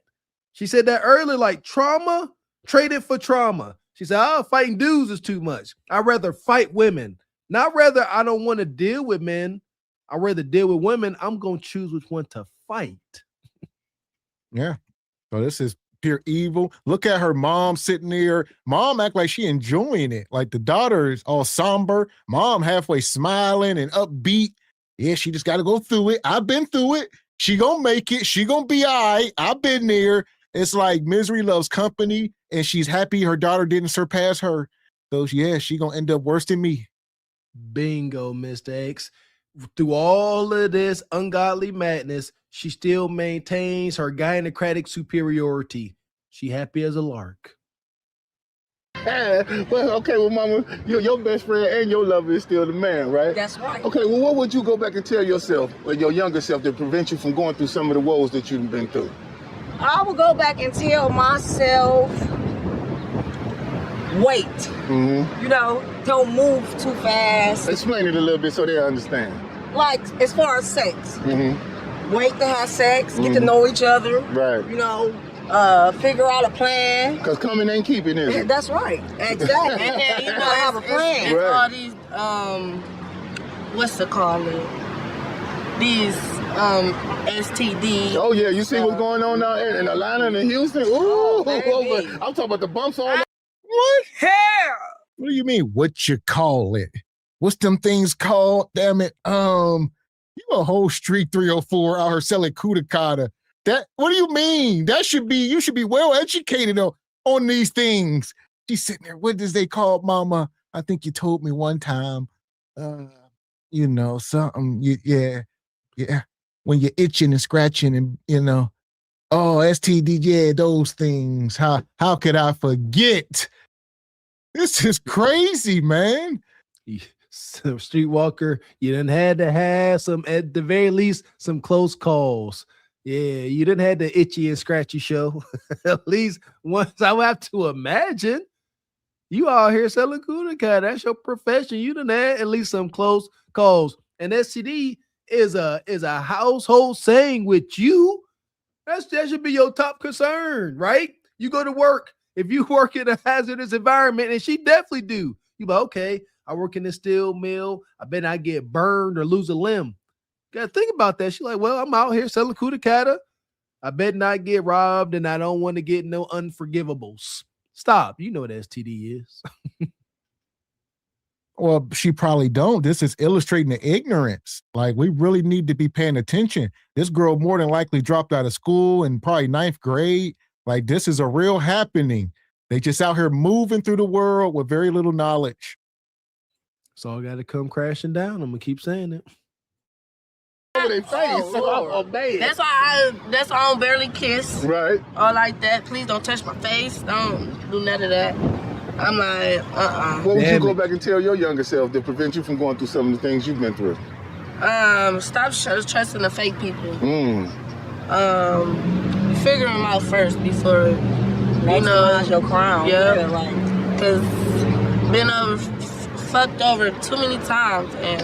She said that earlier, like trauma, trade it for trauma. She said, fighting dudes is too much. I'd rather fight women. Not rather, I don't want to deal with men. I'd rather deal with women. I'm going to choose which one to fight. Yeah. So this is pure evil. Look at her mom sitting there. Mom act like she enjoying it. Like the daughter is all somber. Mom halfway smiling and upbeat. Yeah, she just got to go through it. I've been through it. She gonna make it. She gonna be all right. I've been there. It's like misery loves company, and she's happy her daughter didn't surpass her. So yeah, she gonna end up worse than me. Bingo, Mr. X. Through all of this ungodly madness, she still maintains her gynocratic superiority. She happy as a lark. Well, Mama, your best friend and your lover is still the man, right? That's right. Okay, well, what would you go back and tell yourself, or your younger self, to prevent you from going through some of the woes that you've been through? I would go back and tell myself, wait. Mm-hmm. Don't move too fast. Explain it a little bit so they understand. Like, as far as sex. Mm-hmm. Wait to have sex, get to know each other. Right. Figure out a plan. Because coming ain't keeping, is it? That's right. Exactly. And then, you gotta have a plan. It's all these, what's it called? These STDs. Oh, yeah, you see what's going on out in Atlanta and in Houston? Ooh, I'm talking about the bumps all over. What? Hell! What do you mean, what you call it? What's them things called? Damn it. You a whole street 304 out here selling Kudakata. What do you mean? You should be well educated on these things. She's sitting there, what does they call, Mama? I think you told me one time. Something. Yeah. When you're itching and scratching and, STD, yeah, those things. How could I forget? This is crazy, man. So, Streetwalker, you done had to have some, at the very least, some close calls. Yeah, you didn't have the itchy and scratchy show. At least once. I would have to imagine you out here selling Kudaka. That's your profession. You done had at least some close calls. And STD is a household saying with you. That should be your top concern, right? You go to work. If you work in a hazardous environment, and she definitely do, you be like, okay, I work in a steel mill. I bet I get burned or lose a limb. Got to think about that. She's like, well, I'm out here selling Kudakata. I bet not get robbed, and I don't want to get no unforgivables. Stop. You know what STD is. Well, she probably don't. This is illustrating the ignorance. Like, we really need to be paying attention. This girl more than likely dropped out of school in probably 9th grade. Like, this is a real happening. They just out here moving through the world with very little knowledge. It's all got to come crashing down. I'm going to keep saying it. Their face. That's why I don't barely kiss. Right. Or like that. Please don't touch my face. Don't do none of that. I'm like, What would you Damn go it. back and tell your younger self to prevent you from going through some of the things you've been through? Stop trusting the fake people. Mm. Figure them out first before, you know, your crown. Yeah, like because been fucked over too many times, and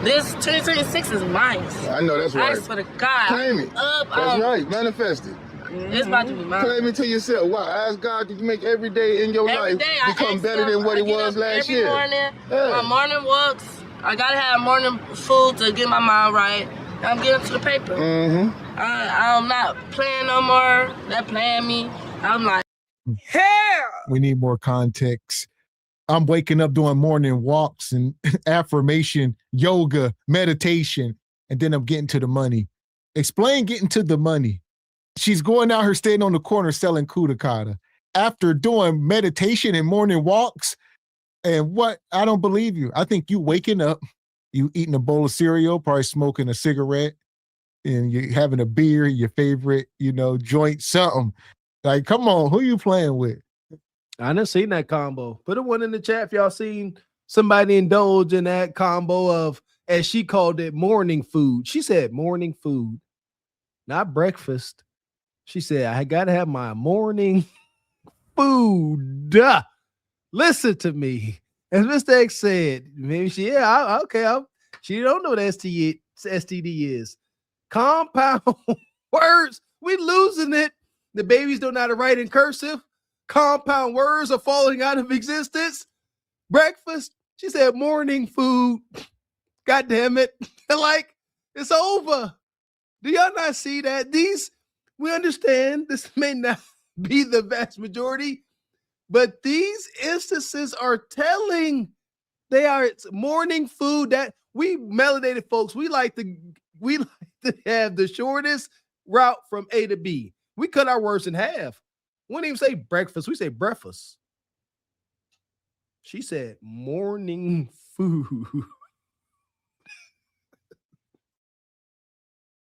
this 2026 is mine. I know that's right. I swear to God. Claim it. That's right. Manifest it. It's about to be mine. Claim it to yourself. Wow. Ask God to make every day in your life become better than what it was last year. Every morning, my morning walks, I gotta have morning food to get my mind right. I'm getting to the paper. I'm not playing no more. They're playing me. I'm like, hell. We need more context. I'm waking up doing morning walks and affirmation, yoga, meditation, and then I'm getting to the money. Explain getting to the money. She's going out here staying on the corner selling kudakata after doing meditation and morning walks. And what? I don't believe you. I think you waking up, you eating a bowl of cereal, probably smoking a cigarette, and you having a beer, your favorite, joint, something. Like, come on, who you playing with? I done seen that combo. Put a one in the chat if y'all seen somebody indulge in that combo of, as she called it, morning food. She said morning food, not breakfast. She said, I got to have my morning food. Listen to me. As Mr. X said, maybe she don't know what STD is. Compound words. We losing it. The babies don't know how to write in cursive. Compound words are falling out of existence. Breakfast. She said morning food. God damn it. Like, it's over. Do y'all not see that? We understand this may not be the vast majority, but these instances are telling. They are morning food that we melanated folks. We like to have the shortest route from A to B. We cut our words in half. We don't even say breakfast. We say breakfast. She said morning food.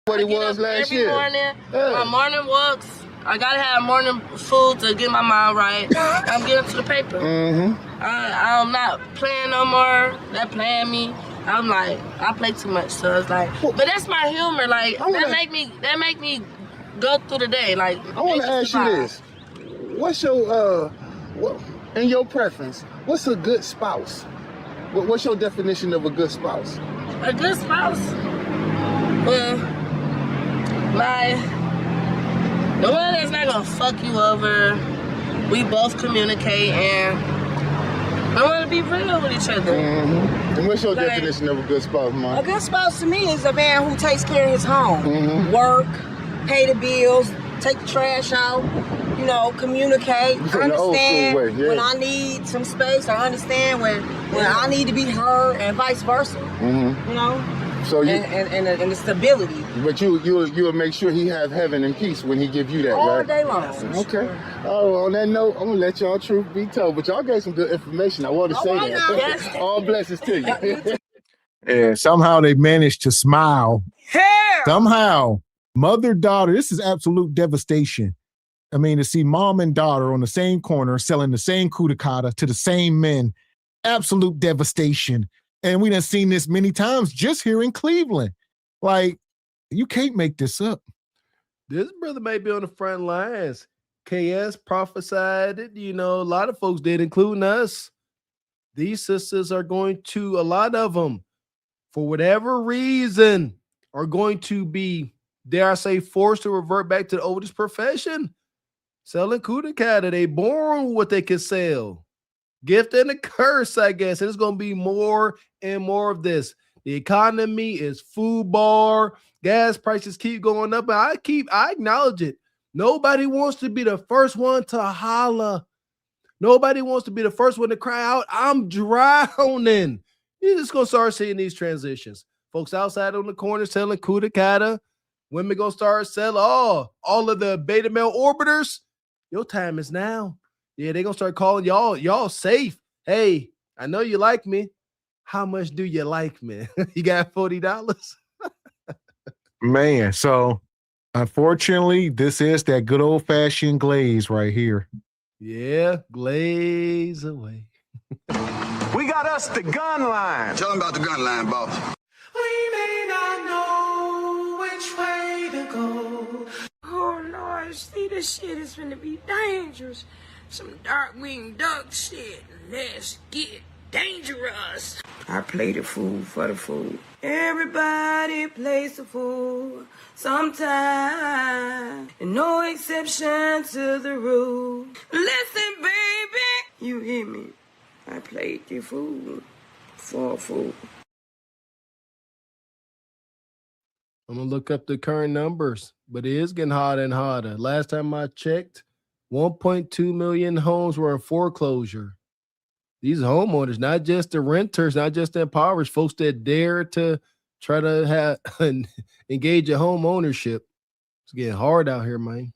What it was last year. Morning, my morning walks, I gotta have morning food to get my mind right. I'm getting to the paper. I'm not playing no more. They're playing me. I'm like, I play too much, so it's like, but that's my humor. Like, that make me go through the day. Like, I want to ask you this: what's your in your preference? What's a good spouse? What's your definition of a good spouse? A good spouse? Well, the one that's not gonna fuck you over. We both communicate and I want to be real with each other. And what's your definition of a good spouse, man? A good spouse to me is a man who takes care of his home, work, pay the bills, take the trash out, communicate, understand when I need some space, or understand when I need to be heard, and vice versa. So and the stability. But you'll make sure he have heaven and peace when he give you that, all right? day long. Okay. Oh, on that note, I'm gonna let y'all truth be told. But y'all gave some good information. I want to say that. Yes. All blessings to you. And somehow they managed to smile. Hell! Somehow, mother-daughter, this is absolute devastation. I mean, to see mom and daughter on the same corner selling the same kudakata to the same men, absolute devastation. And we done seen this many times just here in Cleveland. Like, you can't make this up. This brother may be on the front lines. KS prophesied it. A lot of folks did, including us. These sisters are going to, a lot of them, for whatever reason, are going to be, dare I say, forced to revert back to the oldest profession. Selling kudakata. They born with what they can sell. Gift and a curse, I guess. And it's going to be more and more of this. The economy is FUBAR. Gas prices keep going up. And I acknowledge it. Nobody wants to be the first one to holla. Nobody wants to be the first one to cry out, I'm drowning. You're just going to start seeing these transitions. Folks outside on the corner selling kudakata. Women going to start selling all of the beta male orbiters. Your time is now. Yeah, they're going to start calling y'all safe. Hey, I know you like me. How much do you like me? You got $40? Man, so unfortunately, this is that good old-fashioned glaze right here. Yeah, glaze away. We got us the gun line. Tell them about the gun line, boss. We may not know which way to go. Oh Lord, see, this shit is gonna be dangerous. Some dark-winged duck shit. Let's get dangerous. I play the fool for the fool. Everybody plays the fool sometime. And no exception to the rule. Listen, baby, you hear me? I played the fool for a fool. I'm gonna look up the current numbers, but it is getting hotter and hotter. Last time I checked, 1.2 million homes were in foreclosure. These homeowners, not just the renters, not just the impoverished, folks that dare to try to have engage in home ownership. It's getting hard out here, man.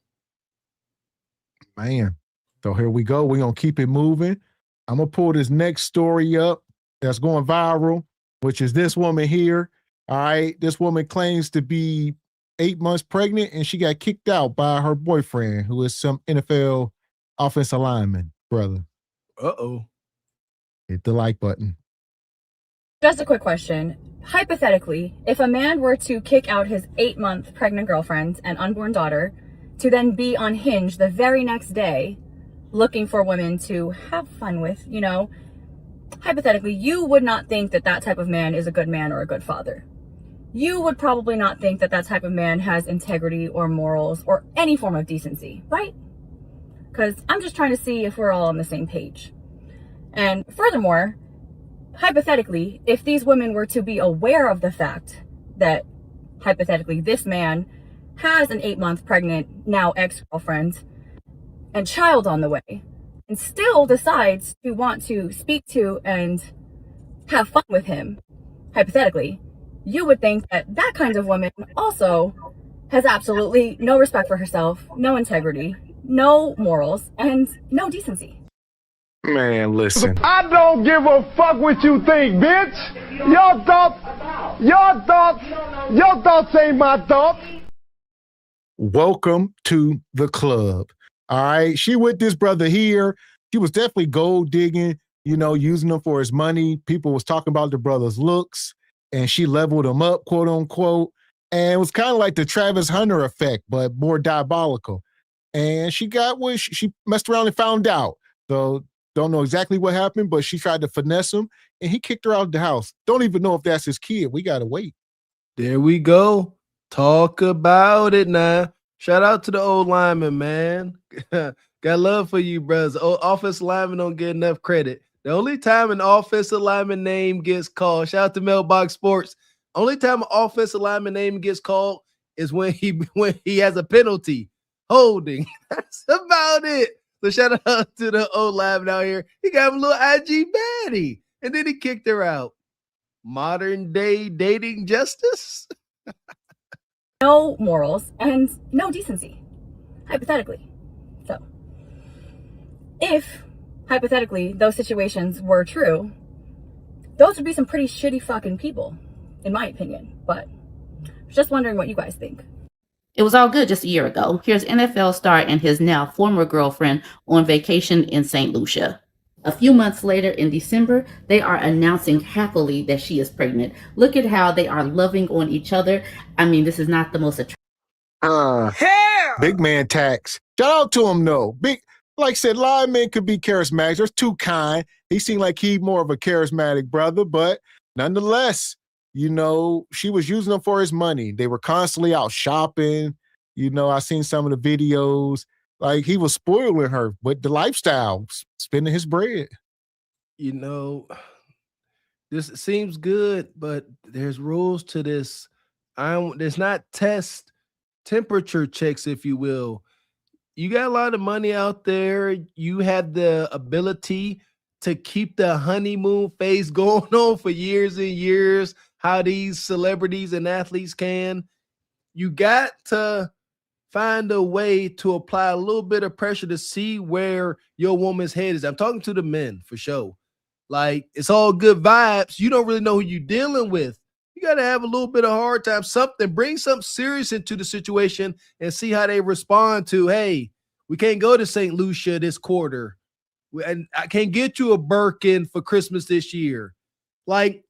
Man. So here we go. We're going to keep it moving. I'm going to pull this next story up that's going viral, which is this woman here. All right. This woman claims to be 8 months pregnant, and she got kicked out by her boyfriend, who is some NFL offensive lineman, brother. Uh-oh. Hit the like button. Just a quick question. Hypothetically, if a man were to kick out his 8-month pregnant girlfriend and unborn daughter to then be on Hinge the very next day looking for women to have fun with, you know, hypothetically, you would not think that that type of man is a good man or a good father. You would probably not think that that type of man has integrity or morals or any form of decency, right? Because I'm just trying to see if we're all on the same page. And furthermore, hypothetically, if these women were to be aware of the fact that, hypothetically, this man has an 8-month pregnant, now ex-girlfriend, and child on the way, and still decides to want to speak to and have fun with him, hypothetically, you would think that that kind of woman also has absolutely no respect for herself, no integrity, no morals, and no decency. Man, listen. I don't give a fuck what you think, bitch. Your thoughts ain't my thoughts. Welcome to the club. All right. She with this brother here. She was definitely gold digging, you know, using him for his money. People was talking about the brother's looks, and she leveled him up, quote unquote. And it was kind of like the Travis Hunter effect, but more diabolical. And she got what she messed around and found out. So don't know exactly what happened, but she tried to finesse him, and he kicked her out of the house. Don't even know if that's his kid. We got to wait. There we go. Talk about it now. Shout out to the old lineman, man. Got love for you, brothers. Offensive linemen don't get enough credit. The only time an offensive lineman name gets called, shout out to Mailbox Sports, only time an offensive lineman name gets called is when he has a penalty. Holding. That's about it. So shout out to the old lineman out here. He got him a little IG baddie, and then he kicked her out. Modern day dating justice? No morals and no decency, hypothetically. So, if, hypothetically, those situations were true, those would be some pretty shitty fucking people, in my opinion. But just wondering what you guys think. It was all good just a year ago. Here's NFL star and his now former girlfriend on vacation in St. Lucia. A few months later in December, they are announcing happily that she is pregnant. Look at how they are loving on each other. I mean, this is not the most attractive. Big man tax. Shout out to him, though. Big, like I said, linemen could be charismatic. There's too kind. He seemed like he more of a charismatic brother, but nonetheless, you know, she was using him for his money. They were constantly out shopping. You know, I seen some of the videos. Like, he was spoiling her with the lifestyle, spending his bread. You know, this seems good, but there's rules to this. There's not temperature checks, if you will. You got a lot of money out there. You have the ability to keep the honeymoon phase going on for years and years, how these celebrities and athletes can. You got to find a way to apply a little bit of pressure to see where your woman's head is. I'm talking to the men for sure. Like, it's all good vibes. You don't really know who you're dealing with. You got to have a little bit of hard time, bring something serious into the situation and see how they respond to, hey, We can't go to St. Lucia this quarter. And I can't get you a Birkin for Christmas this year. Like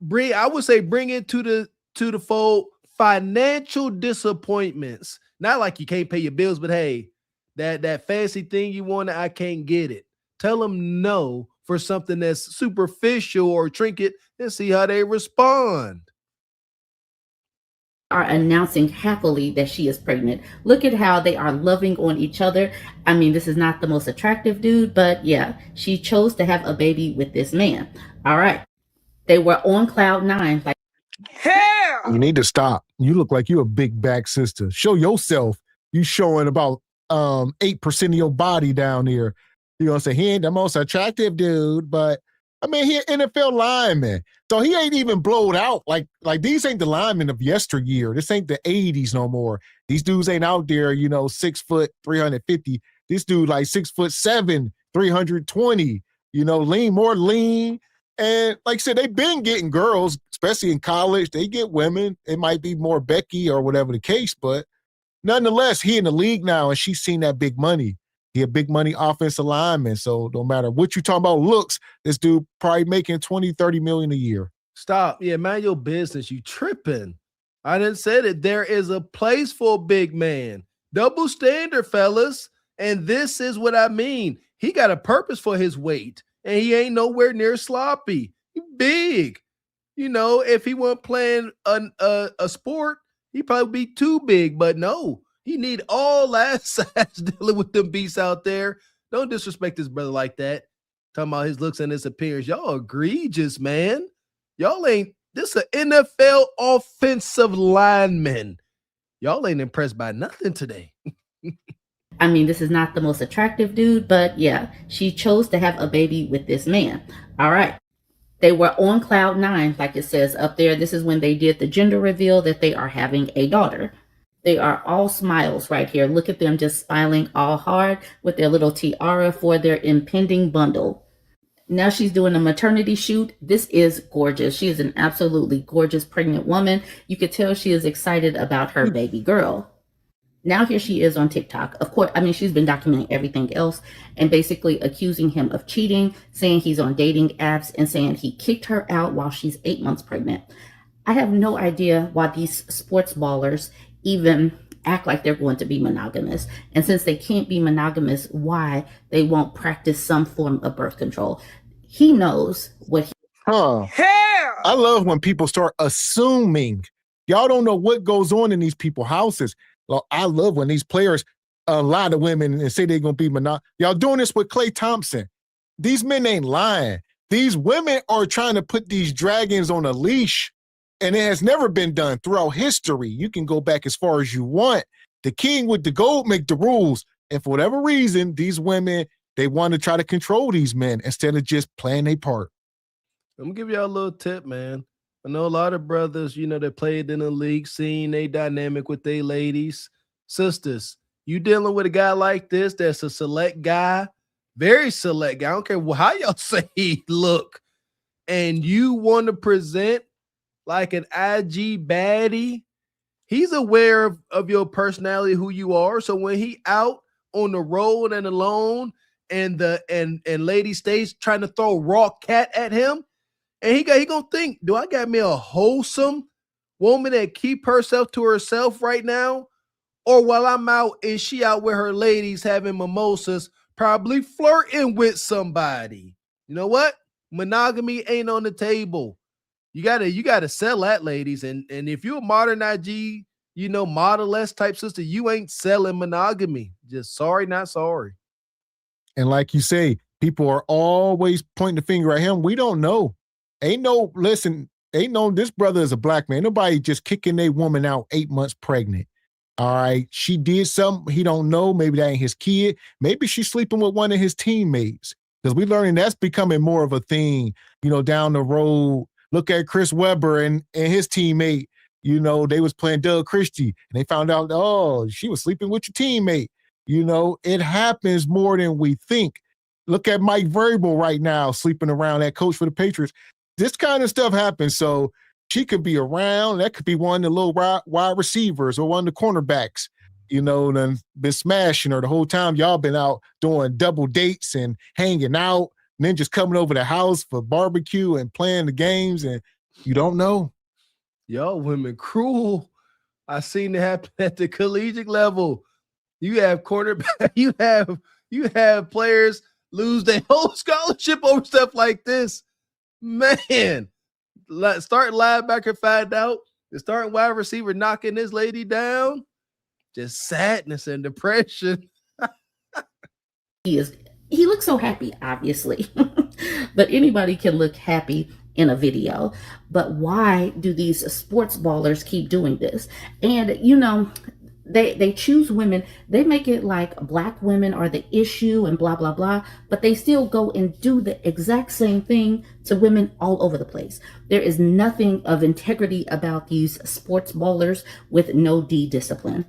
bring it to the fold. Financial disappointments. Not like you can't pay your bills, but hey, that fancy thing you wanted, I can't get it. Tell them no for something that's superficial or trinket and see how they respond. Are announcing happily that she is pregnant. Look at how they are loving on each other. I mean, this is not the most attractive dude, but yeah, she chose to have a baby with this man. All right. They were on cloud nine. Like, You need to stop. You look like you a big back sister. Show yourself. You showing about 8% of your body down here. You know what I'm saying? He ain't the most attractive dude, but I mean, he an NFL lineman. So he ain't even blowed out. Like these ain't the linemen of yesteryear. This ain't the 80s no more. These dudes ain't out there, 6 foot, 350. This dude like 6'7", 320, more lean. And like I said, they've been getting girls, especially in college. They get women. It might be more Becky or whatever the case, but nonetheless, he in the league now, and she's seen that big money. He a big money offensive lineman, so no matter what you talking about looks, this dude probably making 20, 30 million a year. Stop. Yeah, mind your business. You tripping. I didn't say that. There is a place for a big man. Double standard, fellas. And this is what I mean. He got a purpose for his weight, and he ain't nowhere near sloppy. He big. If he wasn't playing a sport, he'd probably be too big, but no. He need all that size dealing with them beasts out there. Don't disrespect his brother like that. Talking about his looks and his appearance. Y'all egregious, man. Y'all ain't, this an NFL offensive lineman. Y'all ain't impressed by nothing today. I mean, this is not the most attractive dude, but yeah, she chose to have a baby with this man. All right. They were on cloud nine, like it says up there. This is when they did the gender reveal that they are having a daughter. They are all smiles right here. Look at them just smiling all hard with their little tiara for their impending bundle. Now she's doing a maternity shoot. This is gorgeous. She is an absolutely gorgeous pregnant woman. You could tell she is excited about her baby girl. Now here she is on TikTok. Of course, I mean, she's been documenting everything else and basically accusing him of cheating, saying he's on dating apps and saying he kicked her out while she's 8 months pregnant. I have no idea why these sports ballers even act like they're going to be monogamous. And since they can't be monogamous, why they won't practice some form of birth control. He knows what he... I love when people start assuming. Y'all don't know what goes on in these people's houses. Well, I love when these players lie to women and say they're going to be monogamous. Y'all doing this with Klay Thompson. These men ain't lying. These women are trying to put these dragons on a leash. And it has never been done throughout history. You can go back as far as you want. The king with the gold make the rules. And for whatever reason, these women, they want to try to control these men instead of just playing their part. I'm going to give y'all a little tip, man. I know a lot of brothers, that played in the league scene, they dynamic with their ladies. Sisters, you dealing with a guy like this that's a select guy, very select guy. I don't care how y'all say he look. And you want to present like an IG baddie, he's aware of your personality, who you are. So when he out on the road and alone and lady stays trying to throw raw cat at him, and he gonna think, do I got me a wholesome woman that keep herself to herself right now? Or while I'm out, is she out with her ladies having mimosas, probably flirting with somebody? You know what? Monogamy ain't on the table. You gotta sell that, ladies. And if you're a modern IG, model-less type sister, you ain't selling monogamy. Just sorry, not sorry. And like you say, people are always pointing the finger at him. We don't know. Ain't no this brother is a black man. Nobody just kicking a woman out 8 months pregnant. All right. She did something he don't know. Maybe that ain't his kid. Maybe she's sleeping with one of his teammates. Because we learning that's becoming more of a thing, down the road. Look at Chris Webber and his teammate. They was playing Doug Christie and they found out, oh, she was sleeping with your teammate. It happens more than we think. Look at Mike Vrabel right now, sleeping around, that coach for the Patriots. This kind of stuff happens. So she could be around. That could be one of the little wide receivers or one of the cornerbacks. Done been smashing her the whole time. Y'all been out doing double dates and hanging out, and then just coming over the house for barbecue and playing the games, and you don't know. Y'all women cruel. I seen it happen at the collegiate level. You have quarterback, you have players lose their whole scholarship over stuff like this. Man, starting linebacker find out, the starting wide receiver knocking this lady down. Just sadness and depression. He looks so happy, obviously. But anybody can look happy in a video. But why do these sports ballers keep doing this? And they choose women. They make it like black women are the issue and blah blah blah, but they still go and do the exact same thing to women all over the place. There is nothing of integrity about these sports ballers with no D discipline.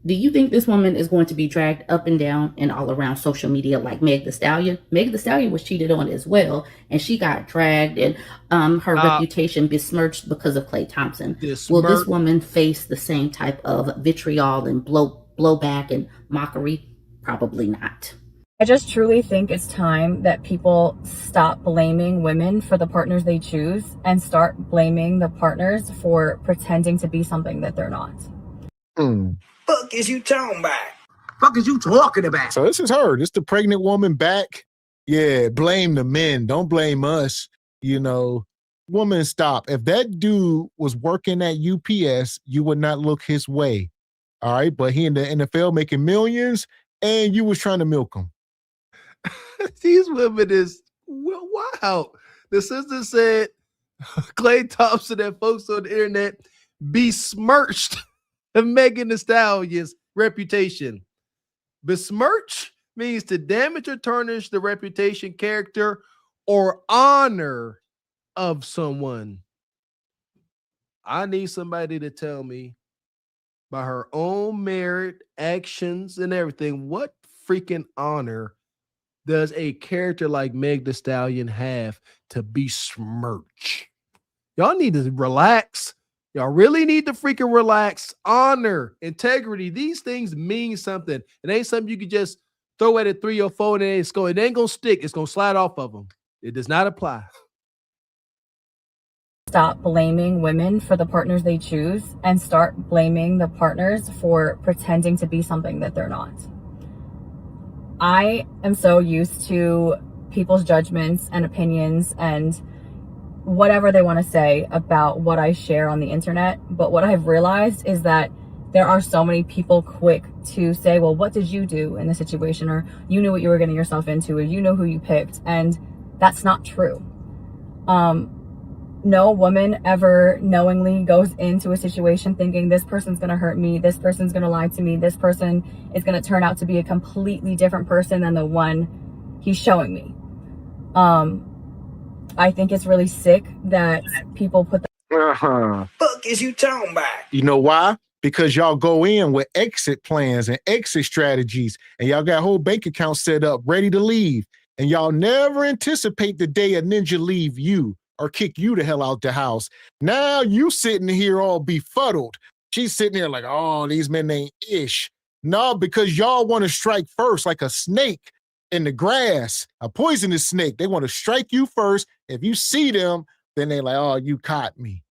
Do you think this woman is going to be dragged up and down and all around social media like Meg Thee Stallion? Meg Thee Stallion was cheated on as well, and she got dragged and her reputation besmirched because of Klay Thompson. Will this woman face the same type of vitriol and blowback and mockery? Probably not. I just truly think it's time that people stop blaming women for the partners they choose and start blaming the partners for pretending to be something that they're not. Fuck is you talking about? Fuck is you talking about? So this is her. This the pregnant woman back. Yeah, blame the men. Don't blame us. Woman, stop. If that dude was working at UPS, you would not look his way. All right, but he in the NFL making millions, and you was trying to milk him. These women is wow. The sister said Klay Thompson and folks on the internet besmirched Megan Thee Stallion's reputation. Besmirch means to damage or tarnish the reputation, character, or honor of someone. I need somebody to tell me by her own merit, actions, and everything, what freaking honor does a character like Meg Thee Stallion have to besmirch? Y'all need to relax. Y'all really need to freaking relax. Honor, integrity, these things mean something. It ain't something you can just throw at it through your phone and it ain't gonna stick. It's gonna slide off of them. It does not apply. Stop blaming women for the partners they choose and start blaming the partners for pretending to be something that they're not. I am so used to people's judgments and opinions and whatever they want to say about what I share on the internet. But what I've realized is that there are so many people quick to say, well, what did you do in the situation? Or you knew what you were getting yourself into, or you know who you picked. And that's not true. No woman ever knowingly goes into a situation thinking this person's going to hurt me, this person's going to lie to me, this person is going to turn out to be a completely different person than the one he's showing me. I think it's really sick that people put Fuck is you talking about? You know why? Because y'all go in with exit plans and exit strategies, and y'all got a whole bank account set up ready to leave, and y'all never anticipate the day a ninja leave you or kick you the hell out the house. Now you sitting here all befuddled. She's sitting there like, oh, these men ain't ish. No, because y'all want to strike first like a snake in the grass, a poisonous snake. They want to strike you first. If you see them, then they're like, oh, you caught me.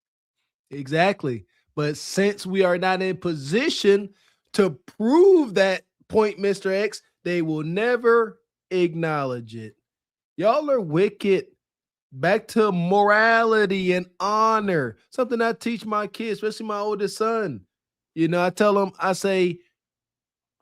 Exactly. But since we are not in position to prove that point, Mr. X, they will never acknowledge it. Y'all are wicked. Back to morality and honor. Something I teach my kids, especially my oldest son. I tell them, I say,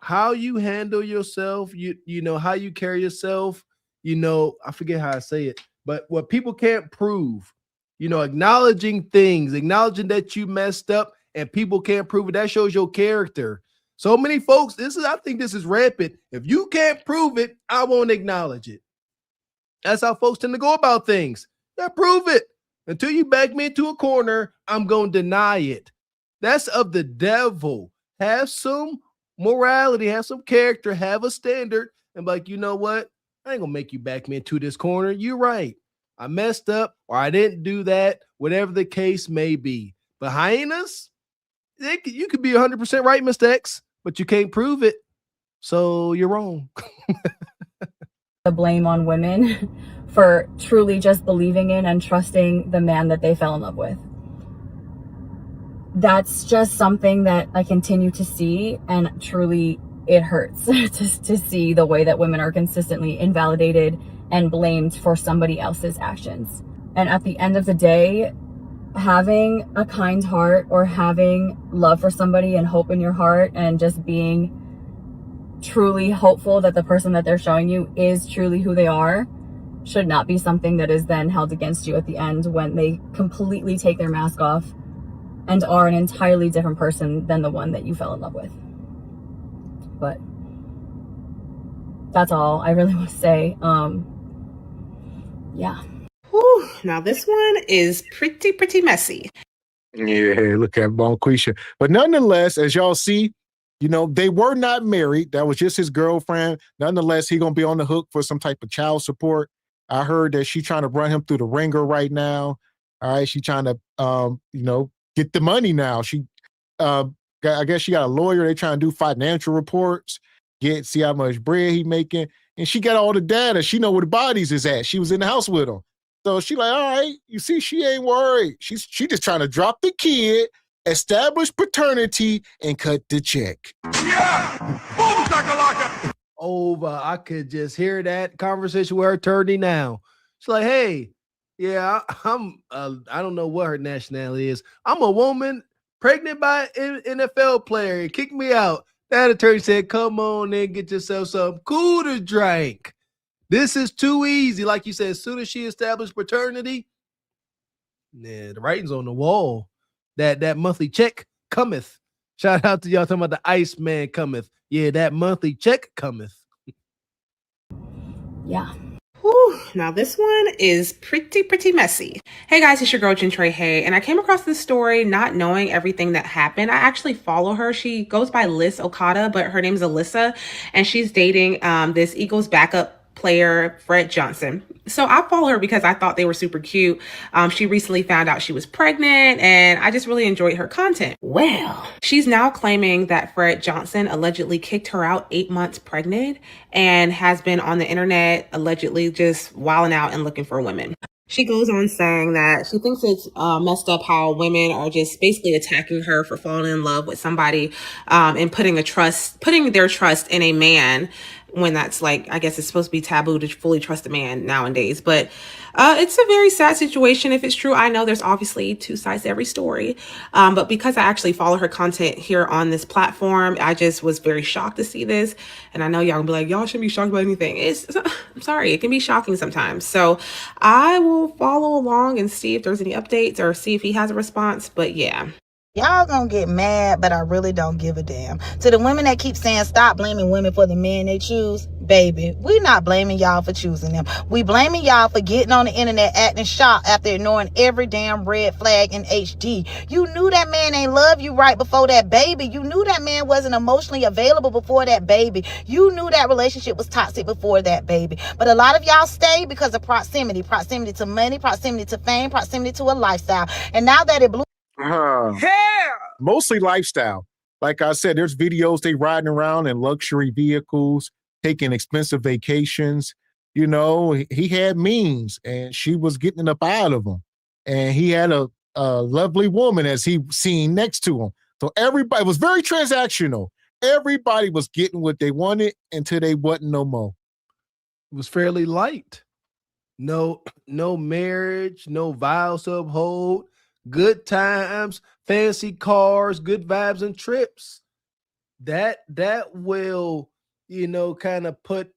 how you handle yourself, you know, how you carry yourself, I forget how I say it, but what people can't prove, acknowledging things, acknowledging that you messed up and people can't prove it, that shows your character. So many folks, I think this is rampant. If you can't prove it, I won't acknowledge it. That's how folks tend to go about things. Yeah, prove it. Until you back me into a corner, I'm going to deny it. That's of the devil. Have some morality, have some character, have a standard, and like, you know what? I ain't gonna make you back me into this corner. You're right. I messed up, or I didn't do that, whatever the case may be. But hyenas, you could be 100% right, Mr. X. but you can't prove it. So you're wrong. The blame on women for truly just believing in and trusting the man that they fell in love with. That's just something that I continue to see, and truly it hurts to see the way that women are consistently invalidated and blamed for somebody else's actions. And at the end of the day, having a kind heart or having love for somebody and hope in your heart and just being truly hopeful that the person that they're showing you is truly who they are should not be something that is then held against you at the end when they completely take their mask off and are an entirely different person than the one that you fell in love with. But that's all I really want to say. Yeah. Whew, now this one is pretty messy. Yeah, look at Bonquisha. But nonetheless, as y'all see, you know, they were not married. That was just his girlfriend. Nonetheless, he gonna be on the hook for some type of child support. I heard that she trying to run him through the ringer right now. All right, she trying to, get the money now. She, I guess she got a lawyer. They trying to do financial reports, see how much bread he making, and she got all the data. She know where the bodies is at. She was in the house with him. So she like, all right, you see, she ain't worried. She just trying to drop the kid, establish paternity, and cut the check. Over. I could just hear that conversation with her attorney now. She's like, hey, yeah, I'm I don't know what her nationality is. I'm a woman pregnant by an NFL player and kick me out. That attorney said, come on and get yourself some cool to drink. This is too easy. Like you said, as soon as she established paternity, yeah, the writing's on the wall. That monthly check cometh. Shout out to y'all talking about the Iceman cometh. Yeah, that monthly check cometh. Yeah. Whew, now this one is pretty messy. Hey guys, it's your girl Trey Hay, and I came across this story not knowing everything that happened. I actually follow her. She goes by Liz Okada, but her name's Alyssa, and she's dating this Eagles backup player Fred Johnson. So I follow her because I thought they were super cute. She recently found out she was pregnant, and I just really enjoyed her content. Well, she's now claiming that Fred Johnson allegedly kicked her out 8 months pregnant and has been on the internet allegedly just wilding out and looking for women. She goes on saying that she thinks it's messed up how women are just basically attacking her for falling in love with somebody and putting their trust in a man when that's like, I guess it's supposed to be taboo to fully trust a man nowadays. But it's a very sad situation if it's true. I know there's obviously two sides to every story. But because I actually follow her content here on this platform, I just was very shocked to see this. And I know y'all gonna be like, y'all shouldn't be shocked about anything. I'm sorry, it can be shocking sometimes. So I will follow along and see if there's any updates or see if he has a response. But yeah. Y'all gonna get mad, but I really don't give a damn. To the women that keep saying stop blaming women for the men they choose, baby, we not blaming y'all for choosing them. We blaming y'all for getting on the internet acting shocked after ignoring every damn red flag in HD. You knew that man ain't love you right before that baby. You knew that man wasn't emotionally available before that baby. You knew that relationship was toxic before that baby. But a lot of y'all stay because of proximity to money, proximity to fame, proximity to a lifestyle. And now that it blew Mostly lifestyle. Like I said, there's videos they riding around in luxury vehicles, taking expensive vacations. You know, he had means and she was getting up out of him. And he had a lovely woman as he seen next to him. So everybody was very transactional. Everybody was getting what they wanted until they wasn't no more. It was fairly light. No marriage, no vows to uphold, good times, fancy cars, good vibes and trips. That will, kind of put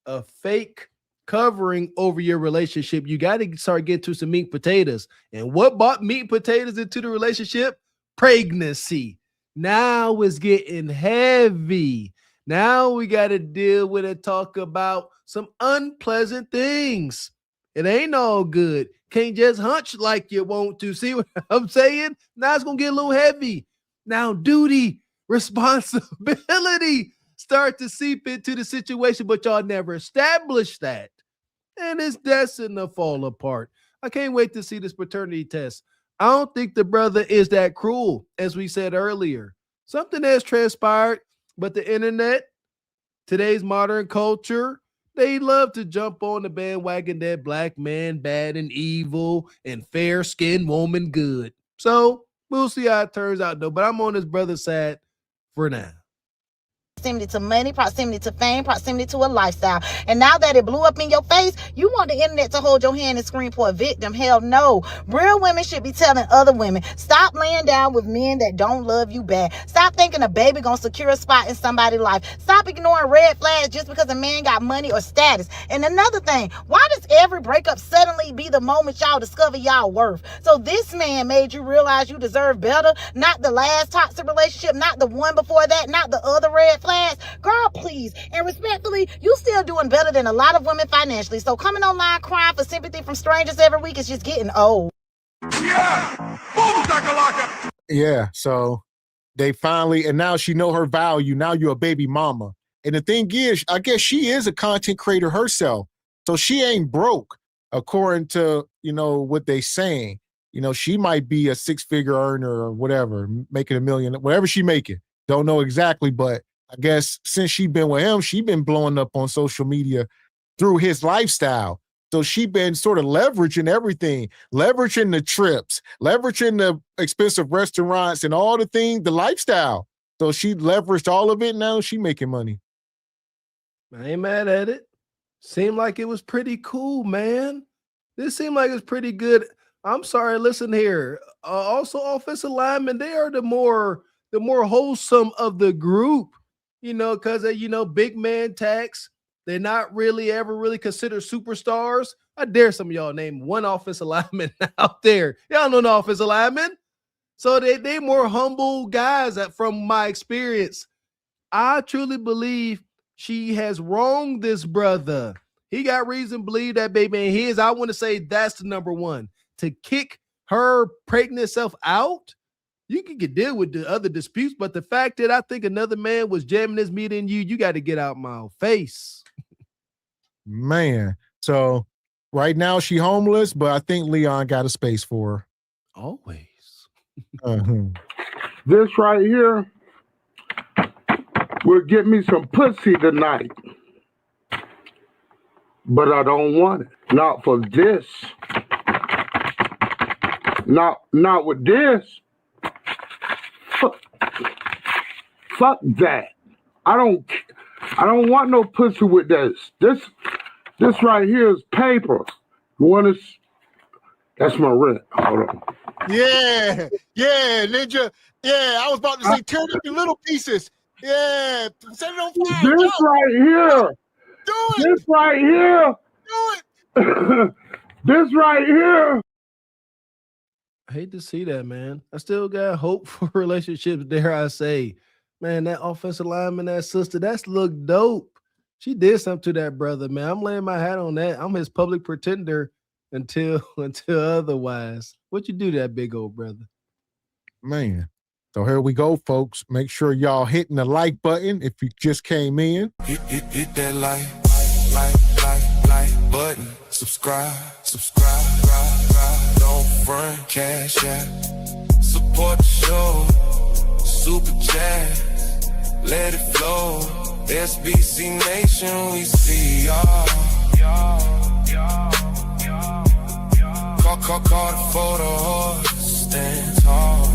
a fake covering over your relationship. You got to start getting to some meat and potatoes. And what brought meat and potatoes into the relationship? Pregnancy. Now it's getting heavy. Now we got to deal with and talk about some unpleasant things. It ain't all good. Can't just hunch like you want to. See what I'm saying? Now it's going to get a little heavy. Now duty, responsibility start to seep into the situation, but y'all never established that. And it's destined to fall apart. I can't wait to see this paternity test. I don't think the brother is that cruel, as we said earlier. Something has transpired, But the internet, today's modern culture, they love to jump on the bandwagon that black man bad and evil and fair-skinned woman good. So we'll see how it turns out, though. But I'm on his brother's side for now. Proximity to money, proximity to fame, proximity to a lifestyle. And now that it blew up in your face, you want the internet to hold your hand and scream for a victim. Hell no. Real women should be telling other women, stop laying down with men that don't love you back. Stop thinking a baby gonna secure a spot in somebody's life. Stop ignoring red flags just because a man got money or status. And another thing, why does every breakup suddenly be the moment y'all discover y'all worth? So this man made you realize you deserve better, not the last toxic relationship, not the one before that, not the other red flag. Girl, please. And respectfully, you still doing better than a lot of women financially. So coming online crying for sympathy from strangers every week is just getting old. Yeah, so they finally, and now she know her value. Now you're a baby mama. And the thing is, I guess she is a content creator herself. So she ain't broke, according to, what they saying. She might be a 6-figure earner or whatever, making $1 million, whatever she making. Don't know exactly, but I guess since she been with him, she been blowing up on social media through his lifestyle. So she been sort of leveraging everything, leveraging the trips, leveraging the expensive restaurants and all the things, the lifestyle. So she leveraged all of it. Now she making money. I ain't mad at it. Seemed like it was pretty cool, man. This seemed like it's pretty good. I'm sorry, listen here. Also, offensive linemen, they are the more wholesome of the group. Because big man tax, they're not really ever really considered superstars. I dare some of y'all name one offensive lineman out there. Y'all know no offensive lineman. So they more humble guys from my experience. I truly believe she has wronged this brother. He got reason to believe that baby ain't his. I want to say that's the number one. To kick her pregnant self out, you can deal with the other disputes, but the fact that I think another man was jamming his meat in you got to get out my face. Man. So right now she homeless, but I think Leon got a space for her. Always. This right here will get me some pussy tonight. But I don't want it. Not for this. Not with this. Fuck that. I don't want no pussy with this. This right here is paper. You want to? That's my rent. Hold on. Yeah, Ninja. Yeah, I was about to say tear it in little pieces. Yeah, set it on fire. This right here. Do it. This right here. Do it. This right here. I hate to see that, man. I still got hope for relationships, dare I say. Man, that offensive lineman, that sister, that's look dope. She did something to that brother, man. I'm laying my hat on that. I'm his public pretender until otherwise. What you do to that big old brother? Man. So here we go, folks. Make sure y'all hitting the like button if you just came in. Hit that like button. Subscribe. Don't front, cash out. Support the show. Super chat. Let it flow. SBC Nation, we see y'all. Call the photo. Stand tall.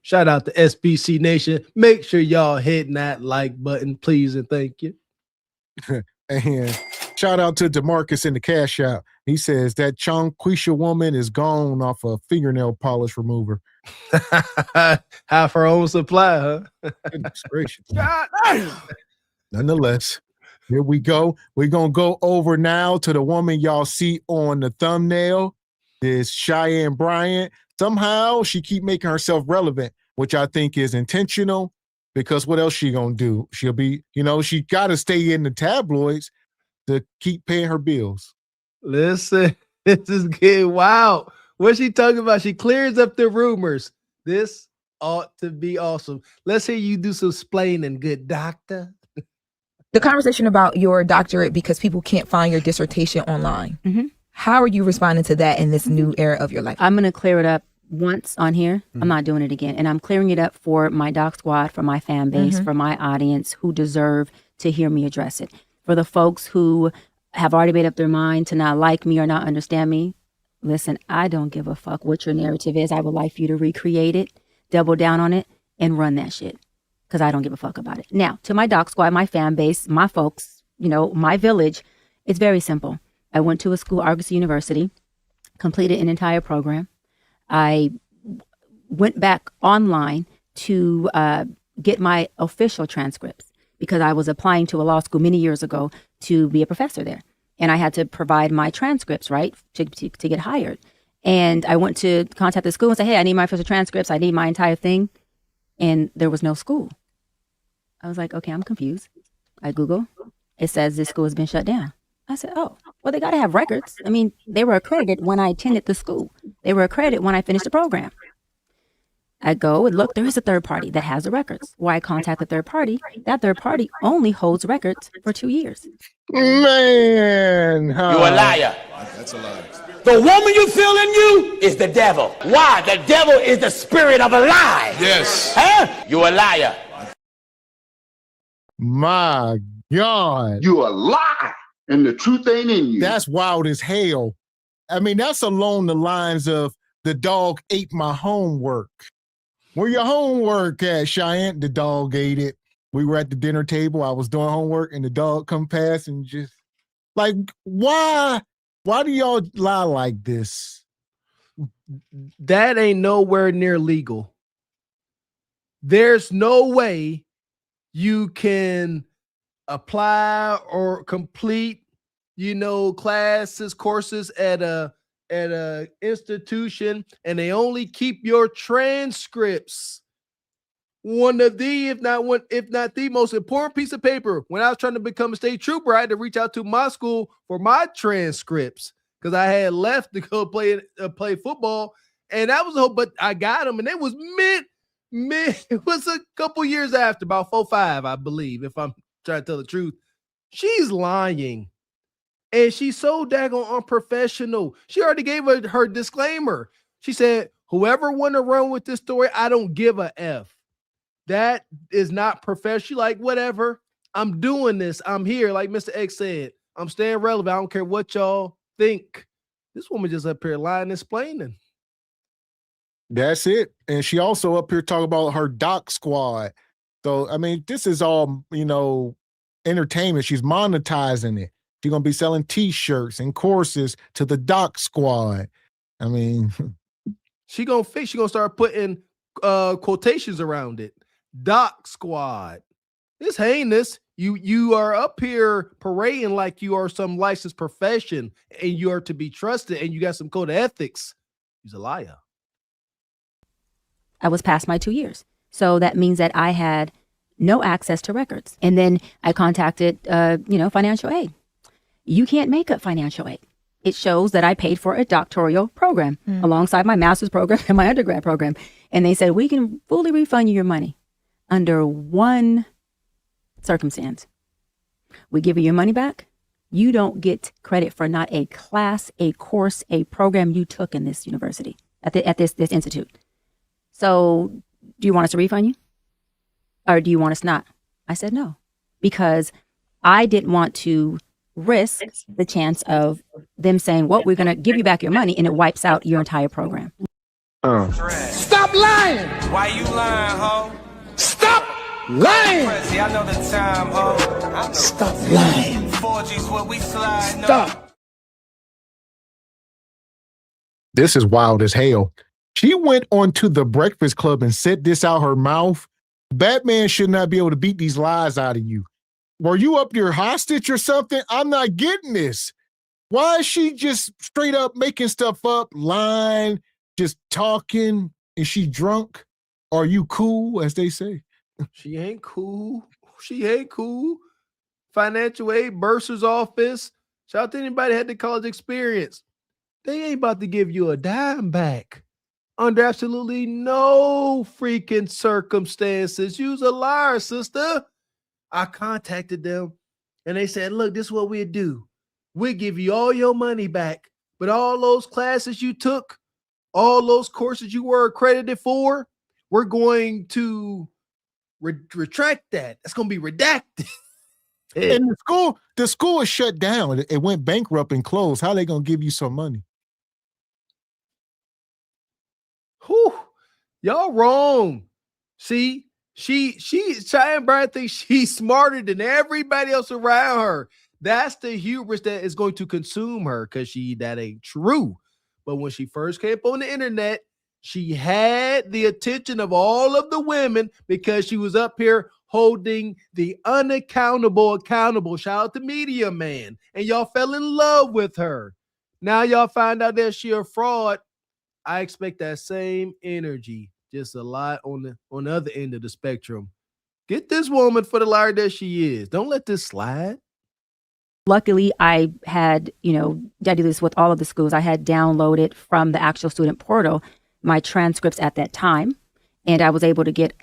Shout out to SBC Nation. Make sure y'all hitting that like button, please, and thank you. And shout out to DeMarcus in the cash out. He says that Chonquisha woman is gone off a fingernail polish remover. Have her own supply, huh? Goodness gracious. Nonetheless, here we go. We're going to go over now to the woman y'all see on the thumbnail. This Cheyenne Bryant. Somehow she keep making herself relevant, which I think is intentional, because what else she gonna do? She'll be, she got to stay in the tabloids to keep paying her bills. Listen, this is getting wild. What's she talking about? She clears up the rumors. This ought to be awesome. Let's hear you do some splaining, good doctor. The conversation about your doctorate because people can't find your dissertation online. Mm-hmm. How are you responding to that in this new era of your life? I'm going to clear it up once on here, I'm not doing it again. And I'm clearing it up for my doc squad, for my fan base, for my audience who deserve to hear me address it. For the folks who have already made up their mind to not like me or not understand me, listen, I don't give a fuck what your narrative is. I would like for you to recreate it, double down on it, and run that shit. Because I don't give a fuck about it. Now, to my doc squad, my fan base, my folks, you know, my village, it's very simple. I went to a school, Argosy University, completed an entire program. I went back online to get my official transcripts because I was applying to a law school many years ago to be a professor there. And I had to provide my transcripts, right, to get hired. And I went to contact the school and say, hey, I need my official transcripts. I need my entire thing. And there was no school. I was like, okay, I'm confused. I Google. It says this school has been shut down. I said, oh, well, they got to have records. I mean, they were accredited when I attended the school. They were accredited when I finished the program. I go and look, there is a third party that has the records. Why I contact the third party? That third party only holds records for 2 years. Man. You're a liar. That's a lie. The woman you feel in you is the devil. Why? The devil is the spirit of a lie. Yes. Huh? You're a liar. My God. You a lie. And the truth ain't in you. That's wild as hell. I mean, that's along the lines of the dog ate my homework. Where your homework at, Cheyenne? The dog ate it. We were at the dinner table. I was doing homework and the dog come past and just like, why do y'all lie like this? That ain't nowhere near legal. There's no way you can apply or complete, classes, courses at a institution, and they only keep your transcripts. One of the, if not the most important piece of paper. When I was trying to become a state trooper, I had to reach out to my school for my transcripts because I had left to go play football, and that was a whole. But I got them, and it was mid. It was a couple years after, about 4 or 5, I believe, if I'm trying to tell the truth. She's lying. And she's so daggone unprofessional. She already gave her disclaimer. She said, whoever want to run with this story, I don't give a F. That is not professional. Like, whatever. I'm doing this. I'm here. Like Mr. X said, I'm staying relevant. I don't care what y'all think. This woman just up here lying and explaining. That's it. And she also up here talking about her doc squad. So, I mean, this is all, entertainment. She's monetizing it. She's going to be selling T-shirts and courses to the doc squad. I mean, she going to start putting quotations around it. Doc squad. It's heinous. You are up here parading like you are some licensed profession and you are to be trusted and you got some code of ethics. He's a liar. I was past my 2 years. So that means that I had no access to records. And then I contacted, financial aid. You can't make up financial aid. It shows that I paid for a doctoral program alongside my master's program and my undergrad program. And they said, we can fully refund you your money under one circumstance. We give you your money back. You don't get credit for not a class, a course, a program you took in this university, at this institute. So do you want us to refund you? Or do you want us not? I said no, because I didn't want to risk the chance of them saying, well, we're going to give you back your money, and it wipes out your entire program. Stop lying. Why you lying, ho? Stop lying. I know the time, ho. Stop lying. 4G's where we slide. Stop. This is wild as hell. She went onto the Breakfast Club and said this out her mouth. Batman should not be able to beat these lies out of you. Were you up your hostage or something? I'm not getting this. Why is she just straight up making stuff up, lying, just talking? Is she drunk? Are you cool, as they say? She ain't cool. She ain't cool. Financial aid, bursar's office. Shout out to anybody that had the college experience. They ain't about to give you a dime back under absolutely no freaking circumstances. You's a liar, sister. I contacted them and they said, look, this is what we'll do. We'll give you all your money back, but all those classes you took all those courses you were accredited for, we're going to retract that. That's going to be redacted. And the school is shut down. It went bankrupt and closed. How are they going to give you some money? Whew, y'all wrong. See, Cheyenne Brown thinks she's smarter than everybody else around her. That's the hubris that is going to consume her, because that ain't true. But when she first came up on the internet, she had the attention of all of the women because she was up here holding the unaccountable accountable. Shout out to Media Man. And y'all fell in love with her. Now y'all find out that she a fraud. I expect that same energy, just a lot on the other end of the spectrum. Get this woman for the liar that she is. Don't let this slide. Luckily, I had, I do this with all of the schools. I had downloaded from the actual student portal my transcripts at that time. And I was able to get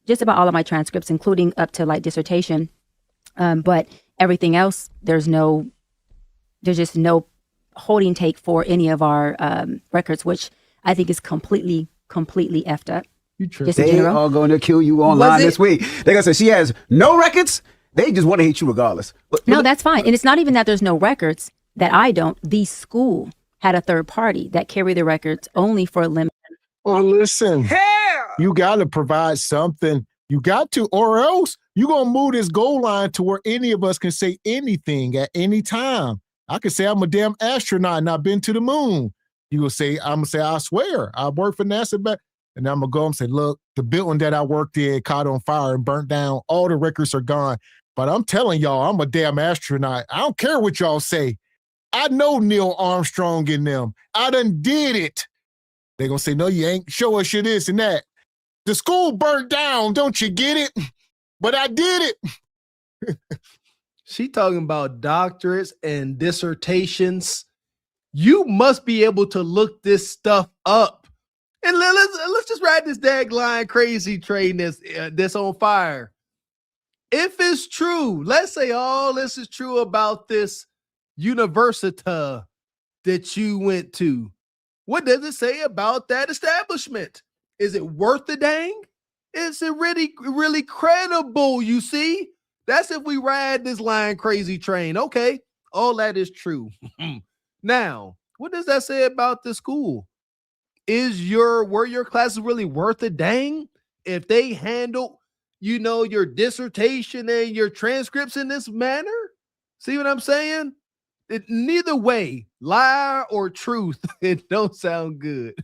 just about all of my transcripts, including up to like dissertation. But everything else, there's just no holding take for any of our records, which I think is completely effed up. They are going to kill you online this week. They're going to say she has no records. They just want to hate you regardless. No, that's fine. And it's not even that there's no records that I don't. The school had a third party that carried the records only for a limit. Well, listen, you got to provide something. You got to, or else you're going to move this goal line to where any of us can say anything at any time. I could say I'm a damn astronaut and I've been to the moon. You will say, I'm going to say, I swear, I work for NASA. And I'm going to go and say, look, the building that I worked in caught on fire and burnt down. All the records are gone. But I'm telling y'all, I'm a damn astronaut. I don't care what y'all say. I know Neil Armstrong in them. I done did it. They're going to say, no, you ain't. Show us your this and that. The school burnt down. Don't you get it? But I did it. She talking about doctorates and dissertations. You must be able to look this stuff up. And let's just ride this line crazy train that's on fire. If it's true, let's say all this is true about this university that you went to. What does it say about that establishment? Is it worth the dang? Is it really, really credible? You see, that's if we ride this line crazy train. Okay, all that is true. Now, what does that say about the school? Were your classes really worth a dang? If they handle, your dissertation and your transcripts in this manner? See what I'm saying? Neither way, lie or truth, it don't sound good.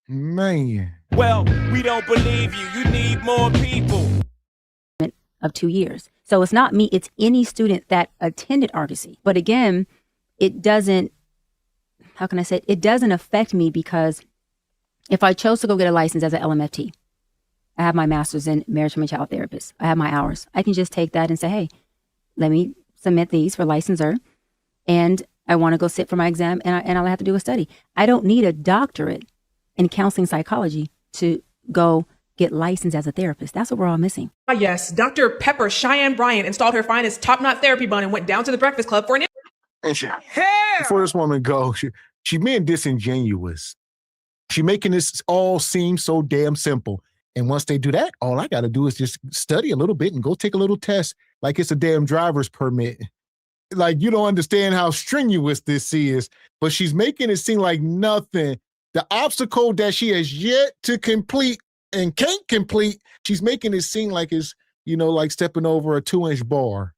Man. Well, we don't believe you. You need more people. Of 2 years. So it's not me, it's any student that attended Argosy. But again, it doesn't, how can I say it? It doesn't affect me because if I chose to go get a license as an LMFT, I have my master's in marriage and child therapist. I have my hours. I can just take that and say, hey, let me submit these for licensure. And I want to go sit for my exam and I'll have to do a study. I don't need a doctorate in counseling psychology to go get licensed as a therapist. That's what we're all missing. Yes, Dr. Pepper Cheyenne Bryant installed her finest top-knot therapy bun and went down to the Breakfast Club for an And before this woman goes, she being disingenuous. She making this all seem so damn simple. And once they do that, all I got to do is just study a little bit and go take a little test like it's a damn driver's permit. Like, you don't understand how strenuous this is, but she's making it seem like nothing. The obstacle that she has yet to complete and can't complete, she's making it seem like it's, like stepping over a 2-inch bar.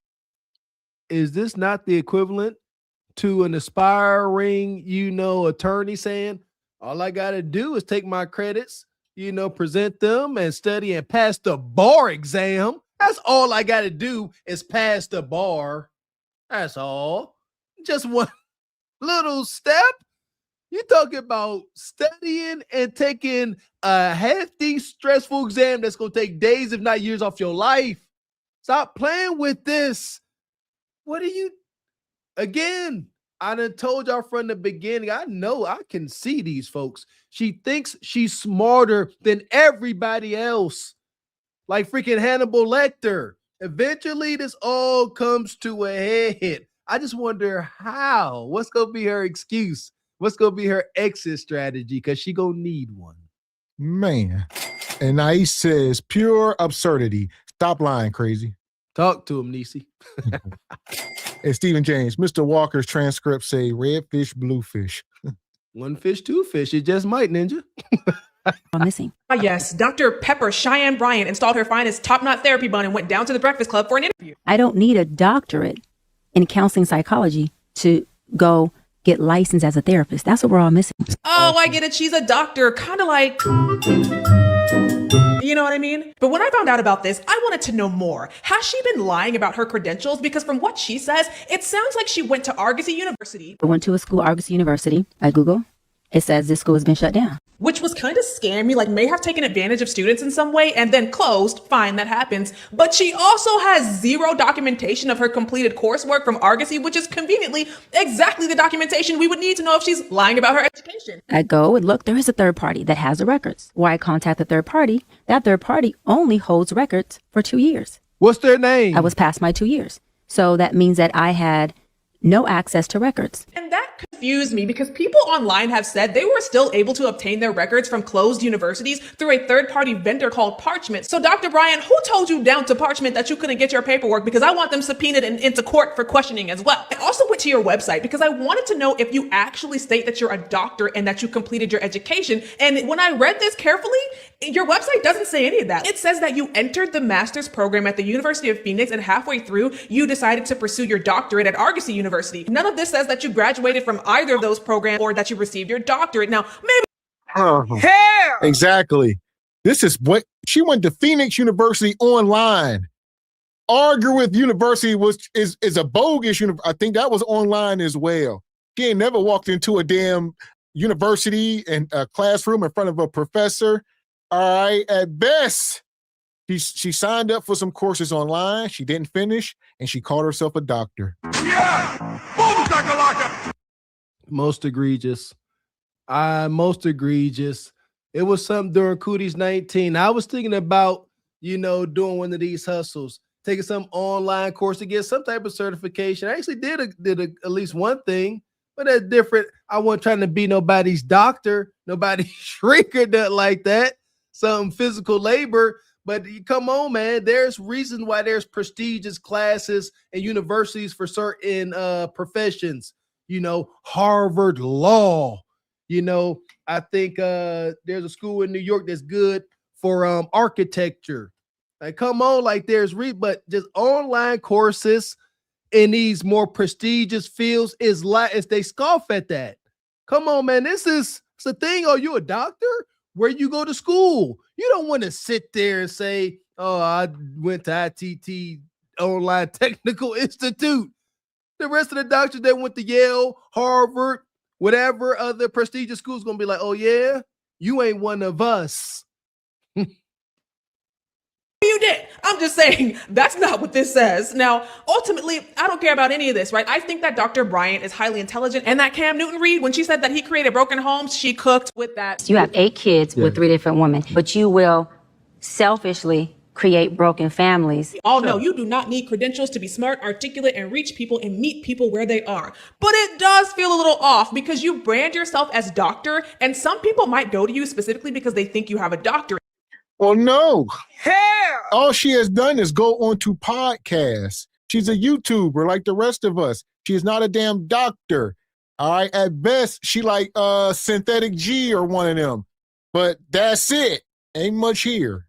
Is this not the equivalent to an aspiring, attorney saying, all I got to do is take my credits, present them and study and pass the bar exam? That's all I got to do is pass the bar. That's all. Just one little step. You talking about studying and taking a hefty, stressful exam that's going to take days, if not years, off your life. Stop playing with this. Again, I done told y'all from the beginning, I know I can see these folks. She thinks she's smarter than everybody else. Like freaking Hannibal Lecter. Eventually, this all comes to a head. I just wonder how. What's going to be her excuse What's gonna be her exit strategy? Because she gonna need one. Man. And Nice says, pure absurdity. Stop lying, crazy. Talk to him, Niecy. And Stephen James, Mr. Walker's transcripts say red fish, blue fish. One fish, two fish. It just might, Ninja. I'm missing. Yes, Dr. Pepper Cheyenne Bryant installed her finest top-knot therapy bun and went down to the Breakfast Club for an interview. I don't need a doctorate in counseling psychology to go get licensed as a therapist. That's what we're all missing. Oh, I get it. She's a doctor, kind of like... You know what I mean? But when I found out about this, I wanted to know more. Has she been lying about her credentials? Because from what she says, it sounds like she went to Argosy University. I went to a school, Argosy University. I Google. It says this school has been shut down. Which was kind of scammy, like may have taken advantage of students in some way and then closed. Fine, that happens. But she also has zero documentation of her completed coursework from Argosy, which is conveniently exactly the documentation we would need to know if she's lying about her education. I go and look, there is a third party that has the records. Why I contact the third party? That third party only holds records for 2 years. What's their name? I was past my 2 years. So that means that I had no access to records. And that confused me because people online have said they were still able to obtain their records from closed universities through a third-party vendor called Parchment. So Dr. Bryant, who told you down to Parchment that you couldn't get your paperwork? Because I want them subpoenaed and into court for questioning as well. I also went to your website because I wanted to know if you actually state that you're a doctor and that you completed your education. And when I read this carefully, your website doesn't say any of that. It says that you entered the master's program at the University of Phoenix and halfway through, you decided to pursue your doctorate at Argosy University. None of this says that you graduated from either of those programs or that you received your doctorate. Now, maybe... Hell! Exactly. This is what she went to Phoenix University online. Argue with University is a bogus university. I think that was online as well. She ain't never walked into a damn university and a classroom in front of a professor. All right, at best, she signed up for some courses online. She didn't finish, and she called herself a doctor. Most egregious. Most egregious. It was something during Cooties 19. I was thinking about, doing one of these hustles, taking some online course to get some type of certification. I actually did at least one thing, but that's different. I wasn't trying to be nobody's doctor, nobody's shrinker, nothing like that. Some physical labor. But come on, man, there's reasons why there's prestigious classes and universities for certain professions. Harvard Law. I think there's a school in New York that's good for architecture. Like, come on, like but just online courses in these more prestigious fields is they scoff at that. Come on, man, it's a thing. Oh, you a doctor? Where you go to school? You don't want to sit there and say, "Oh, I went to ITT Online Technical Institute." The rest of the doctors that went to Yale, Harvard, whatever other prestigious schools gonna be like, "Oh yeah, you ain't one of us." You did. I'm just saying that's not what this says. Now, ultimately, I don't care about any of this, right? I think that Dr. Bryant is highly intelligent, and that Cam Newton-Reed, when she said that he created broken homes, she cooked with that. You have 8 kids with 3 different women, but you will selfishly create broken families. Oh, no, you do not need credentials to be smart, articulate, and reach people and meet people where they are. But it does feel a little off because you brand yourself as doctor, and some people might go to you specifically because they think you have a doctorate. Well, no. Hell! All she has done is go onto podcasts. She's a YouTuber like the rest of us. She is not a damn doctor. All right. At best, she like Synthetic G or one of them. But that's it. Ain't much here.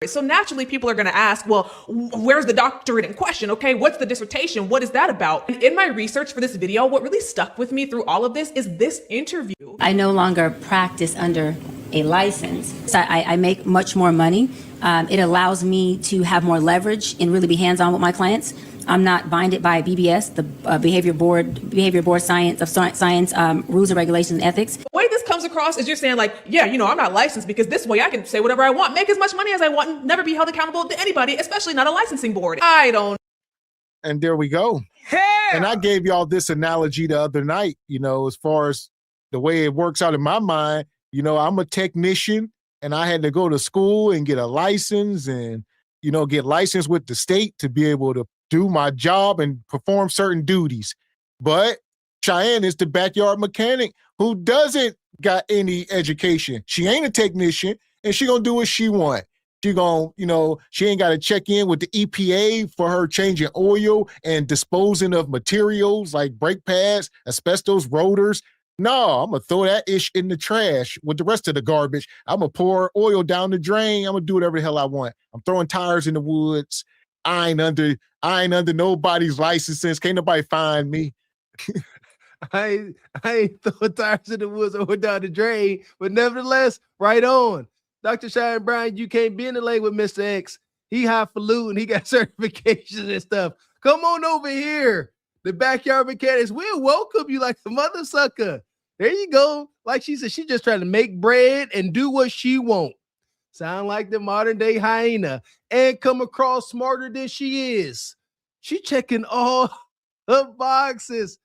So naturally, people are going to ask, well, where's the doctorate in question? Okay, what's the dissertation? What is that about? And in my research for this video, what really stuck with me through all of this is this interview. I no longer practice under a license. So I make much more money. It allows me to have more leverage and really be hands-on with my clients. I'm not binded by BBS, the Behavior Board Science Rules and Regulations and Ethics. The way this comes across is you're saying like, yeah, I'm not licensed because this way I can say whatever I want, make as much money as I want, and never be held accountable to anybody, especially not a licensing board. I don't. And there we go. Hell! And I gave y'all this analogy the other night, as far as the way it works out in my mind. I'm a technician and I had to go to school and get a license and, get licensed with the state to be able to do my job and perform certain duties. But Cheyenne is the backyard mechanic who doesn't got any education. She ain't a technician, and she gonna do what she want. She gonna, she ain't got to check in with the EPA for her changing oil and disposing of materials like brake pads, asbestos, rotors. No, I'm gonna throw that ish in the trash with the rest of the garbage. I'm gonna pour oil down the drain. I'm gonna do whatever the hell I want. I'm throwing tires in the woods. I ain't under nobody's license. Can't nobody find me. I ain't throwing tires in the woods or down the drain, but nevertheless, right on. Dr. Cheyenne Bryant, you can't be in the lane with Mr. X. He highfalutin, he got certifications and stuff. Come on over here. The backyard mechanics, we'll welcome you like a mother sucker. There you go. Like she said, she just trying to make bread and do what she want. Sound like the modern day hyena and come across smarter than she is. She checking all the boxes.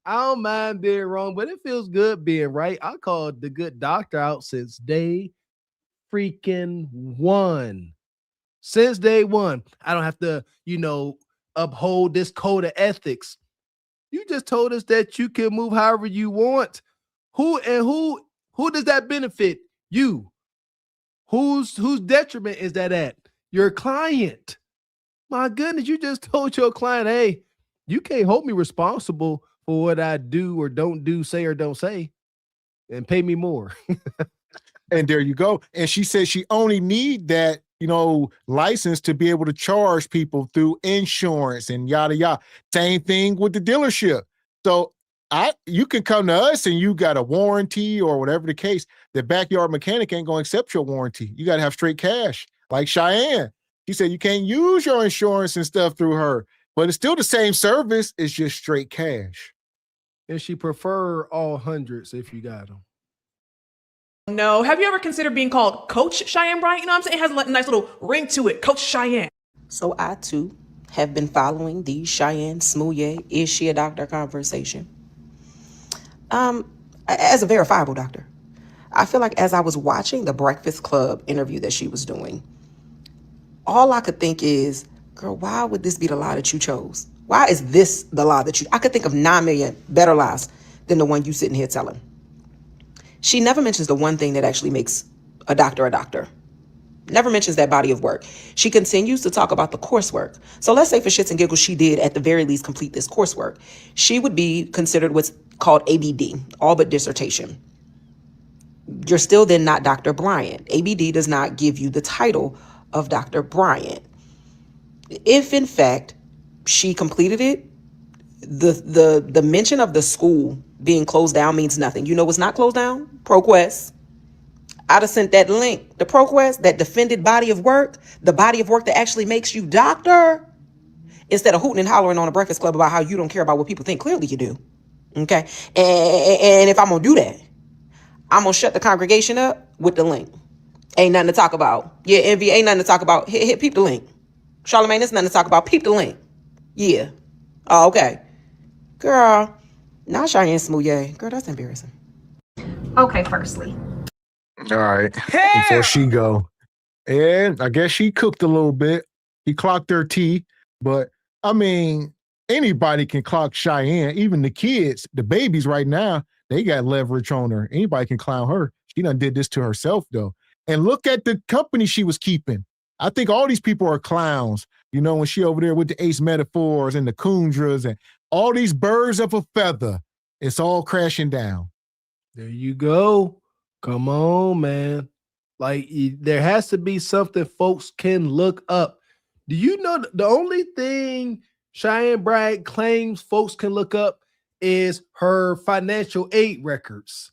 I don't mind being wrong, but it feels good being right. I called the good doctor out since day freaking one. Since day one. I don't have to, uphold this code of ethics. You just told us that you can move however you want. Who does that benefit? You. Whose detriment is that at? Your client. My goodness, you just told your client, hey, you can't hold me responsible for what I do or don't do, say or don't say, and pay me more. And there you go. And she said she only need that, license to be able to charge people through insurance and yada, yada. Same thing with the dealership. So you can come to us and you got a warranty or whatever the case. The backyard mechanic ain't going to accept your warranty. You got to have straight cash. Like Cheyenne. She said you can't use your insurance and stuff through her, but it's still the same service. It's just straight cash. And she prefer all hundreds if you got them. No. Have you ever considered being called Coach Cheyenne Bryant? You know what I'm saying? It has a nice little ring to it. Coach Cheyenne. So I, too, have been following the Cheyenne Smouye, is she a doctor conversation. As a verifiable doctor. I feel like as I was watching the Breakfast Club interview that she was doing, all I could think is, girl, why would this be the lie that you chose? Why is this the lie that I could think of 9 million better lies than the one you sitting here telling. She never mentions the one thing that actually makes a doctor a doctor. Never mentions that body of work. She continues to talk about the coursework. So let's say for shits and giggles, she did at the very least complete this coursework. She would be considered what's called ABD, all but dissertation. You're still then not Dr. Bryant. ABD does not give you the title of Dr. Bryant. If in fact she completed it, the mention of the school being closed down means nothing. You know what's not closed down? ProQuest. I'd have sent that link. The ProQuest, that defended body of work, the body of work that actually makes you doctor, instead of hooting and hollering on a Breakfast Club about how you don't care about what people think. Clearly you do. Okay? And if I'm going to do that, I'm going to shut the congregation up with the link. Ain't nothing to talk about. Yeah, Envy, ain't nothing to talk about. Hit peep the link. Charlamagne, there's nothing to talk about. Peep the link. Yeah. Oh, okay. Girl, now Cheyenne Smouye. Girl, that's embarrassing. Okay, firstly. All right. Before she go. And I guess she cooked a little bit. He clocked her tea. But, I mean, anybody can clock Cheyenne. Even the kids, the babies right now, they got leverage on her. Anybody can clown her. She done did this to herself, though. And look at the company she was keeping. I think all these people are clowns. When she over there with the ace metaphors and the kundras and all these birds of a feather, it's all crashing down. There you go. Come on, man. Like, there has to be something folks can look up. Do you know the only thing Cheyenne Bryant claims folks can look up is her financial aid records?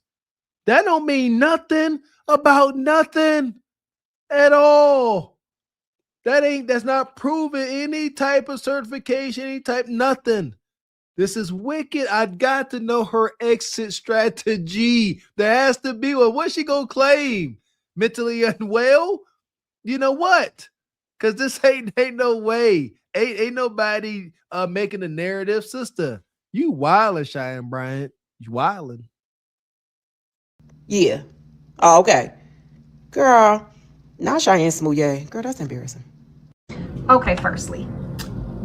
That don't mean nothing about nothing at all. That's not proving any type of certification, any type, nothing. This is wicked. I got to know her exit strategy. There has to be one. What's she gonna claim? Mentally unwell? You know what? Because this ain't no way. Ain't nobody making a narrative, sister. You wildin', Cheyenne Bryant. You wildin'. Yeah. Oh, okay. Girl, now Cheyenne Smouye. Girl, that's embarrassing. Okay, firstly.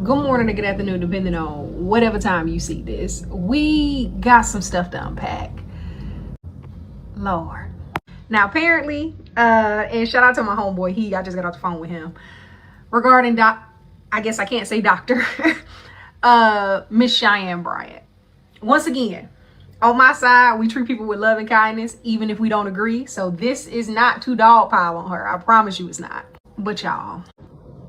good morning or good afternoon, depending on whatever time you see this. We got some stuff to unpack. Lord. Now, apparently, and shout out to my homeboy, I just got off the phone with him regarding I guess I can't say doctor, Miss Cheyenne Bryant. Once again, on my side, we treat people with love and kindness, even if we don't agree. So this is not to dogpile on her. I promise you it's not. But y'all,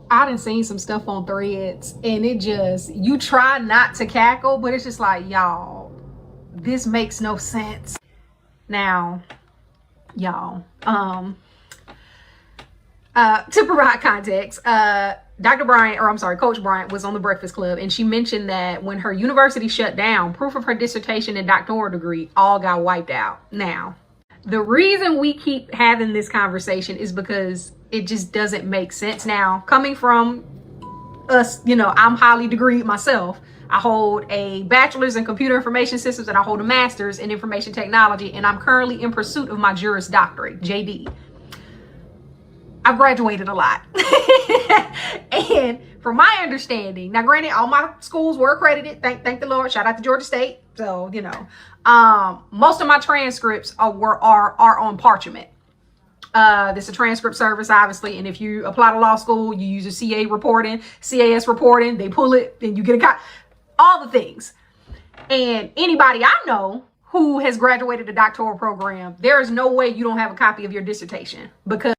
I done seen some stuff on Threads, and it just, you try not to cackle, but it's just like, y'all, this makes no sense. Now, y'all, to provide context, Dr. Bryant, or I'm sorry, Coach Bryant was on the Breakfast Club, and she mentioned that when her university shut down, proof of her dissertation and doctoral degree all got wiped out. Now, the reason we keep having this conversation is because it just doesn't make sense. Now, coming from us, you know, I'm highly degreed myself. I hold a bachelor's in computer information systems and I hold a master's in information technology, and I'm currently in pursuit of my Juris Doctorate, JD. I've graduated a lot. And from my understanding, now granted, all my schools were accredited. Thank the Lord. Shout out to Georgia State. So, you know, most of my transcripts are on parchment. This is a transcript service, obviously, and if you apply to law school, you use a CAS reporting, they pull it, and you get a copy, all the things. And anybody I know who has graduated a doctoral program, there is no way you don't have a copy of your dissertation, because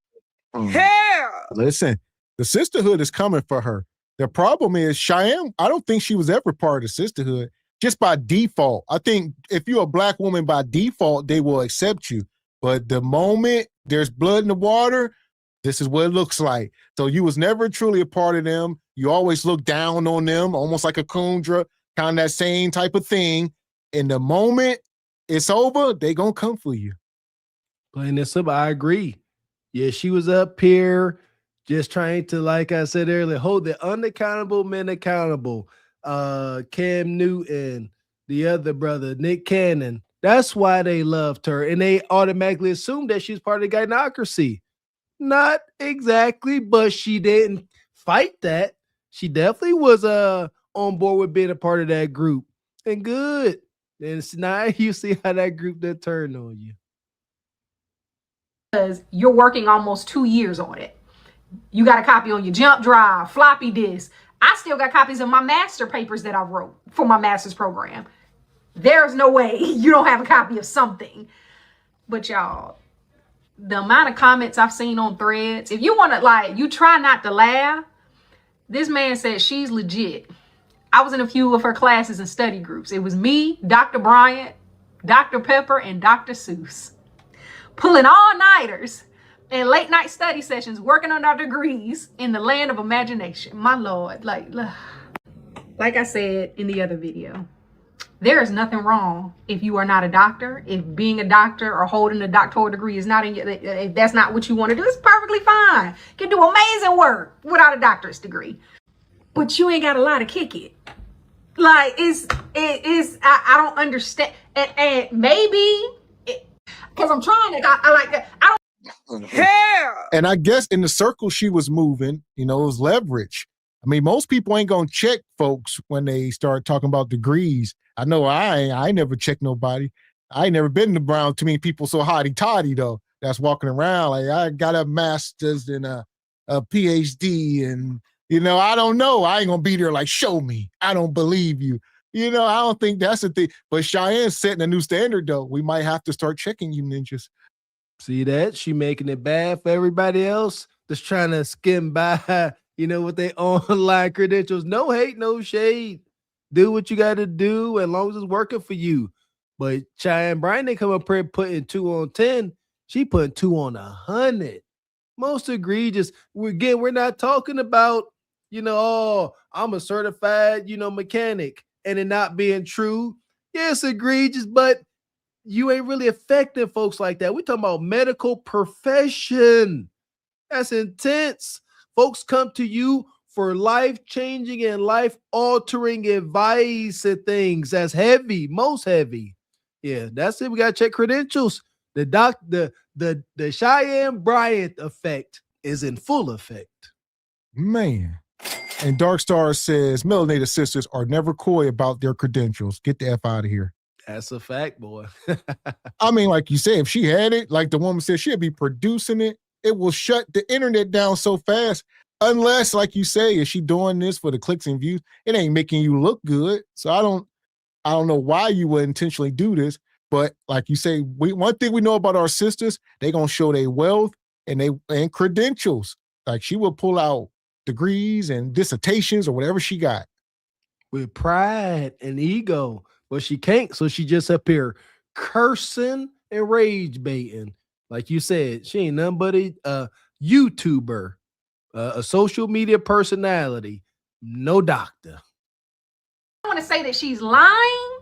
listen, the sisterhood is coming for her. The problem is Cheyenne, I don't think she was ever part of the sisterhood, just by default. I think if you're a black woman by default, they will accept you. But the moment there's blood in the water, this is what it looks like. So you was never truly a part of them. You always look down on them, almost like a kundra, kind of that same type of thing. And the moment it's over, they gonna come for you. Plain and simple, I agree. Yeah, she was up here just trying to, like I said earlier, hold the unaccountable men accountable. Cam Newton, the other brother, Nick Cannon. That's why they loved her, and they automatically assumed that she's part of the gynocracy. Not exactly, but she didn't fight that. She definitely was on board with being a part of that group, and good. And now you see how that group that turned on you. Because you're working almost 2 years on it. You got a copy on your jump drive, floppy disk. I still got copies of my master papers that I wrote for my master's program. There's no way you don't have a copy of something. But y'all, the amount of comments I've seen on Threads, if you want to, like, you try not to laugh. This man said she's legit. I was in a few of her classes and study groups. It was me, Dr. Bryant, Dr. Pepper, and Dr. Seuss. Pulling all-nighters and late-night study sessions, working on our degrees in the land of imagination. My Lord, like I said in the other video, there is nothing wrong if you are not a doctor. If being a doctor or holding a doctoral degree is not in your, if that's not what you want to do, it's perfectly fine. You can do amazing work without a doctor's degree. But you ain't got a lot to kick it. Like, I don't understand. And maybe, because I'm trying to, I don't. Yeah. And I guess in the circle she was moving, you know, it was leverage. I mean, most people ain't gonna check folks when they start talking about degrees. I know I never checked nobody. I ain't never been around too many people so hotty-toddy though, that's walking around like I got a master's and a PhD, and you know, I don't know. I ain't gonna be there like, show me. I don't believe you. You know, I don't think that's the thing. But Cheyenne's setting a new standard though. We might have to start checking you ninjas. See that? She making it bad for everybody else that's trying to skim by, you know, with their online credentials. No hate, no shade. Do what you got to do as long as it's working for you. But Cheyenne Bryant, they come up here putting 2 on 10. She putting 2 on 100. Most egregious. Again, we're not talking about, you know, oh, I'm a certified, you know, mechanic and it not being true. Yes, egregious, but you ain't really affecting folks like that. We're talking about medical profession. That's intense. Folks come to you for life-changing and life-altering advice and things. That's heavy, most heavy. Yeah, that's it. We gotta check credentials. The Cheyenne Bryant effect is in full effect. Man. And Dark Star says, melanated sisters are never coy about their credentials. Get the F out of here. That's a fact, boy. I mean, like you said, if she had it, like the woman said, she'd be producing it. It will shut the internet down so fast. Unless, like you say, is she doing this for the clicks and views? It ain't making you look good. So I don't know why you would intentionally do this. But like you say, one thing we know about our sisters, they gonna show their wealth and credentials. Like she will pull out degrees and dissertations or whatever she got. With pride and ego. But she can't, so she just up here cursing and rage baiting. Like you said, she ain't nothing but a YouTuber, a social media personality, no doctor. I want to say that she's lying,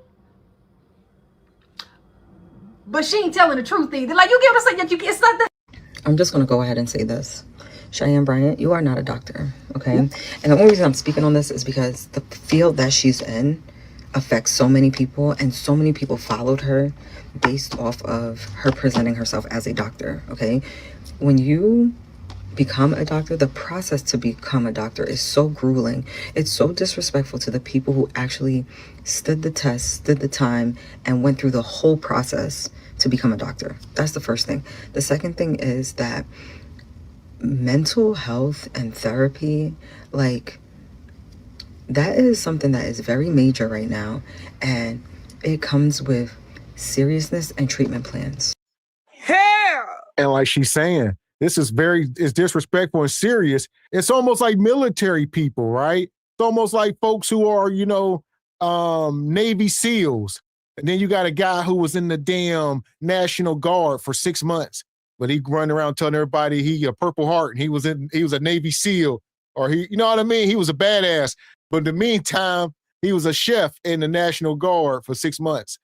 but she ain't telling the truth either. Like, you get what I'm saying? It's not that. I'm just going to go ahead and say this. Cheyenne Bryant, you are not a doctor, okay? And the only reason I'm speaking on this is because the field that she's in affects so many people, and so many people followed her based off of her presenting herself as a doctor, okay? When you become a doctor, the process to become a doctor is so grueling. It's so disrespectful to the people who actually stood the test, stood the time, and went through the whole process to become a doctor. That's the first thing. The second thing is that mental health and therapy, like, that is something that is very major right now, and it comes with seriousness and treatment plans. Hell! And like she's saying, this is it's disrespectful and serious. It's almost like military people, right? It's almost like folks who are, Navy SEALs. And then you got a guy who was in the damn National Guard for 6 months, but he run around telling everybody he a Purple Heart and he was a Navy SEAL, or he was a badass. But in the meantime, he was a chef in the National Guard for 6 months.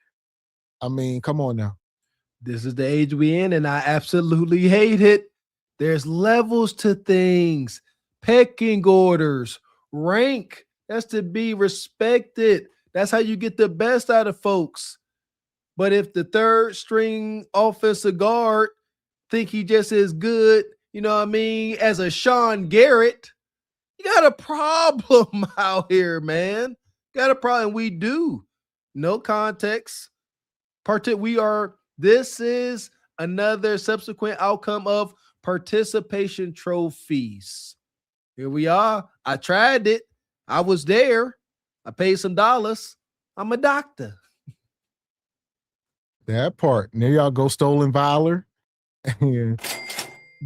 I mean, come on now. This is the age we in, and I absolutely hate it. There's levels to things, pecking orders, rank. That's to be respected. That's how you get the best out of folks. But if the third string offensive guard think he just as good, as a Sean Garrett, you got a problem out here, man. Got a problem. We do. No context. This is another subsequent outcome of participation trophies. Here we are. I tried it. I was there. I paid some dollars. I'm a doctor. That part. And there y'all go, Stolen Valor.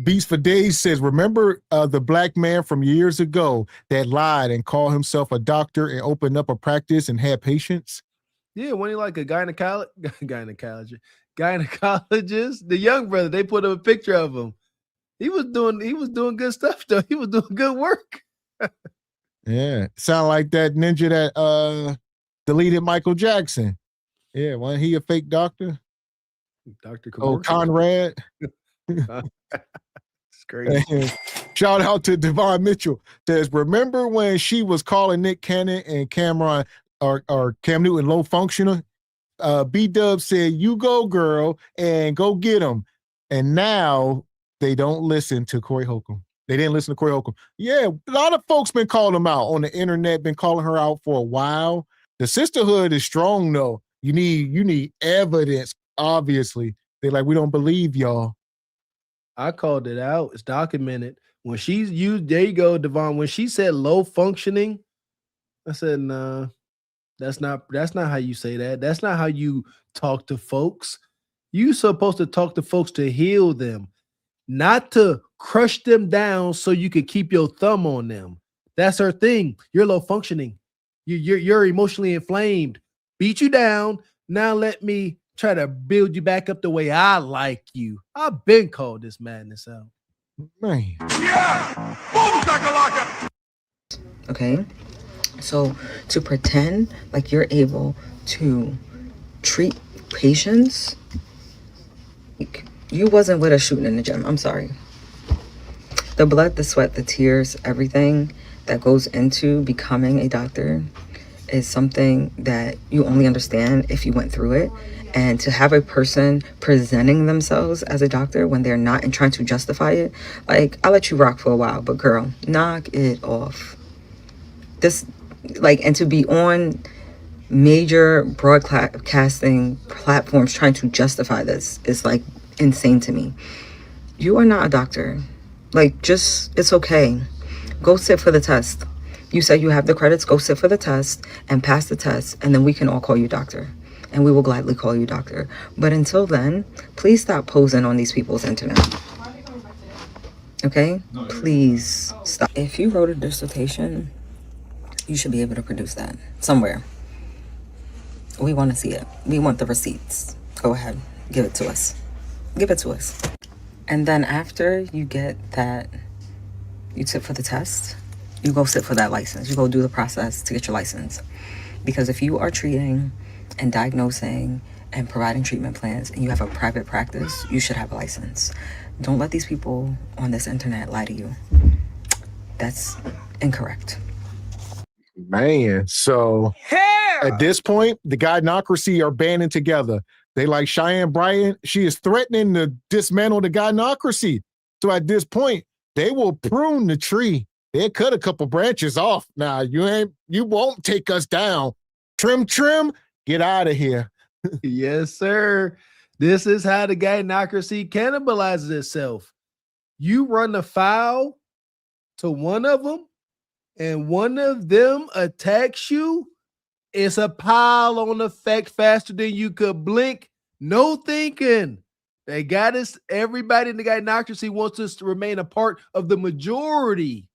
Beast for Days says, remember the black man from years ago that lied and called himself a doctor and opened up a practice and had patients? Yeah, when he like a gynecologist, the young brother, they put up a picture of him. He was doing good stuff though. He was doing good work. Yeah, sound like that ninja that deleted Michael Jackson. Yeah, wasn't he a fake doctor? Dr. Oh, Conrad. It's crazy. Shout out to Devon Mitchell. Says, remember when she was calling Nick Cannon and Cameron or Cam Newton low functioner? B-Dub said, you go, girl, and go get him. And now they don't listen to Corey Holcomb. They didn't listen to Corey Holcomb. Yeah, a lot of folks been calling him out on the internet, been calling her out for a while. The sisterhood is strong, though. You need evidence, obviously. They're like, we don't believe y'all. I called it out. It's documented. When she's used, there you go, Devon. When she said low functioning, I said, nah, that's not how you say that. That's not how you talk to folks. You supposed to talk to folks to heal them, not to crush them down so you could keep your thumb on them. That's her thing. You're low functioning. You're emotionally inflamed. Beat you down. Now let me try to build you back up the way I like you. I've been called this madness out. Man. Yeah! Boom, Okay? So to pretend like you're able to treat patients, you wasn't with us shooting in the gym. I'm sorry. The blood, the sweat, the tears, everything that goes into becoming a doctor is something that you only understand if you went through it. And to have a person presenting themselves as a doctor when they're not and trying to justify it, like, I'll let you rock for a while, but girl, knock it off. This, like, and to be on major broadcasting platforms trying to justify this is like insane to me. You are not a doctor. Like, just, it's okay. Go sit for the test. You said you have the credits, go sit for the test and pass the test, and then we can all call you doctor. And we will gladly call you doctor. But until then, please stop posing on these people's internet. Okay? Please stop. If you wrote a dissertation, you should be able to produce that somewhere. We want to see it. We want the receipts. Go ahead. Give it to us. Give it to us. And then after you get that, you sit for the test, you go sit for that license. You go do the process to get your license. Because if you are treating and diagnosing and providing treatment plans and you have a private practice, you should have a license. Don't let these people on this internet lie to you. That's incorrect. Man, so at this point, the gynocracy are banding together. They like Cheyenne Bryant. She is threatening to dismantle the gynocracy. So at this point, they will prune the tree. They cut a couple branches off. Now, you won't take us down. Trim, get out of here. Yes, sir. This is how the gynocracy cannibalizes itself. You run afoul to one of them, and one of them attacks you. It's a pile-on effect faster than you could blink. No thinking. They got us. Everybody in the gynocracy wants us to remain a part of the majority.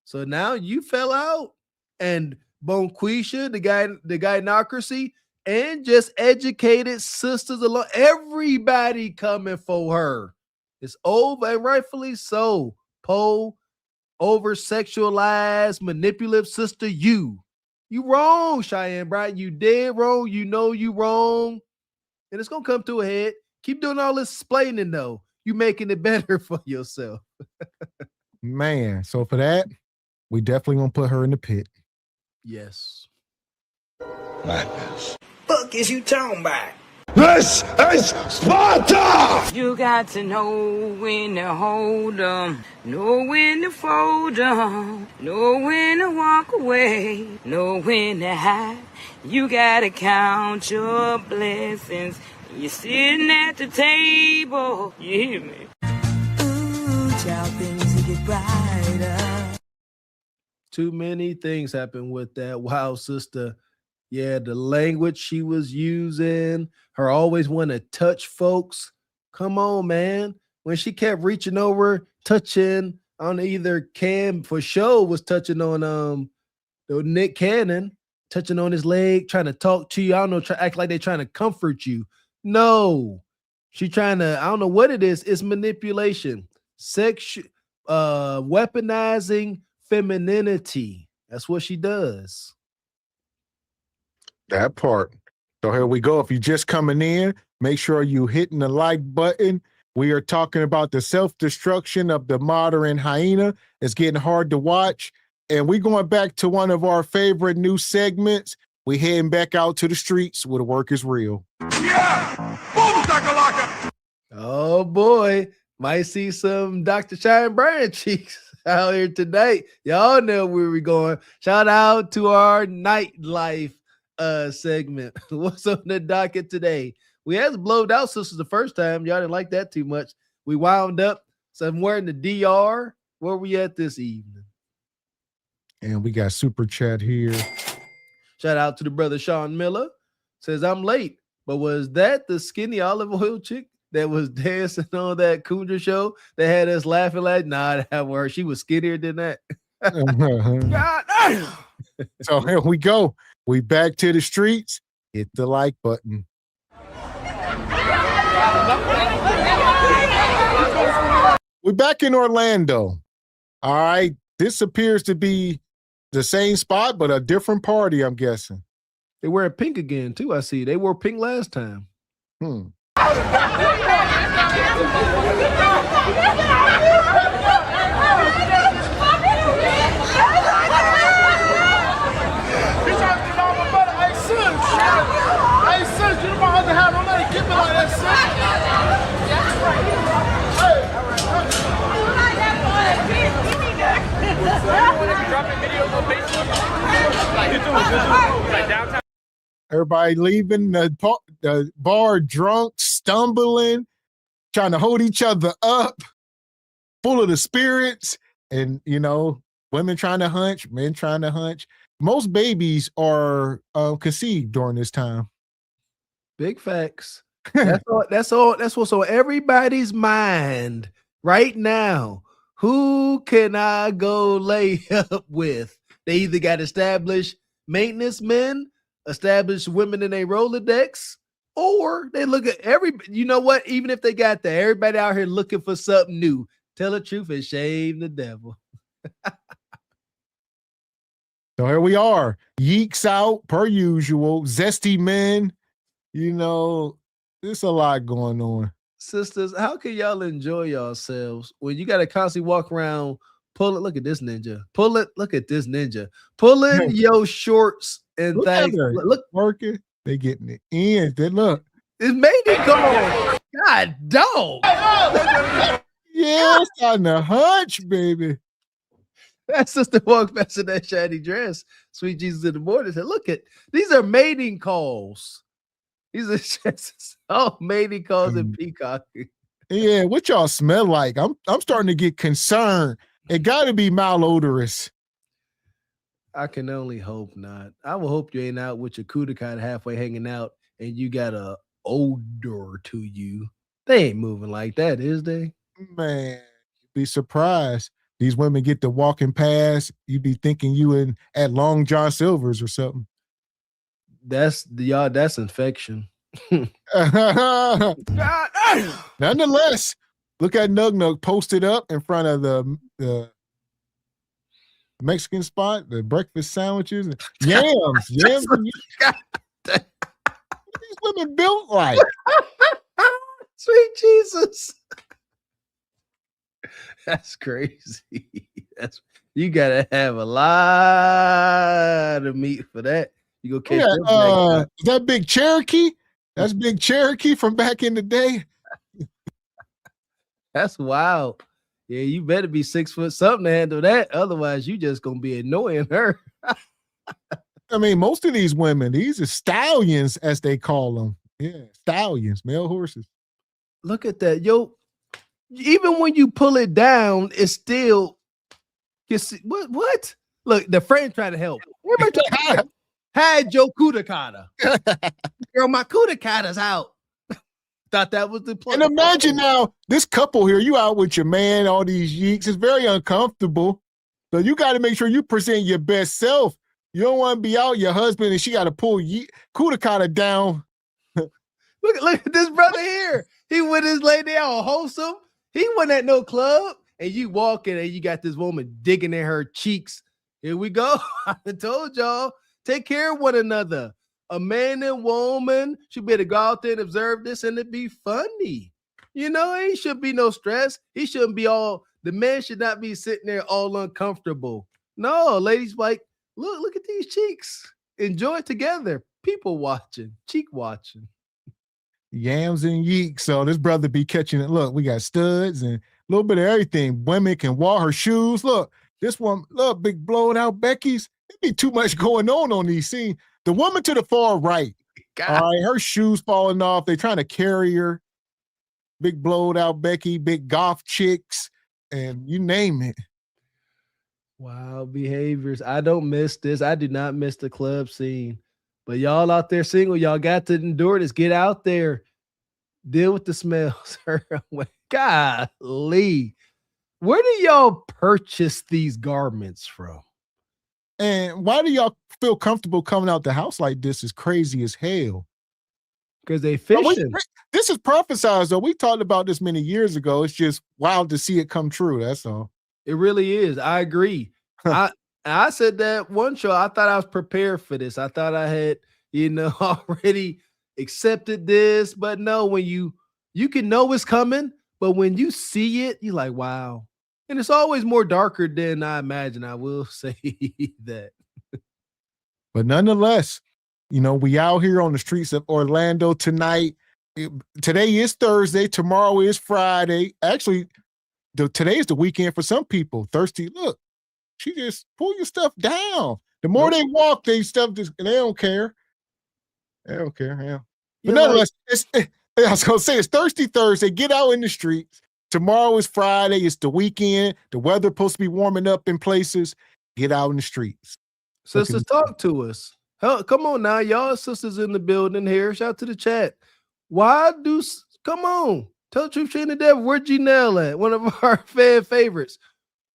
So now you fell out, and Bonquisha, the gynocracy, and just educated sisters alone. Everybody coming for her. It's over, and rightfully so. Poe, over-sexualized, manipulative sister, you wrong, Cheyenne Bryant. You dead wrong. You know you wrong. And it's going to come to a head. Keep doing all this explaining, though. You making it better for yourself. Man, so for that, we definitely going to put her in the pit. Yes. Madness. Fuck is you talking about? This is Sparta! You got to know when to hold 'em, know when to fold 'em, know when to walk away, know when to hide. You gotta count your blessings. You're sitting at the table. You hear me? Ooh, child, things will get brighter. Too many things happen with that wild sister. Yeah, the language she was using, her always want to touch folks. Come on, man. When she kept reaching over, touching on either Cam for sure was touching on the Nick Cannon, touching on his leg, trying to talk to you. I don't know, act like they're trying to comfort you. No, she trying to, I don't know what it is. It's manipulation, weaponizing femininity. That's what she does. That part. So here we go. If you're just coming in, make sure you hitting the like button. We are talking about the self-destruction of the modern hyena. It's getting hard to watch. And we're going back to one of our favorite new segments. We heading back out to the streets where the work is real. Yeah! Boom, shakalaka! Oh boy, might see some Dr. Cheyenne Bryant cheeks out here tonight. Y'all know where we're going. Shout out to our nightlife segment. What's on the docket today? We had blowed out sisters the first time. Y'all didn't like that too much. We wound up somewhere in the DR. Where we at this evening? And we got super chat here. Shout out to the brother Sean Miller. Says, I'm late, but was that the skinny olive oil chick that was dancing on that Coonja show that had us laughing like, nah, that were she was skinnier than that. God damn. So here we go. We back to the streets. Hit the like button. We're back in Orlando. All right. This appears to be the same spot, but a different party, I'm guessing. They wear pink again, too, I see. They wore pink last time. Everybody leaving the bar drunk, stumbling, trying to hold each other up, full of the spirits, and women trying to hunch, men trying to hunch. Most babies are conceived during this time. Big facts. That's what's on everybody's mind right now. Who can I go lay up with? They either got established maintenance men, established women in a Rolodex, or they look at you know what? Even if they got that, everybody out here looking for something new. Tell the truth and shame the devil. So here we are. Yeeks out per usual. Zesty men. There's a lot going on. Sisters, how can y'all enjoy yourselves when you got to constantly walk around, look at this ninja. Look at this ninja. Pulling your shorts and things. Look, working. They getting it in. They look. It's mating call. God, dog. Yeah, it's starting to hunch, baby. That sister walked past in that shiny dress. Sweet Jesus in the morning said, look at, these are mating calls. These are just mating calls and peacocking. Yeah, what y'all smell like? I'm starting to get concerned. It got to be malodorous. I can only hope not. I will hope you ain't out with your Kudakata halfway hanging out and you got a odor to you. They ain't moving like that, is they? Man, you'd be surprised. These women get to walking past. You'd be thinking you at Long John Silver's or something. That's infection. Nonetheless, look at Nug Nug posted up in front of the Mexican spot, the breakfast sandwiches, yams. What are these women built like? Sweet Jesus. That's crazy. You gotta have a lot of meat for that. You go catch that Big Cherokee. That's Big Cherokee from back in the day. That's wild. Yeah, you better be 6 foot something to handle that. Otherwise, you just gonna be annoying her. I mean, most of these women, these are stallions, as they call them. Yeah, stallions, male horses. Look at that, yo. Even when you pull it down, it's still. You see what? Look, the friend trying to help. Had your Kudakata. Girl, my Kudakata's out. Thought that was the point. And imagine now, this couple here, you out with your man, all these yeeks. It's very uncomfortable. So you got to make sure you present your best self. You don't want to be out your husband and she got to pull Kudakata down. Look at this brother here. He with his lady all wholesome. He wasn't at no club. And you walking and you got this woman digging in her cheeks. Here we go. I told y'all, take care of one another. A man and woman should be able to go out there and observe this and it be funny. Ain't should be no stress. He shouldn't be the man should not be sitting there all uncomfortable. No, ladies, like, look at these cheeks. Enjoy it together. People watching, cheek watching. Yams and yeeks. So this brother be catching it. Look, we got studs and a little bit of everything. Women can walk her shoes. Look, this one, look, big blown out Becky's. It be too much going on these scenes. The woman to the far right, all right, her shoes falling off. They trying to carry her. Big blowed out Becky, big goth chicks, and you name it. Wild behaviors. I don't miss this. I do not miss the club scene. But y'all out there single, y'all got to endure this. Get out there. Deal with the smells. Golly. Where do y'all purchase these garments from? And why do y'all feel comfortable coming out the house like this? Is crazy as hell. Because they fishing. This is prophesized, though. We talked about this many years ago. It's just wild to see it come true. That's all. It really is. I agree. I said that one show. I thought I was prepared for this. I thought I had, already accepted this. But no, when you can know it's coming, but when you see it, you're like, wow. And it's always more darker than I imagine. I will say that. But nonetheless, we out here on the streets of Orlando tonight. Today is Thursday. Tomorrow is Friday. Actually, today is the weekend for some people. Thirsty, look, she just pull your stuff down. The more they walk, they don't care. Okay, yeah. You're But nonetheless, I was gonna say it's Thirsty Thursday. Get out in the streets. Tomorrow is Friday. It's the weekend. The weather supposed to be warming up in places. Get out in the streets. Sisters, talk to us. Hell, come on now, y'all sisters in the building here. Shout out to the chat. Come on, tell the truth, shame the devil. Where'd Janelle at? One of our fan favorites.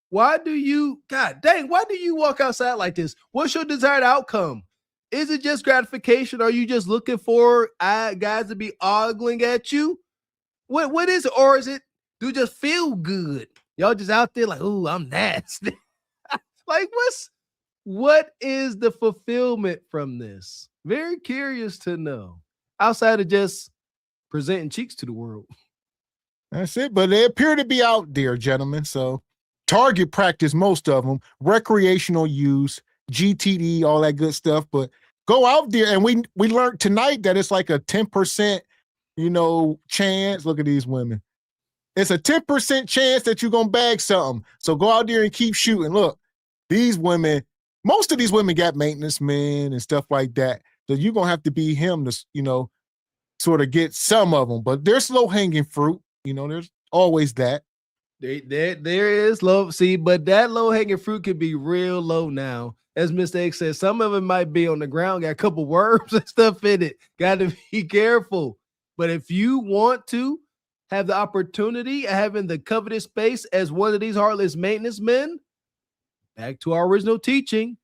Why do you walk outside like this? What's your desired outcome? Is it just gratification? Are you just looking for guys to be ogling at you? What is it? Or is it do just feel good? Y'all just out there like, ooh, I'm nasty. Like, what is the fulfillment from this? Very curious to know. Outside of just presenting cheeks to the world. That's it. But they appear to be out there, gentlemen. So target practice, most of them, recreational use, GTD, all that good stuff. But go out there, and we learned tonight that it's like a 10%, chance. Look at these women. It's a 10% chance that you're gonna bag something. So go out there and keep shooting. Look, these women, most of these women got maintenance men and stuff like that. So you're gonna have to be him to, sort of get some of them. But there's low hanging fruit. There's always that. There is low. See, but that low hanging fruit can be real low now. As Mr. X said, some of it might be on the ground, got a couple worms and stuff in it. Got to be careful. But if you want to have the opportunity of having the coveted space as one of these heartless maintenance men, back to our original teaching,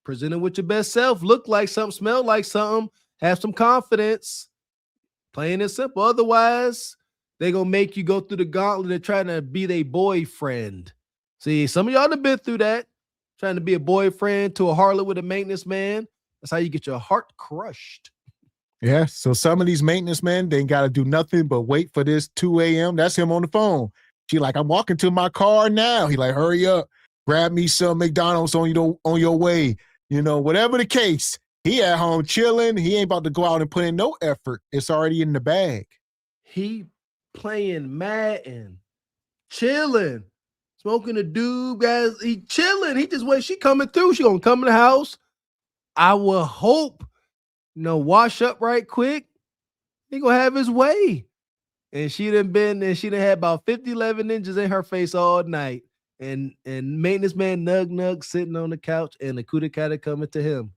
presenting with your best self, look like something, smell like something, have some confidence, plain and simple. Otherwise, they're going to make you go through the gauntlet of trying to be their boyfriend. See, some of y'all have been through that, trying to be a boyfriend to a harlot with a maintenance man. That's how you get your heart crushed. Yeah, so some of these maintenance men, they ain't got to do nothing but wait for this 2 a.m. That's him on the phone. She like, I'm walking to my car now. He like, hurry up, grab me some McDonald's on your way. Whatever the case, he at home chilling. He ain't about to go out and put in no effort. It's already in the bag. He playing Madden, chilling, smoking a doob, guys. He chilling. He just wait. She coming through. She gonna come in the house. I will hope. Wash up right quick. He gonna have his way. And she done had about 50, 11 inches in her face all night. And maintenance man Nug sitting on the couch and the Kuda Kata coming to him.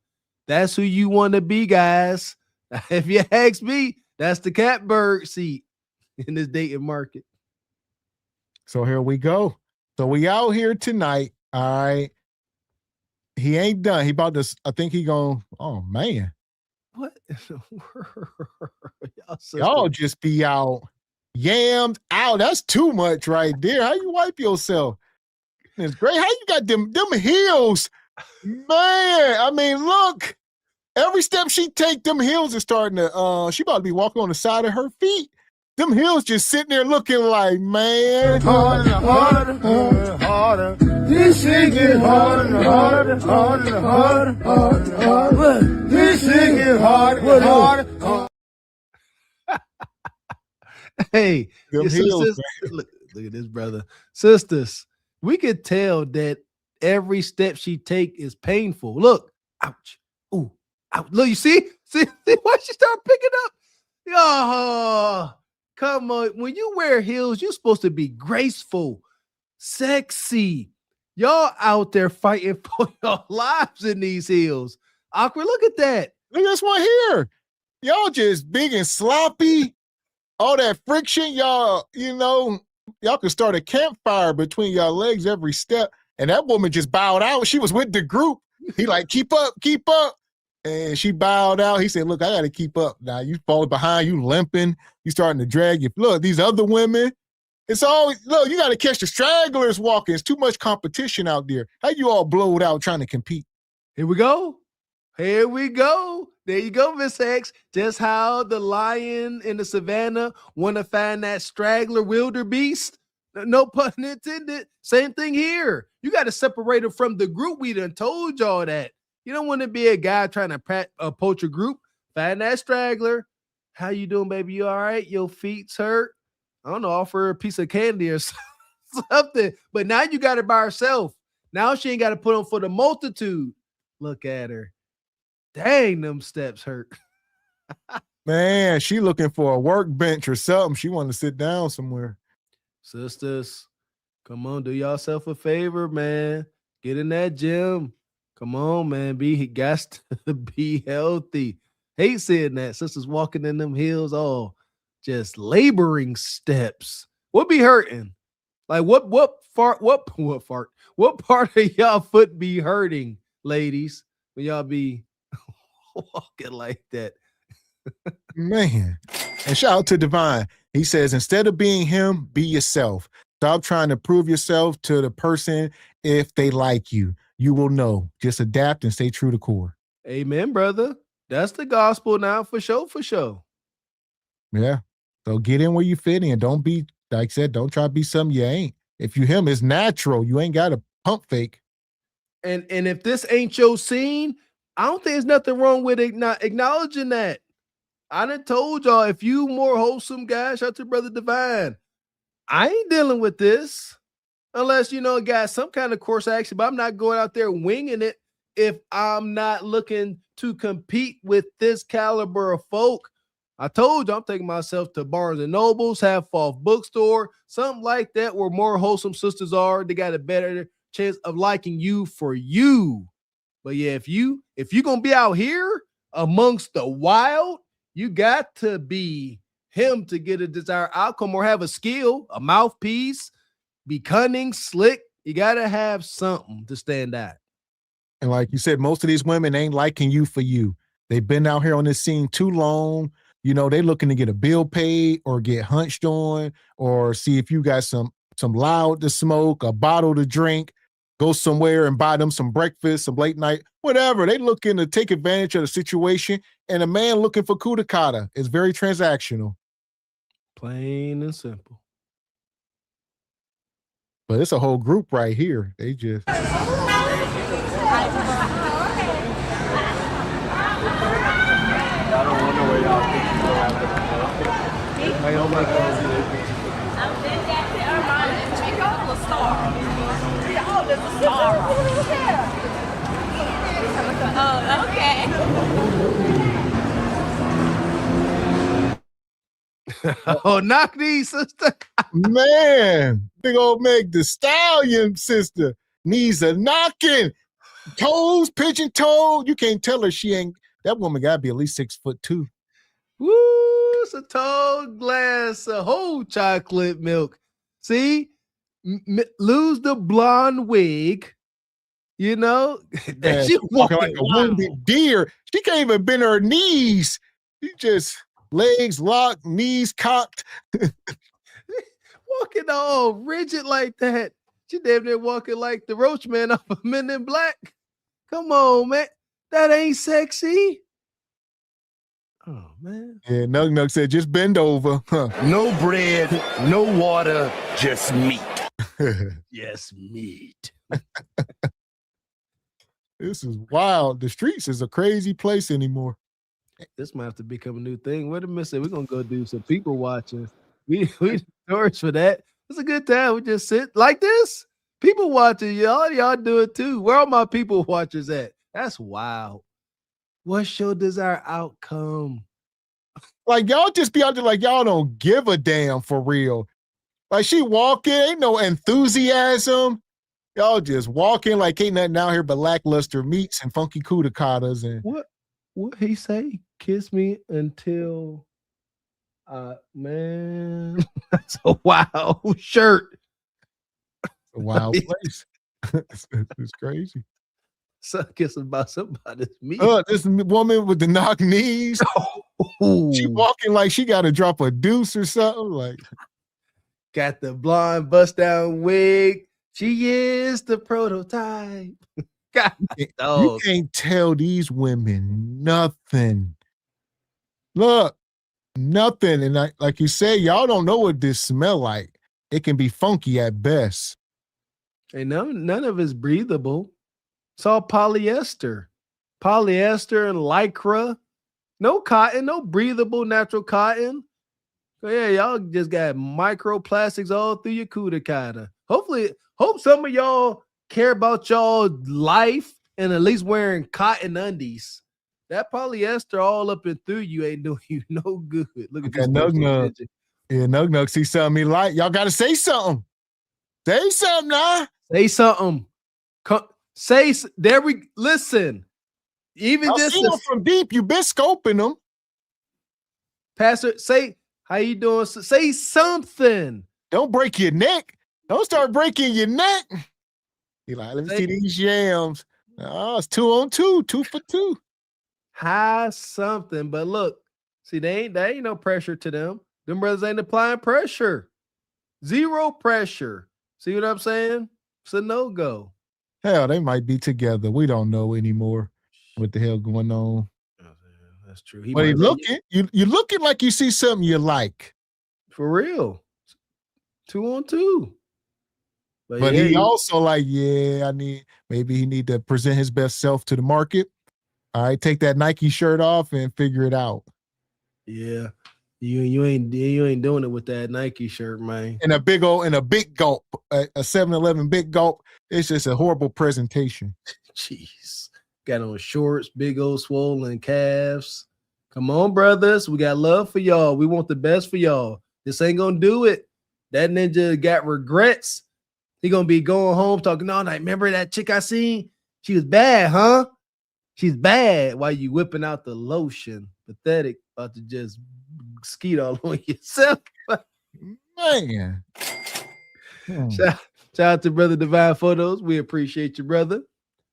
That's who you want to be, guys. If you ask me, that's the catbird seat in this dating market. So here we go. So we out here tonight. All right. He ain't done. He about to, I think he gonna, oh man. What? Y'all just be out yammed out. That's too much right there. How you wipe yourself? It's great. How you got them heels? Man, I mean, look. Every step she take, them heels are starting to, she about to be walking on the side of her feet. Them heels just sitting there looking like, man. Harder, harder, harder, harder. This shit get harder, harder, harder, harder, harder, harder. This shit get harder, harder. Hey, them heels, look at this, brother. Sisters, we could tell that every step she take is painful. Look, ouch, ooh, ouch. Look, you see why she start picking up? Oh, come on. When you wear heels, you're supposed to be graceful, sexy. Y'all out there fighting for your lives in these heels. Awkward, look at that. Look at this one here. Y'all just big and sloppy. All that friction, y'all could start a campfire between y'all legs every step. And that woman just bowed out. She was with the group. He like, keep up. And she bowed out. He said, look, I got to keep up. Now you falling behind, you limping, you starting to drag you. Look, these other women, it's always, look, you got to catch the stragglers walking. It's too much competition out there. How you all blowed out trying to compete? Here we go. There you go, Miss X. Just how the lion in the savannah want to find that straggler wildebeest. No pun intended. Same thing here. You got to separate them from the group. We done told y'all that. You don't want to be a guy trying to poach a group. Find that straggler. How you doing, baby? You all right? Your feet's hurt? I don't know. Offer her a piece of candy or something. But now you got her by herself. Now she ain't got to put on for the multitude. Look at her. Dang, them steps hurt. Man, she looking for a workbench or something. She want to sit down somewhere. Sisters, come on, do yourself a favor, man. Get in that gym. Come on, man. Got to be healthy. Hate seeing that. Sisters walking in them hills, all just laboring steps. What be hurting? Like what part of y'all foot be hurting, ladies, when y'all be walking like that? Man. And shout out to Divine. He says, instead of being him, be yourself. Stop trying to prove yourself to the person. If they like you, you will know. Just adapt and stay true to core. Amen, brother. That's the gospel now, for sure, for sure. Yeah. So get in where you fit in. Don't be, like I said, don't try to be something you ain't. If you him, it's natural. You ain't got to pump fake. And if this ain't your scene, I don't think there's nothing wrong with acknowledging that. I done told y'all, if you more wholesome guys, shout out to Brother Divine. I ain't dealing with this unless, got some kind of course action, but I'm not going out there winging it if I'm not looking to compete with this caliber of folk. I told you I'm taking myself to Barnes and Nobles, Half Off Bookstore, something like that, where more wholesome sisters are. They got a better chance of liking you for you. But yeah, if you gonna be out here amongst the wild, you got to be him to get a desired outcome, or have a skill, a mouthpiece, be cunning, slick. You got to have something to stand out. And like you said, most of these women ain't liking you for you. They've been out here on this scene too long. They looking to get a bill paid or get hunched on, or see if you got some loud to smoke, a bottle to drink, go somewhere and buy them some breakfast, some late night, whatever. They looking to take advantage of the situation. And a man looking for coup de kata is very transactional. Plain and simple. But it's a whole group right here. They just... I don't wonder where y'all think you go after the Hey, oh my God. I'm in that check out the star. Oh, there's a star. Oh, okay. Oh, knock these, sister. Man, big old Meg the Stallion sister. Knees are knocking. Toes, pigeon toe. You can't tell her she ain't. That woman got to be at least 6'2". Woo, it's a tall glass of whole chocolate milk. See, lose the blonde wig. That she walking like a wounded deer. She can't even bend her knees. She just legs locked, knees cocked. Walking all rigid like that. She damn near walking like the Roach Man off of Men in Black. Come on, man. That ain't sexy. Oh, man. Yeah, Nug said, just bend over. Huh. No bread, no water, just meat. Yes, meat. This is wild. The streets is a crazy place anymore. This might have to become a new thing. Wait a minute. We're going to go do some people watching. We storage for that. It's a good time. We just sit like this. People watching. Y'all do it too. Where are my people watchers at? That's wild. What's your desired outcome? Like, y'all just be out there like y'all don't give a damn for real. Like, she walking, ain't no enthusiasm. Y'all just walking like ain't nothing out here but lackluster meats and funky coup de katas. And what he say? Kiss me until man, that's a wild shirt. A wild place. It's crazy. So kiss about somebody's meat. This woman with the knock knees. She walking like she got to drop a deuce or something. Like, got the blonde bust down wig. She is the prototype. God, you can't tell these women nothing. Look, nothing. And like you said, y'all don't know what this smell like. It can be funky at best. And none of it's breathable. It's all polyester. Polyester and lycra. No cotton, no breathable natural cotton. So yeah, y'all just got microplastics all through your coup de kata. Hope some of y'all care about y'all life and at least wearing cotton undies. That polyester all up and through you ain't doing you no good. Look at this Nug personal Nug. attention. Yeah, Nug Nug see something he like. Y'all got to say something. Say something now. Say something. There we listen. Even I just see them from deep. You been scoping them. Pastor, say how you doing? Say something. Don't break your neck. Don't start breaking your neck. He like, let me see these yams. Oh, it's 2 on 2, 2 for 2. High something, but look, see, there ain't no pressure to them. Them brothers ain't applying pressure. Zero pressure. See what I'm saying? It's a no-go. Hell, they might be together. We don't know anymore what the hell going on. That's true. But he looking, you looking like you see something you like. For real. 2 on 2. But yeah, he also like, maybe he need to present his best self to the market. All right, take that Nike shirt off and figure it out. Yeah. You ain't doing it with that Nike shirt, man. And a big gulp, a 7-Eleven big gulp. It's just a horrible presentation. Jeez. Got on shorts, big old swollen calves. Come on, brothers. We got love for y'all. We want the best for y'all. This ain't gonna do it. That ninja got regrets. He gonna be going home talking all night. Remember that chick I seen? She was bad, huh? She's bad. While you whipping out the lotion. Pathetic. About to just skeet all on yourself. Man. Shout out to Brother Divine Photos. We appreciate you, brother.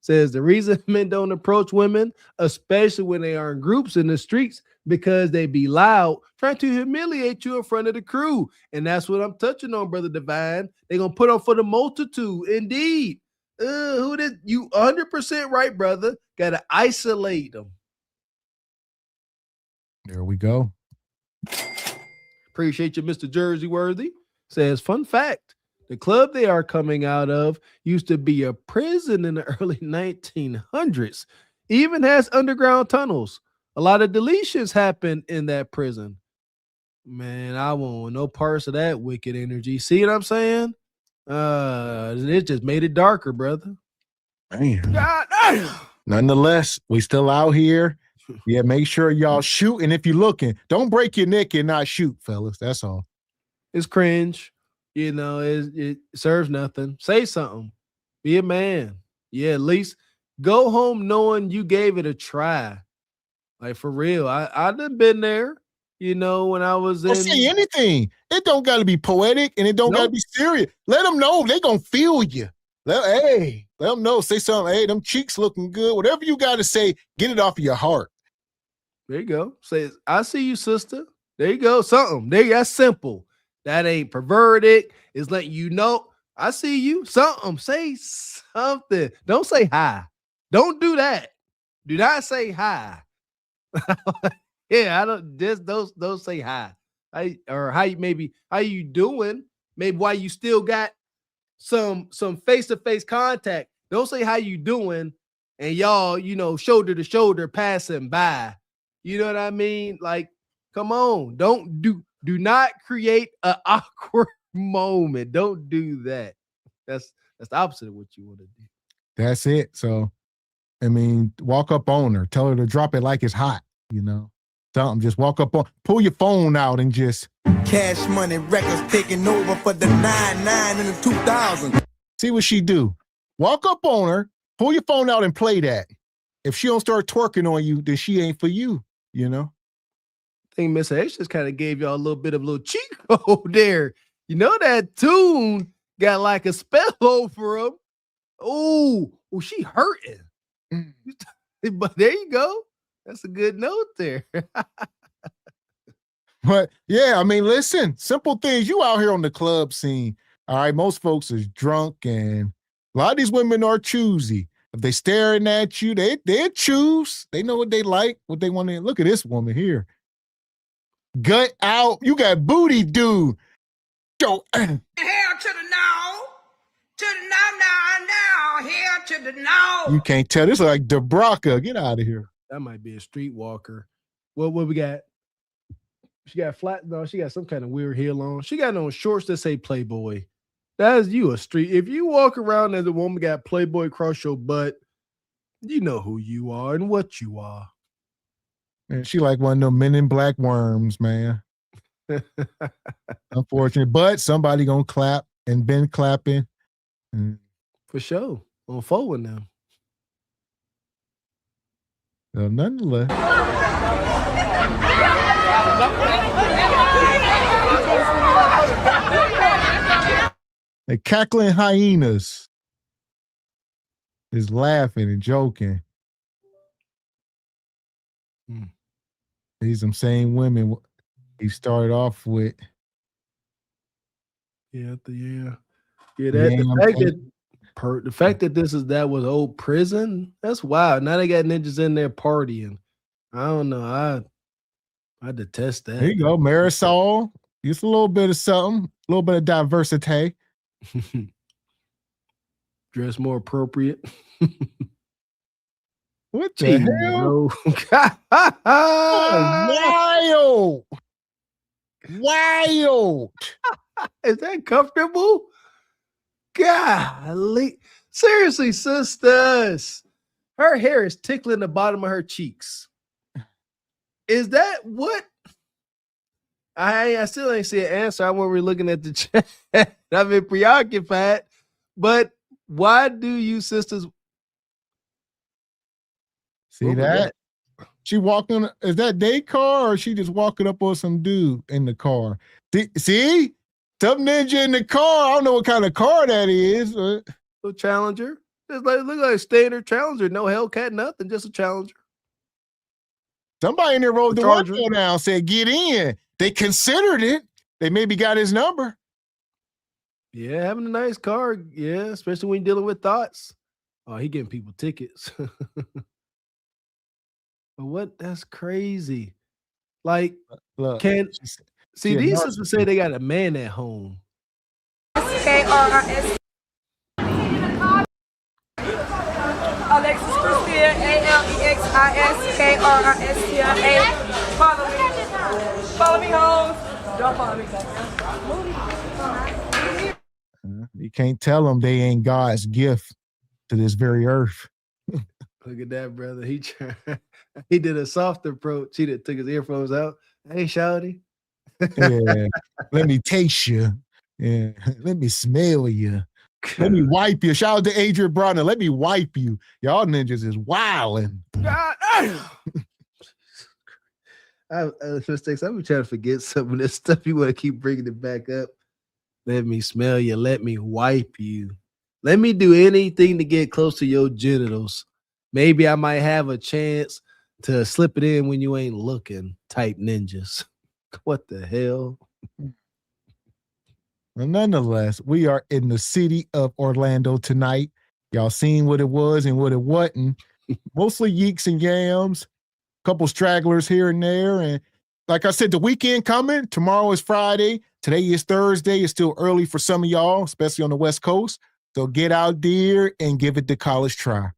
Says the reason men don't approach women, especially when they are in groups in the streets, because they be loud, trying to humiliate you in front of the crew. And that's what I'm touching on, Brother Divine. They're going to put on for the multitude. Indeed. Who did you 100% right, brother? Got to isolate them. There we go. Appreciate you, Mr. Jersey Worthy. Says, fun fact, the club they are coming out of used to be a prison in the early 1900s. Even has underground tunnels. A lot of deletions happened in that prison. Man, I want no parts of that wicked energy. See what I'm saying? It just made it darker, brother. Man. Nonetheless, we still out here. Yeah, make sure y'all shoot. And if you're looking, don't break your neck and not shoot, fellas. That's all. It's cringe. You know, it serves nothing. Say something. Be a man. Yeah, at least go home knowing you gave it a try. Like, for real. I done been there, you know, when I was in. Don't say anything. It don't got to be poetic and it don't got to be serious. Let them know they going to feel you. Let them know. Say something. Hey, them cheeks looking good. Whatever you got to say, get it off of your heart. There you go. Say, I see you, sister. There you go. Something. That's simple. That ain't perverted. It's letting you know, I see you. Something. Say something. Don't say hi. Don't do that. Do not say hi. Yeah, I don't just don't say hi. How you doing? Maybe why you still got some face-to-face contact. Don't say how you doing and y'all, shoulder to shoulder passing by. You know what I mean? Like, come on. Do not create an awkward moment. Don't do that. That's the opposite of what you want to do. That's it. So, I mean, walk up on her. Tell her to drop it like it's hot, Something. Just walk up on, pull your phone out and just. Cash Money Records taking over for the 99 in the 2000s. See what she do. Walk up on her, pull your phone out and play that. If she don't start twerking on you, then she ain't for you, I think Miss H just kind of gave y'all a little bit of a little cheat code there. That tune got like a spell over him. Oh, she hurting. But there you go. That's a good note there. But yeah, I mean, listen, simple things. You out here on the club scene. All right, most folks is drunk and a lot of these women are choosy. If they staring at you, they choose. They know what they like, what they want to. Look at this woman here. Gut out. You got booty, dude. Yo. Here to the now. To the now. Here to the now. You can't tell. This is like Debraka. Get out of here. That might be a streetwalker. What we got? She got flat. No, she got some kind of weird heel on. She got on shorts that say Playboy. That's you a street. If you walk around as a woman got Playboy across your butt, you know who you are and what you are. And she like one of them Men in Black worms, man. Unfortunate, but somebody gonna clap and been clapping. For sure. On forward now. So nonetheless. The cackling hyenas is laughing and joking. These some same women he started off with. Yeah. The fact that that was old prison, that's wild. Now they got ninjas in there partying. I don't know. I detest that. There you go, Marisol. Just a little bit of something, a little bit of diversity. Dress more appropriate. What the hell? Oh, wild. Is that comfortable? Golly. Seriously, sisters. Her hair is tickling the bottom of her cheeks. Is that what? I still ain't see an answer. I wasn't really looking at the chat. I've been preoccupied. But why do you sisters see that? She walking, is that day car or she just walking up on some dude in the car? See? Some ninja in the car. I don't know what kind of car that is. A Challenger. It's like look like a standard Challenger. No Hellcat, nothing. Just a Challenger. Somebody in there rolled the window down, said, get in. They considered it. They maybe got his number. Yeah, having a nice car. Yeah, especially when you're dealing with thoughts. Oh, he getting people tickets. But what? That's crazy. Like, look, these sisters say they got a man at home. K-R-I-S. Alexis Christia, ALEXISKRISTIA. Follow me. Follow me home. Don't follow me. You can't tell them they ain't God's gift to this very earth. Look at that, brother. He did a soft approach. He took his earphones out. Hey, shawty. Yeah. Let me taste you. Yeah. Let me smell you. Let me wipe you. Shout out to Adrian Bronner. Let me wipe you. Y'all ninjas is wilding. Mistakes. I'm trying to forget some of this stuff. You want to keep bringing it back up. Let me smell you. Let me wipe you. Let me do anything to get close to your genitals. Maybe I might have a chance to slip it in when you ain't looking. Type ninjas. What the hell? Well, nonetheless, we are in the city of Orlando tonight. Y'all seen what it was and what it wasn't. Mostly yeeks and yams, couple stragglers here and there. And like I said, the weekend coming. Tomorrow is Friday. Today is Thursday. It's still early for some of y'all, especially on the West Coast. So get out there and give it the college try.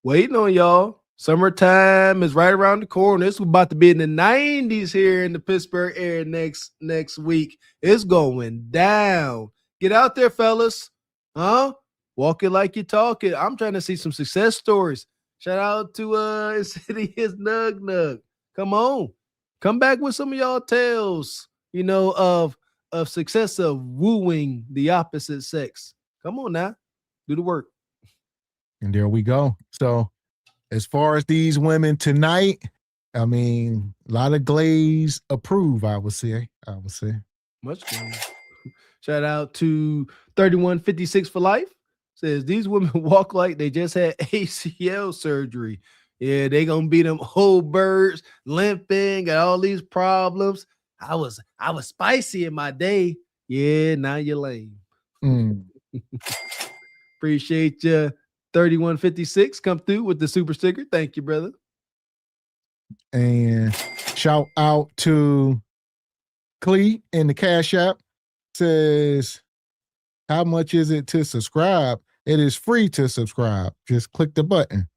Waiting on y'all. Summertime is right around the corner. It's about to be in the 90s here in the Pittsburgh area next week. It's going down. Get out there, fellas. Huh? Walk it like you're talking. I'm trying to see some success stories. Shout out to City is Nug Nug. Come on. Come back with some of y'all tales, of success of wooing the opposite sex. Come on now. Do the work. And there we go. So as far as these women tonight, I mean, a lot of glaze approve, I would say. Much glaze. Shout out to 3156 for life. Says these women walk like they just had ACL surgery. Yeah, they gonna be them whole birds, limping, got all these problems. I was spicy in my day. Yeah, now you're lame. Appreciate you. 3156 come through with the super sticker. Thank you, brother. And shout out to Clee in the Cash App. Says, how much is it to subscribe? It is free to subscribe. Just click the button.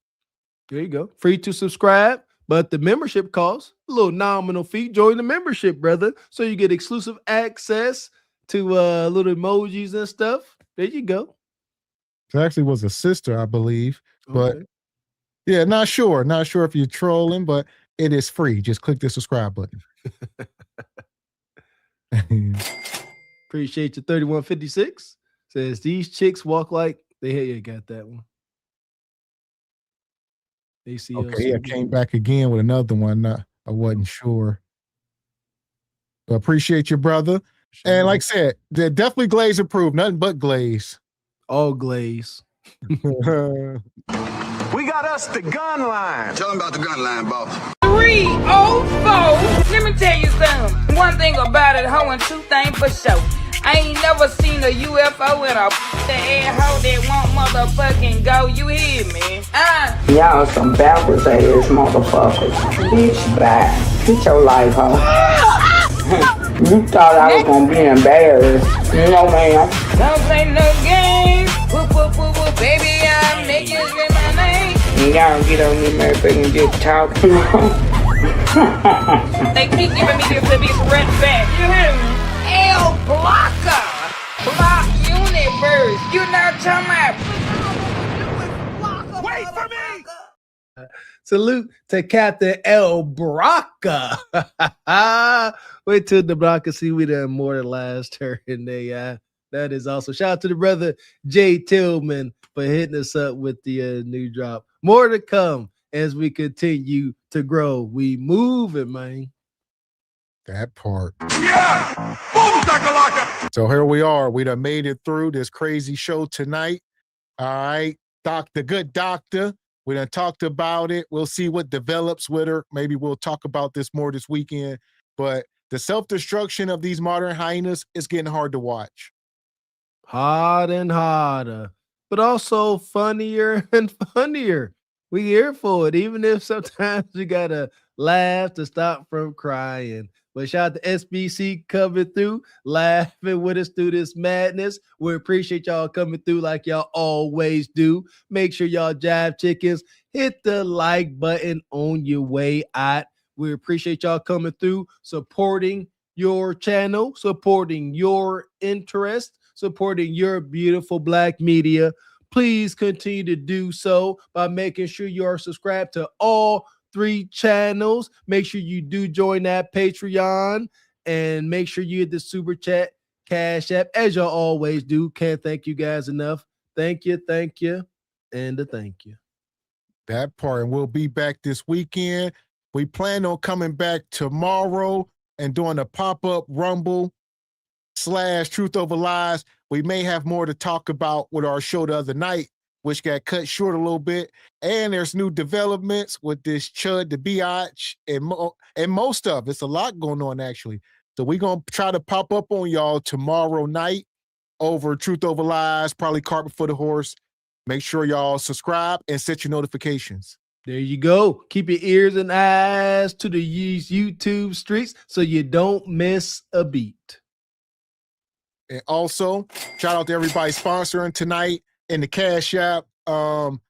There you go. Free to subscribe, but the membership costs a little nominal fee. Join the membership, brother, so you get exclusive access to little emojis and stuff. There you go. It actually was a sister, I believe. But yeah, not sure. Not sure if you're trolling, but It is free. Just click the subscribe button. Appreciate you. 3156 says these chicks walk like they got that one. ACL Okay, yeah, came back again with another one. I wasn't sure. But appreciate your brother. And like I said, they're definitely glaze approved. Nothing but glaze. All glaze. We got us the gun line. Tell them about the gun line, boss. 304. Let me tell you something. One thing about it, hoe, and two things for sure. I ain't never seen a UFO and a ass hoe that won't motherfucking go. You hear me? Y'all some backwards ass motherfuckers. Bitch, bye. Get your life, hoe. You thought I was gonna be embarrassed. No, ma'am. Don't play no games. Whoop, whoop, whoop, whoop. Baby, I'm naked in my name. Y'all get on me, motherfucker, and just talk. They keep giving me this red back. You hear me? El Blocker. Block Universe. You know talking about. Wait for me! Salute to Captain El Braca. Wait till the Braca see we done immortalized her in there. That is also shout out to the brother Jay Tillman for hitting us up with the new drop. More to come as we continue to grow. We move it, man. That part. Yeah! Boom, shakalaka! So here we are. We done made it through this crazy show tonight. All right. The good doctor. We done talked about it. We'll see what develops with her. Maybe we'll talk about this more this weekend. But the self-destruction of these modern hyenas is getting hard to watch. Hard and harder, but also funnier and funnier. We here for it, even if sometimes you gotta laugh to stop from crying. But shout out to SBC coming through, laughing with us through this madness. We appreciate y'all coming through like y'all always do. Make sure y'all jive chickens, hit the like button on your way out. We appreciate y'all coming through, supporting your channel, supporting your interest, supporting your beautiful black media. Please continue to do so by making sure you are subscribed to all 3 channels. Make sure you do join that Patreon and make sure you hit the super chat cash app as y'all always do. Can't thank you guys enough. Thank you, and a thank you. That part. And we'll be back this weekend. We plan on coming back tomorrow and doing a pop-up Rumble / Truth Over Lies. We may have more to talk about with our show the other night, which got cut short a little bit. And there's new developments with this Chud the Biatch and most of it's a lot going on, actually. So we're going to try to pop up on y'all tomorrow night over Truth Over Lies, probably Cart Before the Horse. Make sure y'all subscribe and set your notifications. There you go. Keep your ears and eyes to the YouTube streets so you don't miss a beat. And also, shout out to everybody sponsoring tonight in the Cash App,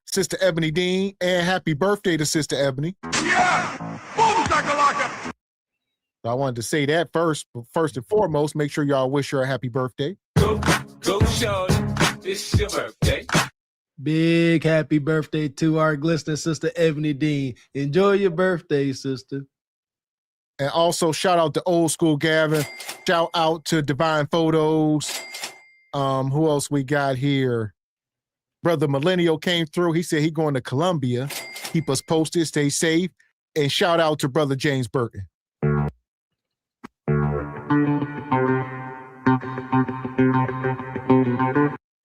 Sister Ebony Dean, and happy birthday to Sister Ebony. Yeah! Boom, shakalaka! So I wanted to say that first, but first and foremost, make sure y'all wish her a happy birthday. Go, shorty. It's your birthday. Big happy birthday to our glistening sister Ebony Dean. Enjoy your birthday, sister. And also shout out to Old School Gavin. Shout out to Divine Photos. Who else we got here? Brother Millennial came through. He said he going to Columbia. Keep us posted. Stay safe. And shout out to Brother James Burton.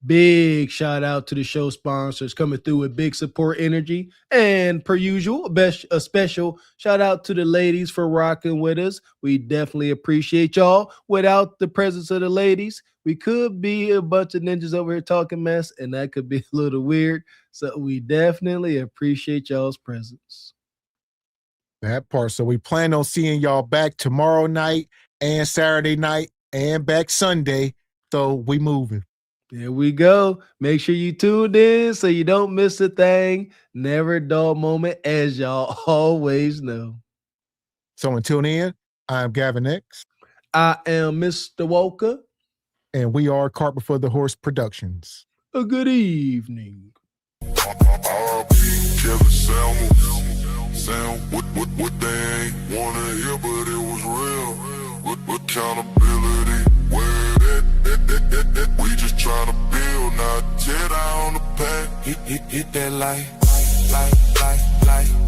Big shout out to the show sponsors coming through with big support energy. And per usual, a special shout out to the ladies for rocking with us. We definitely appreciate y'all. Without the presence of the ladies, we could be a bunch of ninjas over here talking mess, and that could be a little weird. So we definitely appreciate y'all's presence. That part. So we plan on seeing y'all back tomorrow night and Saturday night and back Sunday. So we moving. There we go. Make sure you tuned in so you don't miss a thing. Never a dull moment, as y'all always know. So until then, I'm Gavin X. I am Mr. Walker. And we are Cart Before the Horse Productions. A good evening. Saying what they ain't wanna hear, but it was real. With accountability, where that, we just tryna build, not tear down the pack. Hit that like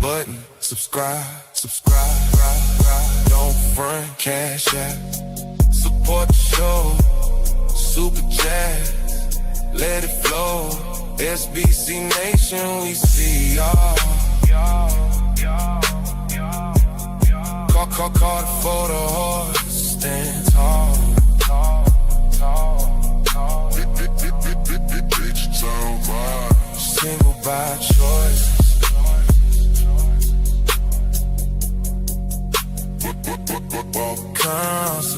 button, subscribe. Don't front, cash out. Support the show, super chat, let it flow. SBC Nation, we see y'all. Call for the horse, stand tall. Digital vibe, single by choice. Come